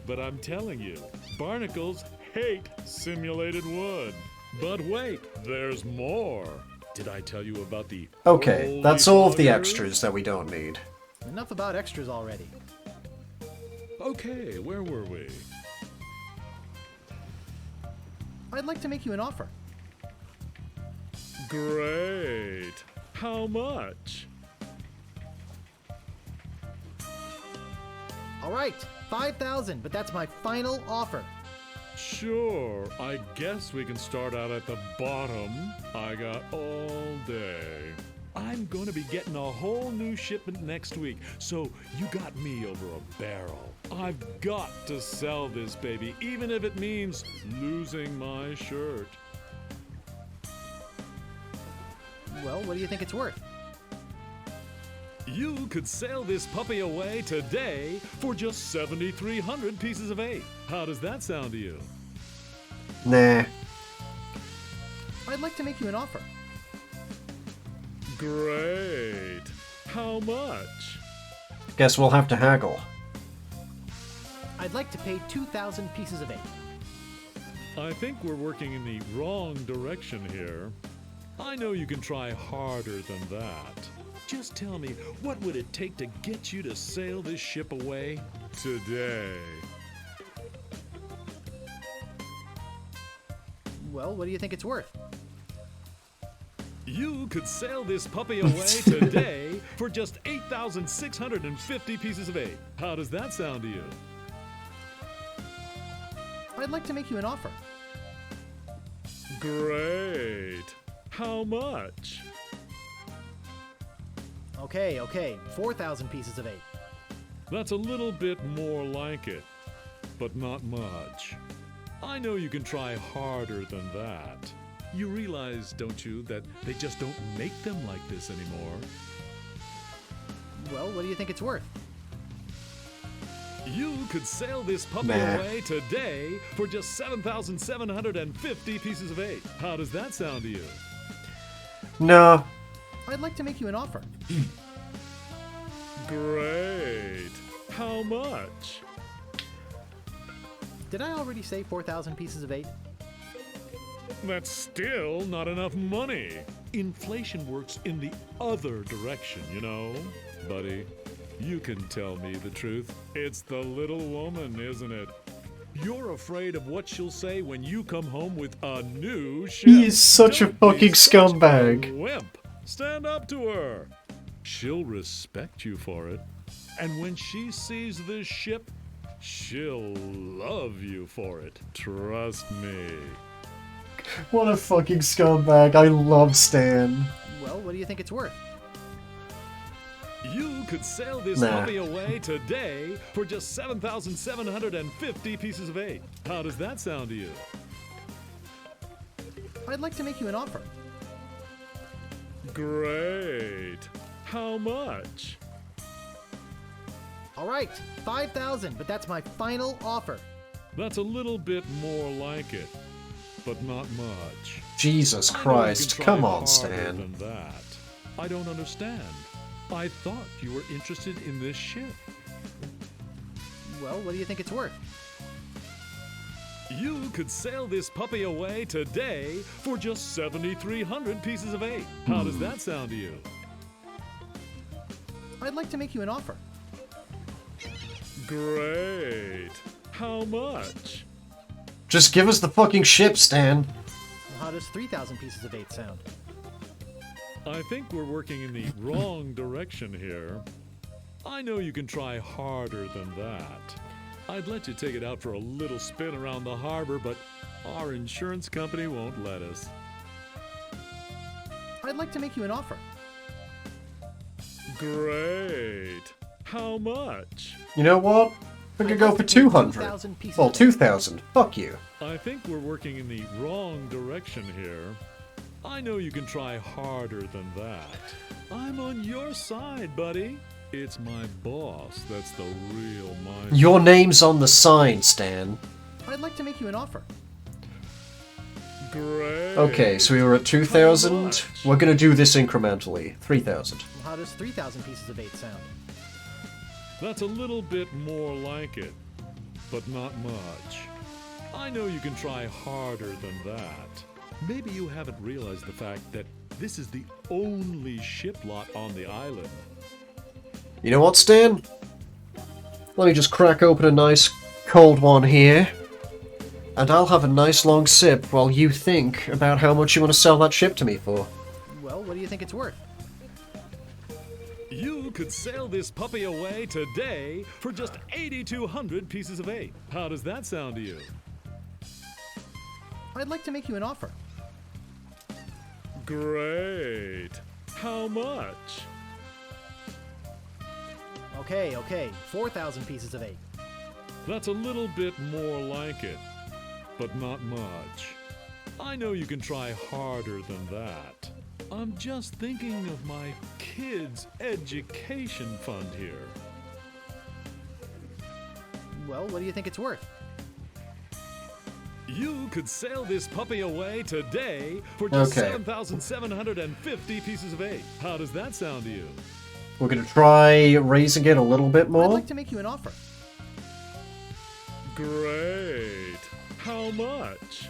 but I'm telling you, barnacles hate simulated wood. But wait, there's more. Did I tell you about the... Okay, holy that's all of the buggers? extras that we don't need. Enough about extras already. Okay, where were we? I'd like to make you an offer. Great. How much? All right, 5,000, but that's my final offer. Sure, I guess we can start out at the bottom. I got all day. I'm gonna be getting a whole new shipment next week, so you got me over a barrel. I've got to sell this baby, even if it means losing my shirt. Well, what do you think it's worth? You could sail this puppy away today for just 7,300 pieces of 8. How does that sound to you? Nah. I'd like to make you an offer. Great. How much? Guess we'll have to haggle. I'd like to pay 2,000 pieces of 8. I think we're working in the wrong direction here. I know you can try harder than that. Just tell me, what would it take to get you to sail this ship away today? Well, what do you think it's worth? You could sail this puppy away today for just 8,650 pieces of 8. How does that sound to you? I'd like to make you an offer. Great. How much? Okay, 4,000 pieces of 8. That's a little bit more like it, but not much. I know you can try harder than that. You realize, don't you, that they just don't make them like this anymore? Well, what do you think it's worth? You could sail this puppy Nah. away today for just 7,750 pieces of 8. How does that sound to you? No. I'd like to make you an offer. Great. How much? Did I already say 4,000 pieces of 8? That's still not enough money. Inflation works in the other direction, you know? Buddy, you can tell me the truth. It's the little woman, isn't it? You're afraid of what she'll say when you come home with a new ship. He is such a Don't be fucking such a scumbag. wimp. Stand up to her. She'll respect you for it. And when she sees this ship, she'll love you for it. Trust me. What a fucking scumbag. I love Stan. Well, what do you think it's worth? You could sail this Nah. puppy away today for just 7,750 pieces of 8. How does that sound to you? I'd like to make you an offer. Great. How much? All right, 5,000, but that's my final offer. That's a little bit more like it, but not much. Jesus I know you Christ. can try Come on, harder Stan. than that. I don't understand. I thought you were interested in this ship. Well, what do you think it's worth? You could sail this puppy away today for just 7,300 pieces of 8. How does that sound to you? I'd like to make you an offer. Great. How much? Just give us the fucking ship, Stan. Well, how does 3,000 pieces of 8 sound? I think we're working in the wrong direction here. I know you can try harder than that. I'd let you take it out for a little spin around the harbor, but our insurance company won't let us. I'd like to make you an offer. Great. How much? You know what? We could go for 200. Well, 2,000. Fuck you. I think we're working in the wrong direction here. I know you can try harder than that. I'm on your side, buddy. It's my boss that's the real mind. Your name's on the sign, Stan. I'd like to make you an offer. Great. Okay, so we were at 2,000. We're gonna do this incrementally. 3,000. Well, how does 3,000 pieces of 8 sound? That's a little bit more like it, but not much. I know you can try harder than that. Maybe you haven't realized the fact that this is the only ship lot on the island. You know what, Stan? Let me just crack open a nice cold one here. And I'll have a nice long sip while you think about how much you want to sell that ship to me for. Well, what do you think it's worth? You could sail this puppy away today for just 8,200 pieces of 8. How does that sound to you? I'd like to make you an offer. Great. How much? Okay, 4,000 pieces of 8. That's a little bit more like it, but not much. I know you can try harder than that. I'm just thinking of my kids' education fund here. Well, what do you think it's worth? You could sail this puppy away today for just Okay. 7,750 pieces of 8. How does that sound to you? We're gonna try raising it a little bit I'd more. like to make you an offer. Great. How much?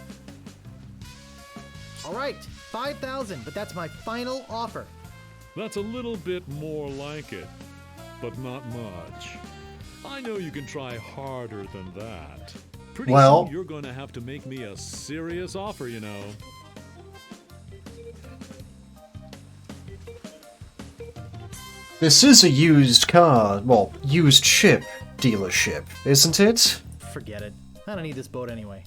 All right, 5,000, but that's my final offer. That's a little bit more like it, but not much. I know you can try harder than that. Pretty Well- soon you're going to have to make me a serious offer, you know. This is a used car, well, used ship dealership, isn't it? Forget it. I don't need this boat anyway.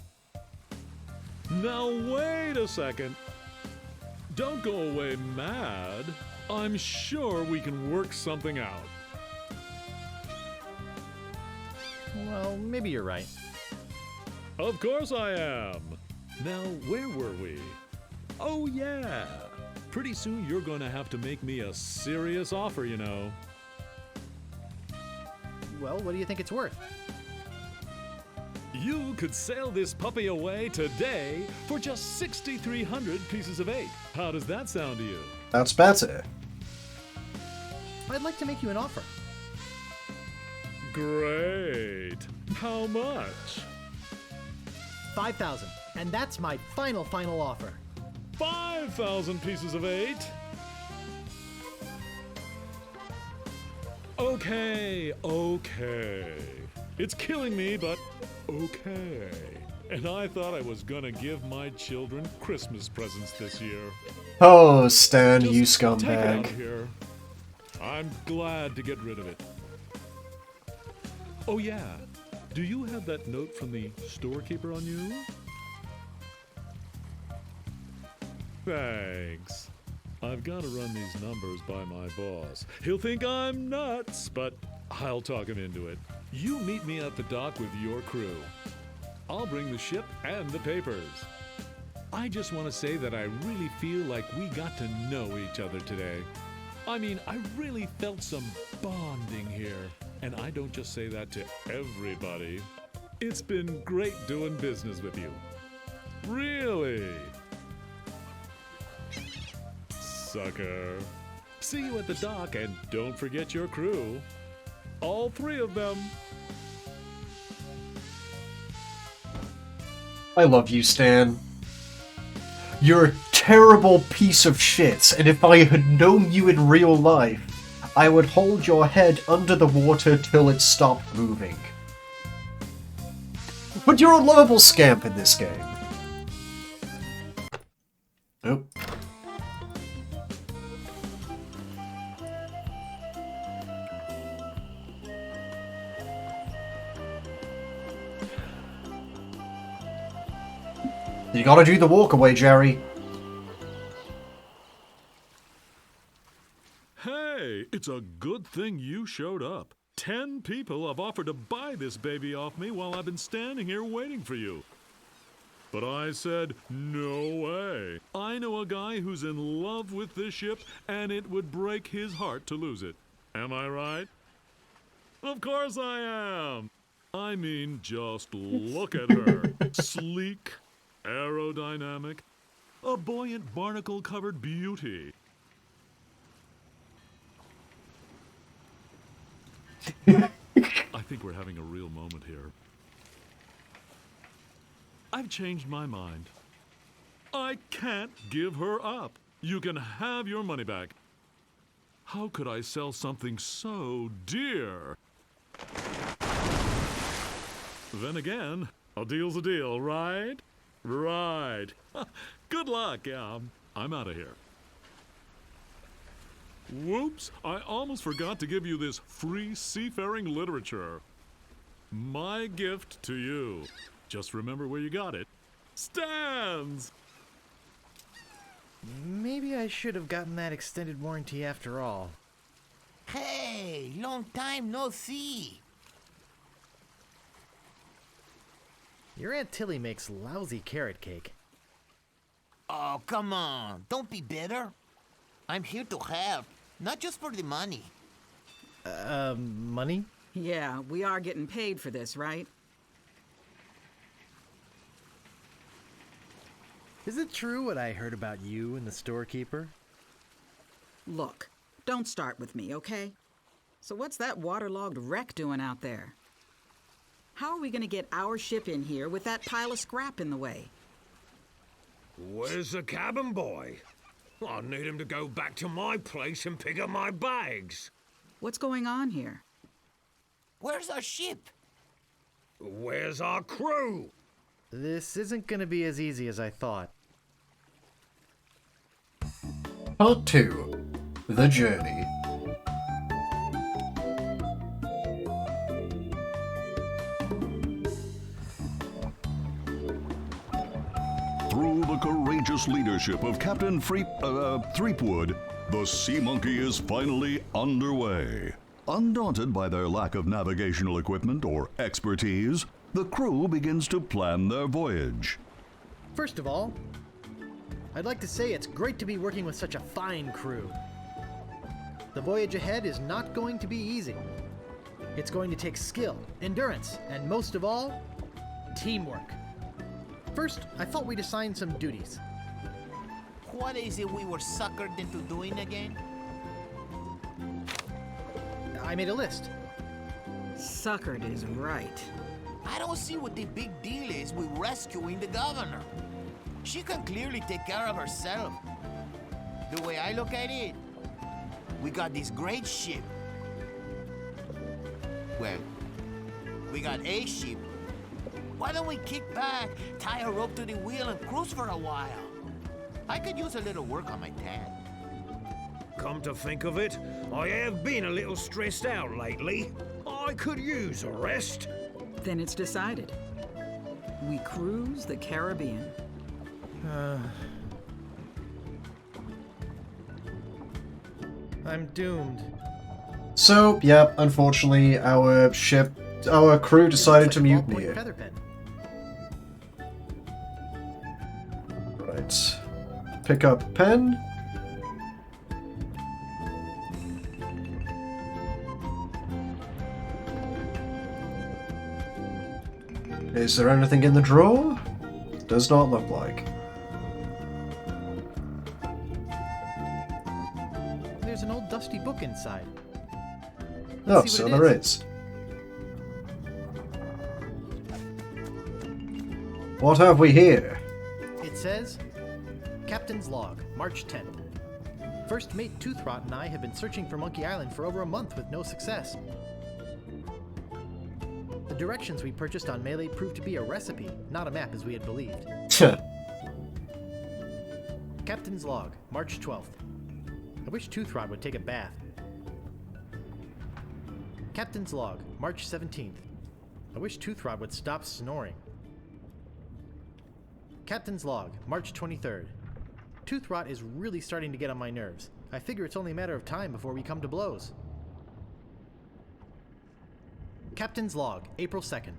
Now wait a second. Don't go away mad. I'm sure we can work something out. Well, maybe you're right. Of course I am. Now, where were we? Oh yeah. Pretty soon you're going to have to make me a serious offer, you know. Well, what do you think it's worth? You could sail this puppy away today for just 6,300 pieces of 8. How does that sound to you? That's better. I'd like to make you an offer. Great. How much? 5,000, and that's my final offer. 5,000 pieces of 8. Okay. It's killing me, but okay. And I thought I was gonna give my children Christmas presents this year. Oh, Stan, you Just take it out scumbag. of here. I'm glad to get rid of it. Oh yeah. Do you have that note from the storekeeper on you? Thanks. I've got to run these numbers by my boss. He'll think I'm nuts, but I'll talk him into it. You meet me at the dock with your crew. I'll bring the ship and the papers. I just want to say that I really feel like we got to know each other today. I mean, I really felt some bonding here. And I don't just say that to everybody. It's been great doing business with you. Really. Sucker. See you at the dock, and don't forget your crew. All 3 of them. I love you, Stan. You're a terrible piece of shit, and if I had known you in real life, I would hold your head under the water till it stopped moving. But you're a lovable scamp in this game. Nope. You gotta do the walk away, Jerry. Hey, it's a good thing you showed up. 10 people have offered to buy this baby off me while I've been standing here waiting for you. But I said, no way. I know a guy who's in love with this ship, and it would break his heart to lose it. Am I right? Of course I am. I mean, just look at her. Sleek, aerodynamic, a buoyant barnacle-covered beauty. I think we're having a real moment here. I've changed my mind. I can't give her up. You can have your money back. How could I sell something so dear? Then again, a deal's a deal, right? Right. Good luck. Yeah, I'm out of here. Whoops, I almost forgot to give you this free seafaring literature. My gift to you. Just remember where you got it. Stan's! Maybe I should have gotten that extended warranty after all. Hey, long time no see. Your Aunt Tilly makes lousy carrot cake. Oh, come on. Don't be bitter. I'm here to help, not just for the money. Money? Yeah, we are getting paid for this, right? Is it true what I heard about you and the storekeeper? Look, don't start with me, okay? So what's that waterlogged wreck doing out there? How are we gonna get our ship in here with that pile of scrap in the way? Where's the cabin boy? I need him to go back to my place and pick up my bags. What's going on here? Where's our ship? Where's our crew? This isn't gonna be as easy as I thought. Part 2. The Journey. Through the courageous leadership of Captain Threepwood, the Sea Monkey is finally underway. Undaunted by their lack of navigational equipment or expertise, the crew begins to plan their voyage. First of all, I'd like to say it's great to be working with such a fine crew. The voyage ahead is not going to be easy. It's going to take skill, endurance, and most of all, teamwork. First, I thought we'd assign some duties. What is it we were suckered into doing again? I made a list. Suckered is right. I don't see what the big deal is with rescuing the governor. She can clearly take care of herself. The way I look at it, we got this great ship. Well, we got a ship. Why don't we kick back, tie a rope to the wheel, and cruise for a while? I could use a little work on my tan. Come to think of it, I have been a little stressed out lately. I could use a rest. Then it's decided. We cruise the Caribbean. I'm doomed. So, yeah, unfortunately, our crew decided to mutiny. Featherpen. Right. Pick up pen. Is there anything in the drawer? Does not look like. There's an old dusty book inside. Oh, Let's see so what it there is. What have we here? It says, Captain's Log, March 10th. First Mate Toothrot and I have been searching for Monkey Island for over a month with no success. The directions we purchased on Melee proved to be a recipe, not a map as we had believed. Captain's Log, March 12th. I wish Toothrot would take a bath. Captain's Log, March 17th. I wish Toothrot would stop snoring. Captain's Log, March 23rd. Tooth rot is really starting to get on my nerves. I figure it's only a matter of time before we come to blows. Captain's Log, April 2nd.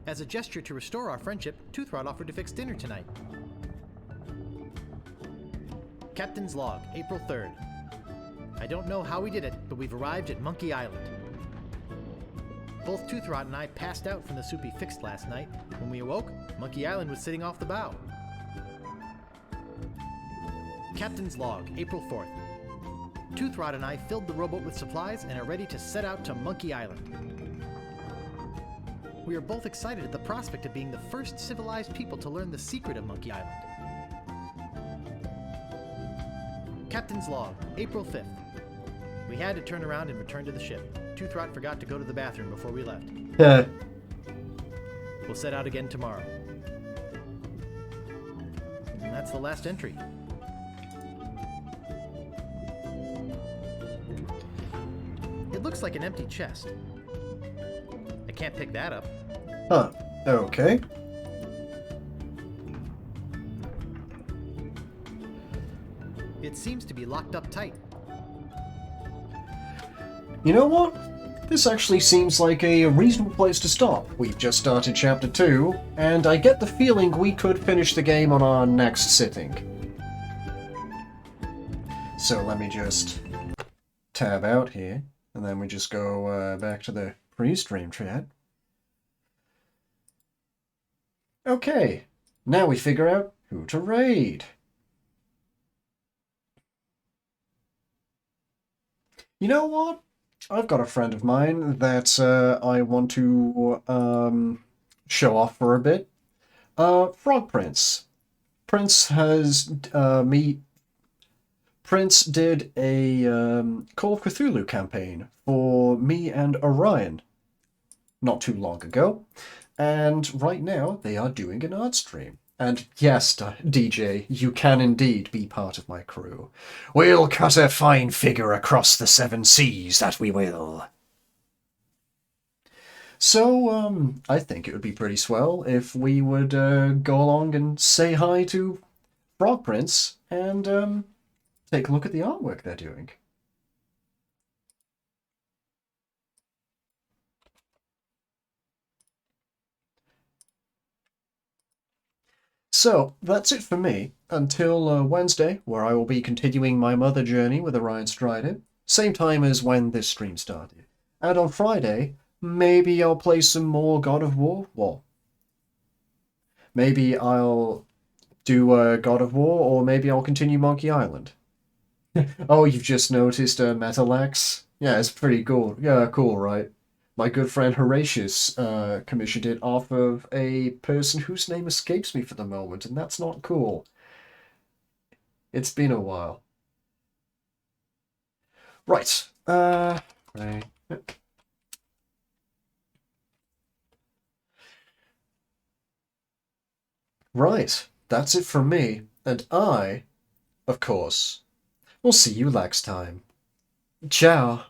As a gesture to restore our friendship, Tooth rot offered to fix dinner tonight. Captain's Log, April 3rd. I don't know how we did it, but we've arrived at Monkey Island. Both Tooth rot and I passed out from the soup he fixed last night. When we awoke, Monkey Island was sitting off the bow. Captain's Log, April 4th. Tooth rot and I filled the rowboat with supplies and are ready to set out to Monkey Island. We are both excited at the prospect of being the first civilized people to learn the secret of Monkey Island. Captain's Log, April 5th. We had to turn around and return to the ship. Tooth rot forgot to go to the bathroom before we left. We'll set out again tomorrow. And that's the last entry. It looks like an empty chest. I can't pick that up. Huh. Okay. It seems to be locked up tight. You know what? This actually seems like a reasonable place to stop. We've just started Chapter 2, and I get the feeling we could finish the game on our next sitting. So let me just tab out here, and then we just go back to the pre-stream chat. Okay, now we figure out who to raid. You know what? I've got a friend of mine that I want to show off for a bit. Frog Prince. Prince did a Call of Cthulhu campaign for me and Orion not too long ago, and right now they are doing an art stream. And yes, DJ, you can indeed be part of my crew. We'll cut a fine figure across the 7 seas, that we will. So, I think it would be pretty swell if we would go along and say hi to Frog Prince and take a look at the artwork they're doing. So, that's it for me, until Wednesday, where I will be continuing my mother journey with Orion Strider, same time as when this stream started. And on Friday, maybe I'll play some more God of War. Well, maybe I'll do God of War, or maybe I'll continue Monkey Island. Oh, you've just noticed Metalax? Yeah, it's pretty cool. Yeah, cool, right? My good friend Horatius commissioned it off of a person whose name escapes me for the moment, and that's not cool. It's been a while. Right. Right. Right. That's it from me, and I, of course, will see you next time. Ciao.